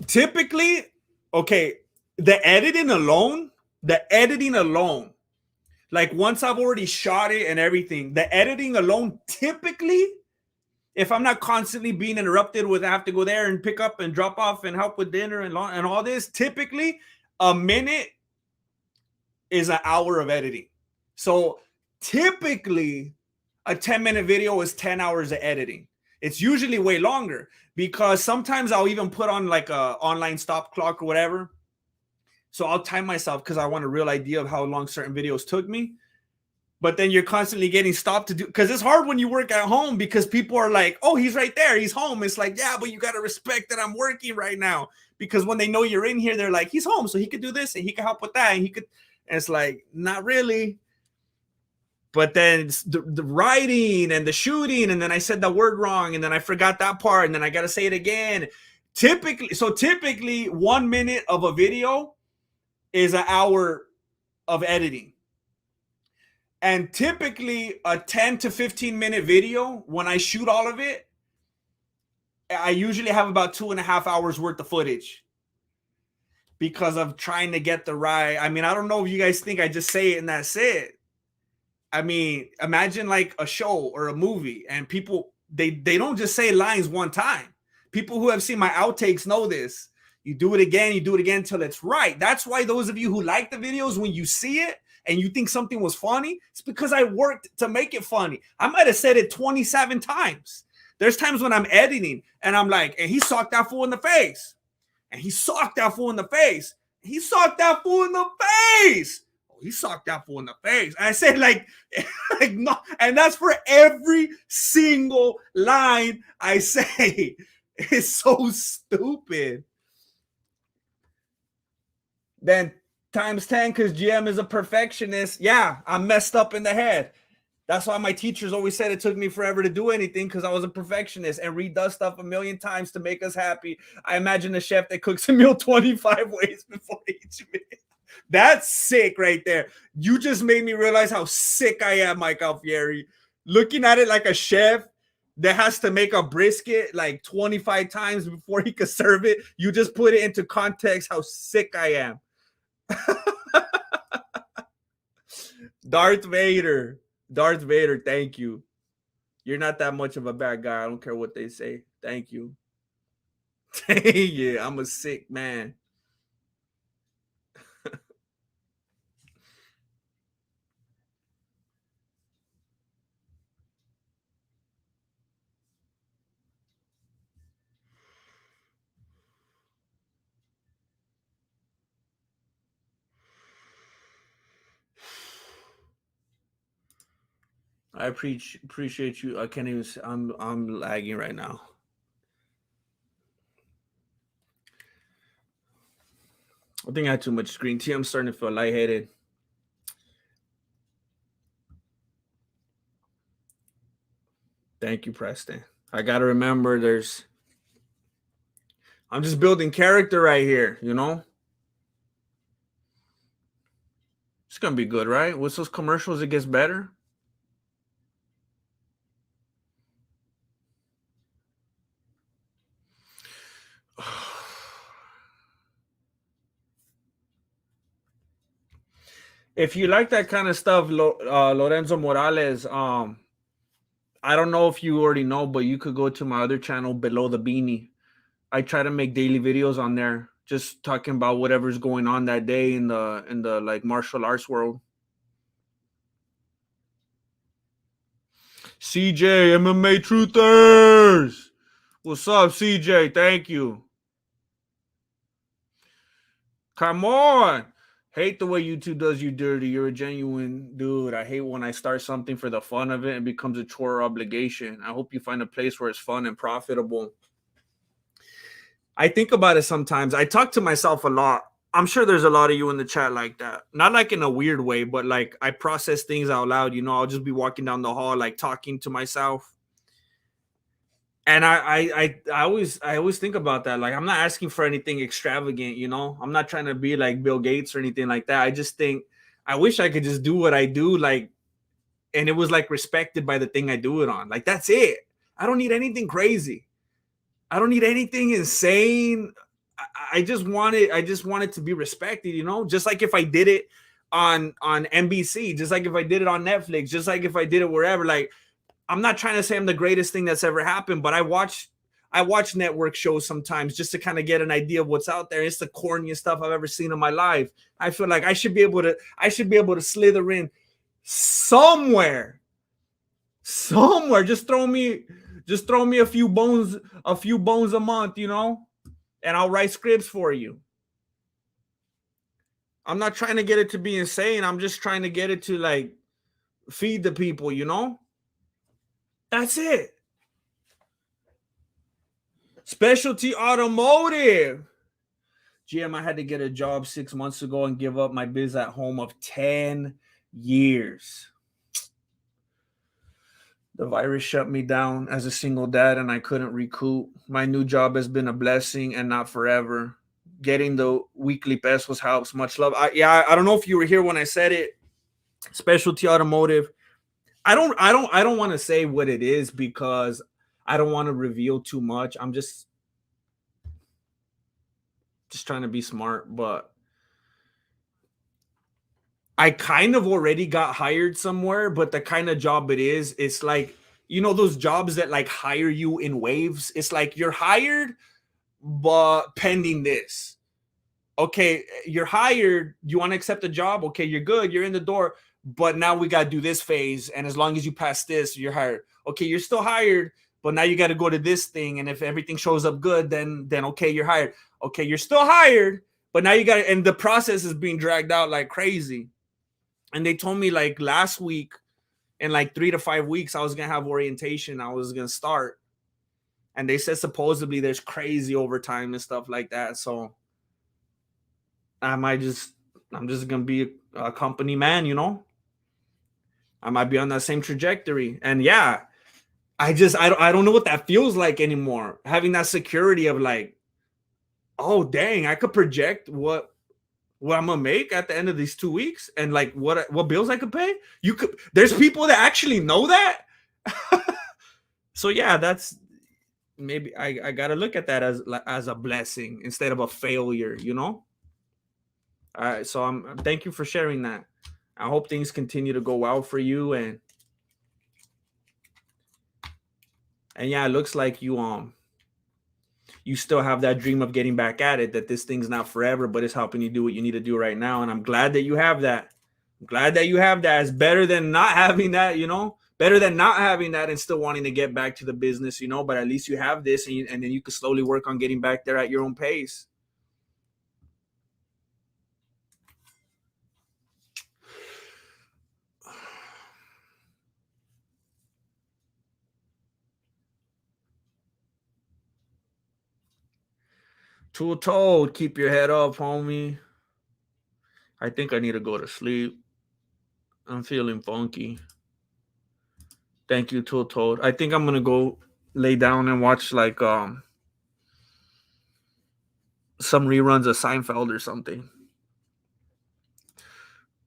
Typically, okay, the editing alone, like once I've already shot it and everything, the editing alone, typically, if I'm not constantly being interrupted with I have to go there and pick up and drop off and help with dinner and all this, typically a minute is an hour of editing. So typically a 10-minute video is 10 hours of editing. It's usually way longer because sometimes I'll even put on like a online stop clock or whatever. So I'll time myself because I want a real idea of how long certain videos took me. But then you're constantly getting stopped to do, because it's hard when you work at home because people are like, oh, he's right there, he's home. It's like, yeah, but you got to respect that I'm working right now, because when they know you're in here, they're like, he's home, so he could do this and he can help with that. And it's like, not really. But then the writing and the shooting, and then I said the word wrong, and then I forgot that part, and then I got to say it again. Typically 1 minute of a video is an hour of editing. And typically a 10 to 15 minute video, when I shoot all of it, I usually have about 2.5 hours worth of footage because of trying to get the right. I mean, I don't know if you guys think I just say it and that's it. I mean, imagine like a show or a movie and people, they don't just say lines one time. People who have seen my outtakes know this. You do it again till it's right. That's why those of you who like the videos, when you see it and you think something was funny, it's because I worked to make it funny. I might have said it 27 times. There's times when I'm editing and I'm like, and he socked that fool in the face. And he socked that fool in the face. He socked that fool in the face. Oh, he socked that fool in the face. And I said like no, and that's for every single line I say. It's so stupid. Then times 10 because GM is a perfectionist. Yeah, I'm messed up in the head. That's why my teachers always said it took me forever to do anything, because I was a perfectionist and redoes stuff a million times to make us happy. I imagine a chef that cooks a meal 25 ways before each meal. That's sick right there. You just made me realize how sick I am, Mike Alfieri. Looking at it like a chef that has to make a brisket like 25 times before he could serve it. You just put it into context how sick I am. Darth Vader, thank you. You're not that much of a bad guy. I don't care what they say. Thank you. Yeah, I'm a sick man. I appreciate you. I can't even. I'm lagging right now. I think I had too much green tea. I'm starting to feel lightheaded. Thank you, Preston. I gotta remember I'm just building character right here, you know? It's gonna be good, right? With those commercials, it gets better. If you like that kind of stuff, Lorenzo Morales, I don't know if you already know, but you could go to my other channel, Below the Beanie. I try to make daily videos on there, just talking about whatever's going on that day in the like martial arts world. CJ, MMA Truthers. What's up, CJ? Thank you. Come on. Hate the way YouTube does you dirty. You're a genuine dude. I hate when I start something for the fun of it and becomes a chore or obligation. I hope you find a place where it's fun and profitable. I think about it sometimes. I talk to myself a lot. I'm sure there's a lot of you in the chat like that. Not like in a weird way, but like I process things out loud. You know, I'll just be walking down the hall, like talking to myself. And I always think about that. Like, I'm not asking for anything extravagant, you know. I'm not trying to be like Bill Gates or anything like that. I just think I wish I could just do what I do, like, and it was like respected by the thing I do it on. Like, that's it. I don't need anything crazy. I don't need anything insane. I just want it to be respected, you know. Just like if I did it on NBC, just like if I did it on Netflix, just like if I did it wherever, like. I'm not trying to say I'm the greatest thing that's ever happened, but I watch network shows sometimes just to kind of get an idea of what's out there. It's the corniest stuff I've ever seen in my life. I feel like I should be able to slither in somewhere. Just throw me a few bones a month, you know, and I'll write scripts for you. I'm not trying to get it to be insane. I'm just trying to get it to like feed the people, you know? That's it. Specialty Automotive. GM, I had to get a job 6 months ago and give up my biz at home of 10 years. The virus shut me down as a single dad and I couldn't recoup. My new job has been a blessing and not forever. Getting the weekly pesos helps. Much love. I don't know if you were here when I said it. Specialty Automotive. I don't want to say what it is because I don't want to reveal too much. I'm just trying to be smart, but I kind of already got hired somewhere, but the kind of job it is, it's like, you know, those jobs that like hire you in waves. It's like you're hired, but pending this. Okay, you're hired. You want to accept the job? Okay, you're good. You're in the door. But now we got to do this phase. And as long as you pass this, you're hired. Okay, you're still hired, but now you got to go to this thing. And if everything shows up good, then okay, you're hired. Okay, you're still hired, but now you got to, and the process is being dragged out like crazy. And they told me like last week, in like 3 to 5 weeks, I was going to have orientation. I was going to start. And they said supposedly there's crazy overtime and stuff like that. So I'm just going to be a company man, you know? I might be on that same trajectory. And yeah, I don't know what that feels like anymore. Having that security of like, oh dang, I could project what I'm gonna make at the end of these 2 weeks and like what bills I could pay. There's people that actually know that. So yeah, that's maybe I gotta look at that as a blessing instead of a failure, you know? All right, so I'm thank you for sharing that. I hope things continue to go well for you and yeah, it looks like you still have that dream of getting back at it, that this thing's not forever, but it's helping you do what you need to do right now. And I'm glad that you have that. I'm glad that you have that. It's better than not having that, you know, better than not having that and still wanting to get back to the business, you know, but at least you have this and then you can slowly work on getting back there at your own pace. Tool told, keep your head up, homie. I think I need to go to sleep. I'm feeling funky. Thank you, Tool Toad. I think I'm gonna go lay down and watch like some reruns of Seinfeld or something.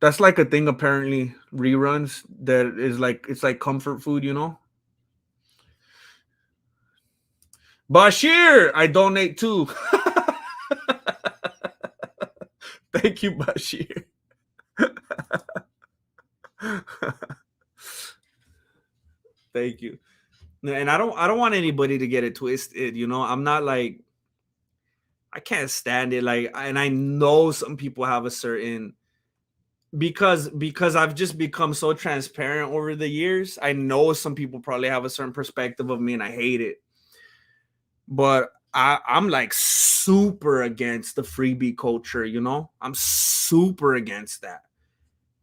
That's like a thing apparently. Reruns that is like it's like comfort food, you know. Bashir, I donate too. Thank you, Bashir. Thank you. And I don't want anybody to get it twisted, you know. I'm not like I can't stand it. Like, and I know some people have a certain because I've just become so transparent over the years. I know some people probably have a certain perspective of me, and I hate it. But I'm like super against the freebie culture, you know. I'm super against that.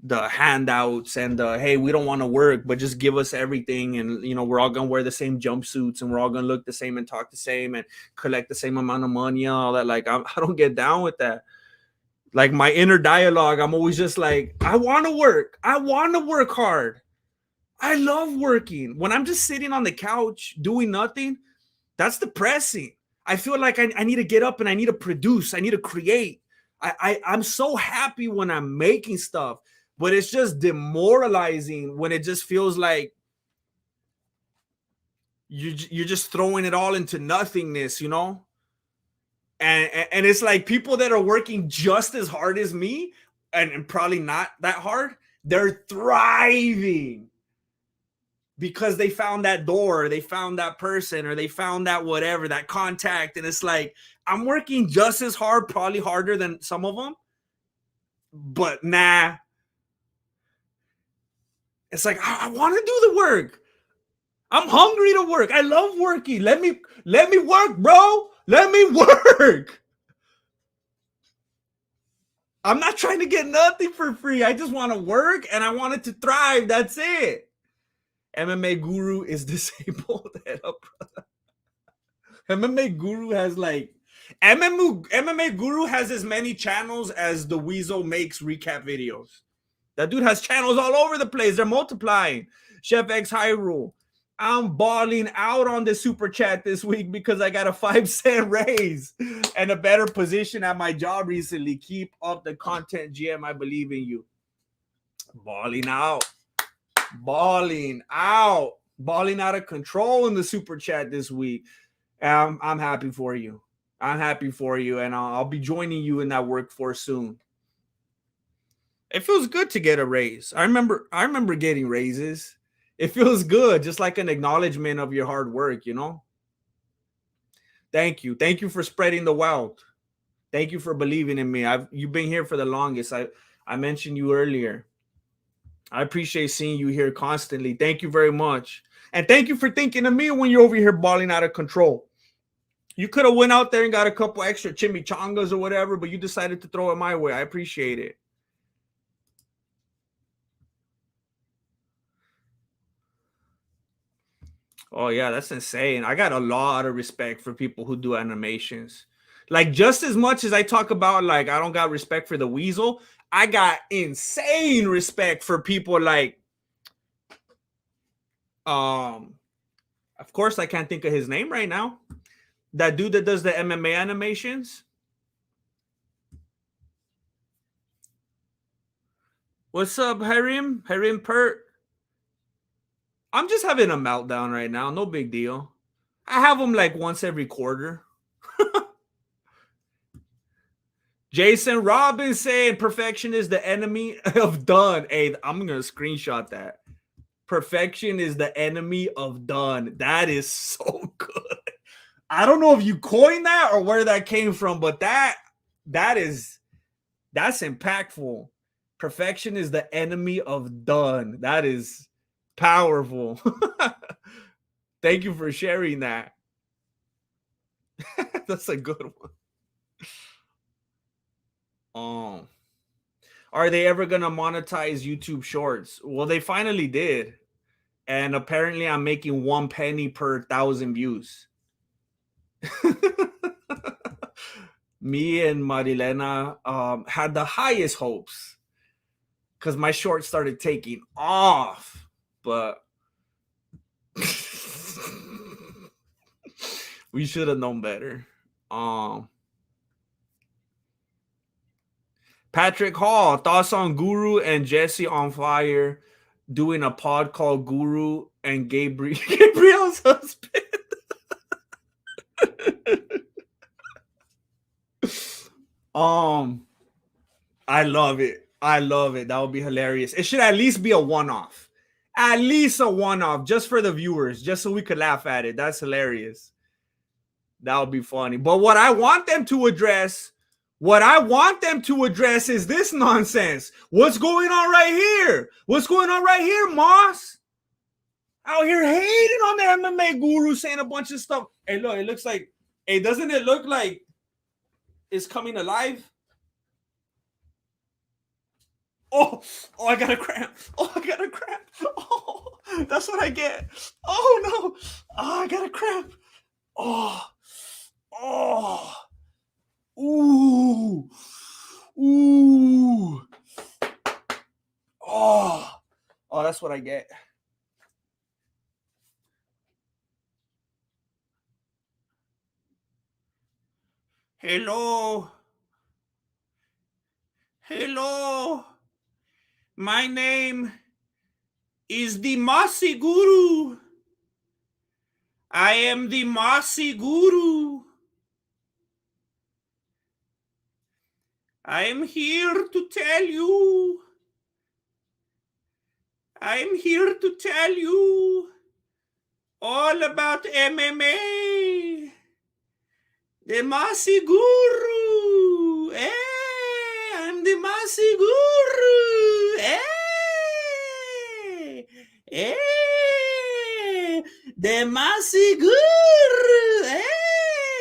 The handouts and the hey, we don't want to work, but just give us everything, and you know, we're all gonna wear the same jumpsuits, and we're all gonna look the same and talk the same and collect the same amount of money and all that. Like, I don't get down with that. Like, my inner dialogue, I'm always just like, I want to work. I want to work hard. I love working. When I'm just sitting on the couch doing nothing, that's depressing. I feel like I need to get up and I need to produce. I need to create. I'm so happy when I'm making stuff, but it's just demoralizing when it just feels like you're just throwing it all into nothingness, you know? And it's like people that are working just as hard as me and probably not that hard, they're thriving because they found that door, they found that person, or they found that whatever, that contact. And it's like, I'm working just as hard, probably harder than some of them, but nah. It's like, I want to do the work. I'm hungry to work. I love working. Let me work, bro. Let me work. I'm not trying to get nothing for free. I just want to work and I want it to thrive. That's it. MMA Guru is disabled. MMA Guru has like MMA Guru has as many channels as the Weasel makes recap videos. That dude has channels all over the place. They're multiplying. Chef X Hyrule. I'm balling out on the super chat this week because I got a 5-cent raise and a better position at my job recently. Keep up the content, GM. I believe in you. Balling out. Balling out. Balling out of control in the super chat this week. I'm happy for you. I'm happy for you, and I'll be joining you in that workforce soon. It feels good to get a raise. I remember getting raises. It feels good, just like an acknowledgement of your hard work, you know? Thank you. Thank you for spreading the wealth. Thank you for believing in me. You've been here for the longest. I mentioned you earlier. I appreciate seeing you here constantly. Thank you very much. And thank you for thinking of me when you're over here balling out of control. You could have went out there and got a couple extra chimichangas or whatever, but you decided to throw it my way. I appreciate it. Oh, yeah, that's insane. I got a lot of respect for people who do animations. Like, just as much as I talk about, like, I don't got respect for the Weasel, I got insane respect for people like, of course, I can't think of his name right now. That dude that does the MMA animations. What's up, Harim? Harim Pert. I'm just having a meltdown right now. No big deal. I have them like once every quarter. Jason Robbins saying perfection is the enemy of done. Hey, I'm going to screenshot that. Perfection is the enemy of done. That is so good. I don't know if you coined that or where that came from, but that's impactful. Perfection is the enemy of done. That is powerful. Thank you for sharing that. That's a good one. Are they ever going to monetize YouTube Shorts? Well, they finally did. And apparently I'm making 1 penny per 1,000 views. Me and Marilena had the highest hopes because my short started taking off. But We should have known better. Patrick Hall, thoughts on Guru and Jesse on Fire doing a pod called Guru and Gabriel's husband. I love it. I love it. That would be hilarious. It should at least be a one-off. At least a one-off, just for the viewers, just so we could laugh at it. That's hilarious. That would be funny. But what I want them to address is this nonsense. What's going on right here? What's going on right here, Moss? Out here hating on the MMA Guru, saying a bunch of stuff. Hey, look, it looks like, hey, doesn't it look like it's coming alive? Oh, I got a cramp. Oh, that's what I get. Oh, no. Oh, I got a cramp. Oh. Ooh. Oh, that's what I get. Hello. My name is the Mossy Guru. I am the Mossy Guru. I am here to tell you all about MMA. The Mossy Guru. I'm the Mossy Guru. The Mossy Guru.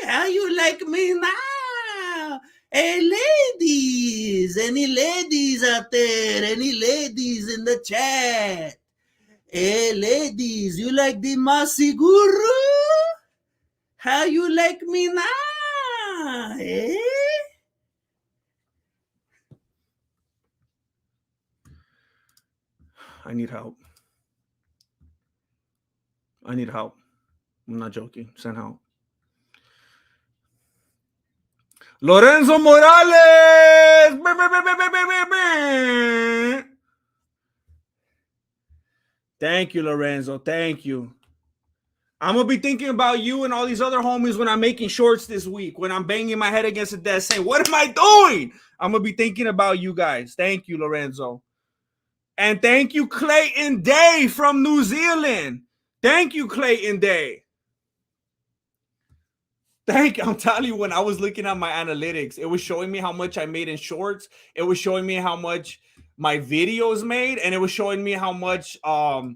How you like me now? Hey, ladies. Any ladies out there? Any ladies in the chat? Hey, ladies, you like the Mossy Guru? How you like me now? Eh? I need help. I'm not joking. Send help. Lorenzo Morales. Thank you, Lorenzo. Thank you. I'm going to be thinking about you and all these other homies when I'm making shorts this week, when I'm banging my head against the desk saying, what am I doing? I'm going to be thinking about you guys. Thank you, Lorenzo. And thank you, Clayton Day from New Zealand. Thank you, Clayton Day. I'm telling you, when I was looking at my analytics, it was showing me how much I made in shorts. It was showing me how much my videos made. And it was showing me how much, how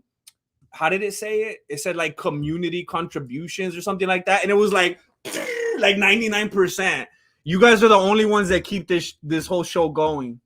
did it say it? It said like community contributions or something like that. And it was like 99%. You guys are the only ones that keep this whole show going.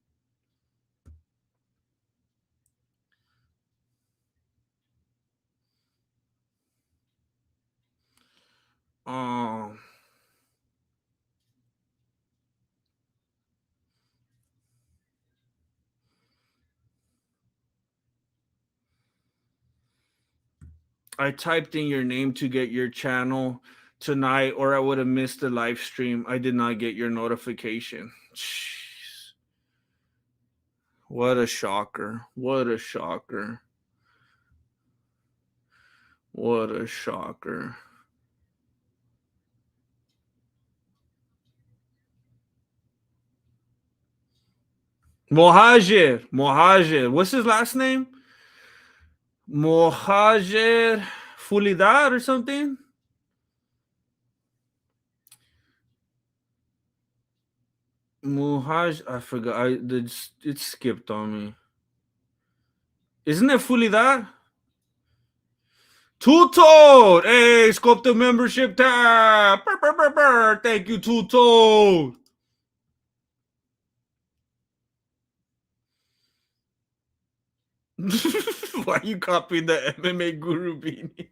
I typed in your name to get your channel tonight, or I would have missed the live stream. I did not get your notification. Jeez. What a shocker. What a shocker. What a shocker. Mohajir. What's his last name? Mohajir Fulidar or something? I forgot. It skipped on me. Isn't it Fulidar? Two-Toed! Hey, scope the membership tab! Thank you, Two-Toed! Why are you copying the MMA Guru beanie?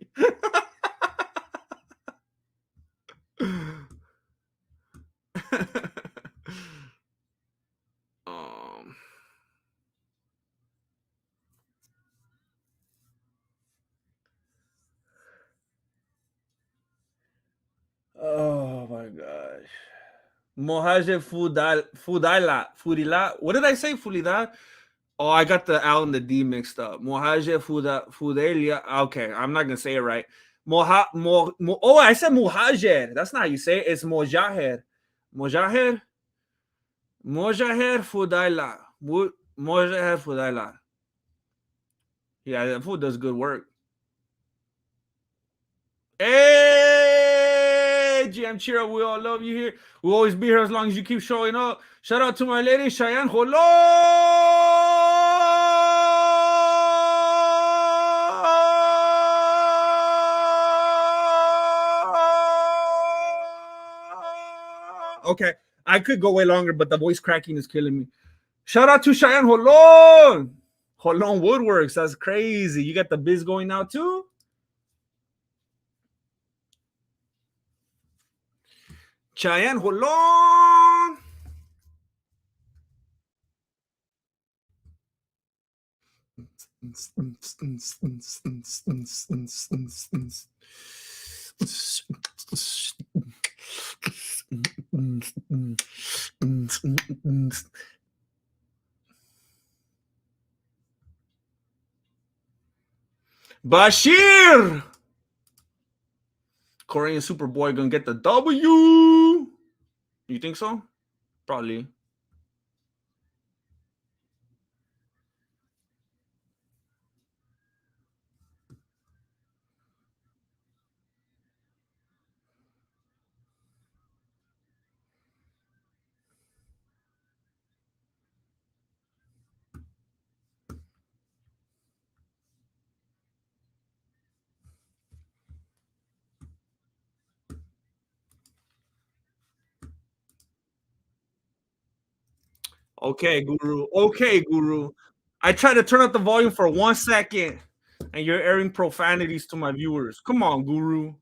Mohaje Fudila. What did I say? Fulida? Oh, I got the L and the D mixed up. Mohaje Fudelia. Okay, I'm not gonna say it right. Oh, I said Mohajer. That's not how you say it. It's Mojaher. Mojaher. Mojaher Fudaila. Mojaher Fudaila. Yeah, that fool does good work. Hey, GM Cheer Up. We all love you here. We'll always be here as long as you keep showing up. Shout out to my lady, Cheyenne Jolo. Okay, I could go way longer, but the voice cracking is killing me. Shout out to Cheyenne Jolon. Jolon Woodworks. That's crazy. You got the biz going now too? Cheyenne Jolon. Bashir. Korean Superboy gonna get the W. You think so? Probably. Okay, Guru. Okay, Guru. I tried to turn up the volume for 1 second, and you're airing profanities to my viewers. Come on, Guru.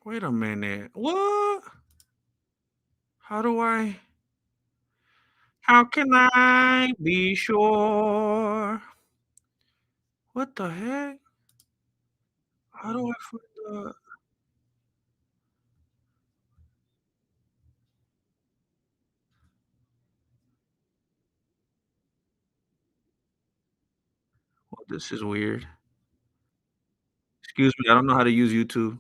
Wait a minute. What? How do I? How can I be sure? What the heck? How do I find the? Oh, this is weird. Excuse me. I don't know how to use YouTube.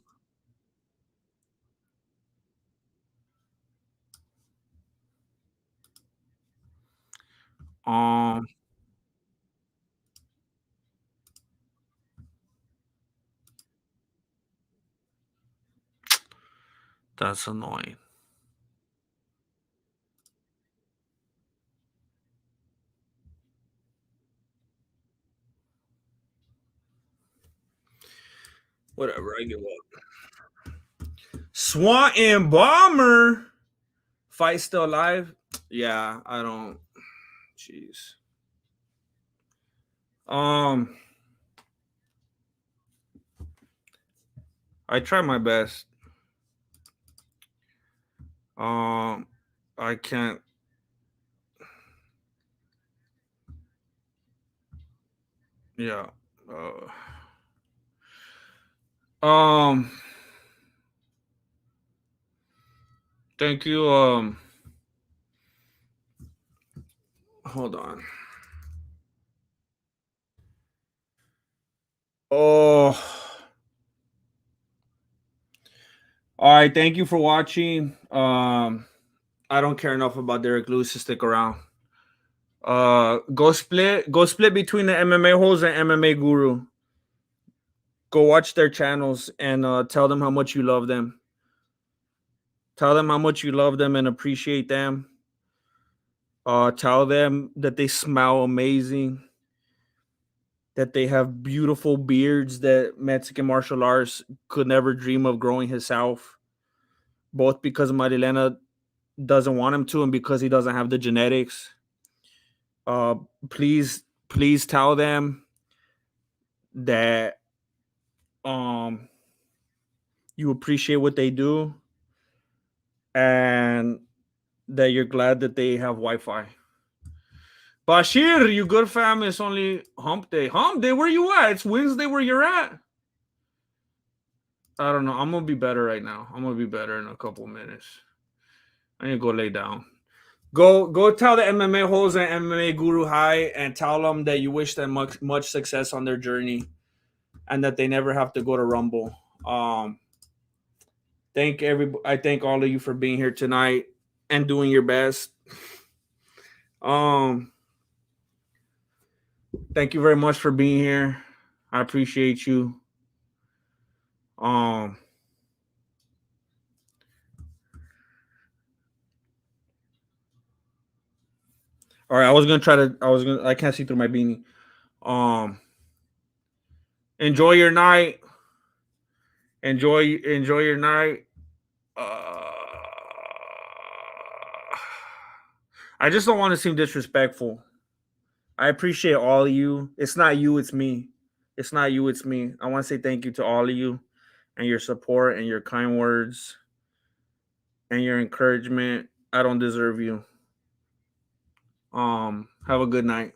Um, that's annoying. Whatever. I give up. Swan and Bomber. Fight still alive? Yeah, I don't. Jeez. I try my best. I can't. Yeah. Um. Thank you. Hold on. Oh. All right. Thank you for watching. I don't care enough about Derek Lewis to stick around. Go split between the MMA hoes and MMA Guru. Go watch their channels and tell them how much you love them. Tell them how much you love them and appreciate them. Tell them that they smell amazing, that they have beautiful beards that Mexican martial arts could never dream of growing himself, both because Marilena doesn't want him to and because he doesn't have the genetics. Please tell them that you appreciate what they do, and that you're glad that they have Wi-Fi. Bashir, you good fam? It's only hump day. Hump day, where you at? It's Wednesday where you're at. I don't know. I'm gonna be better right now. I'm gonna be better in a couple of minutes. I need to go lay down. Go tell the MMA hoes and MMA Guru hi, and tell them that you wish them much success on their journey, and that they never have to go to Rumble. I thank all of you for being here tonight and doing your best. Thank you very much for being here. I appreciate you. All right, I can't see through my beanie. Enjoy your night. Enjoy your night. I just don't want to seem disrespectful. I appreciate all of you. It's not you, it's me. It's not you, it's me. I want to say thank you to all of you and your support and your kind words and your encouragement. I don't deserve you. Have a good night.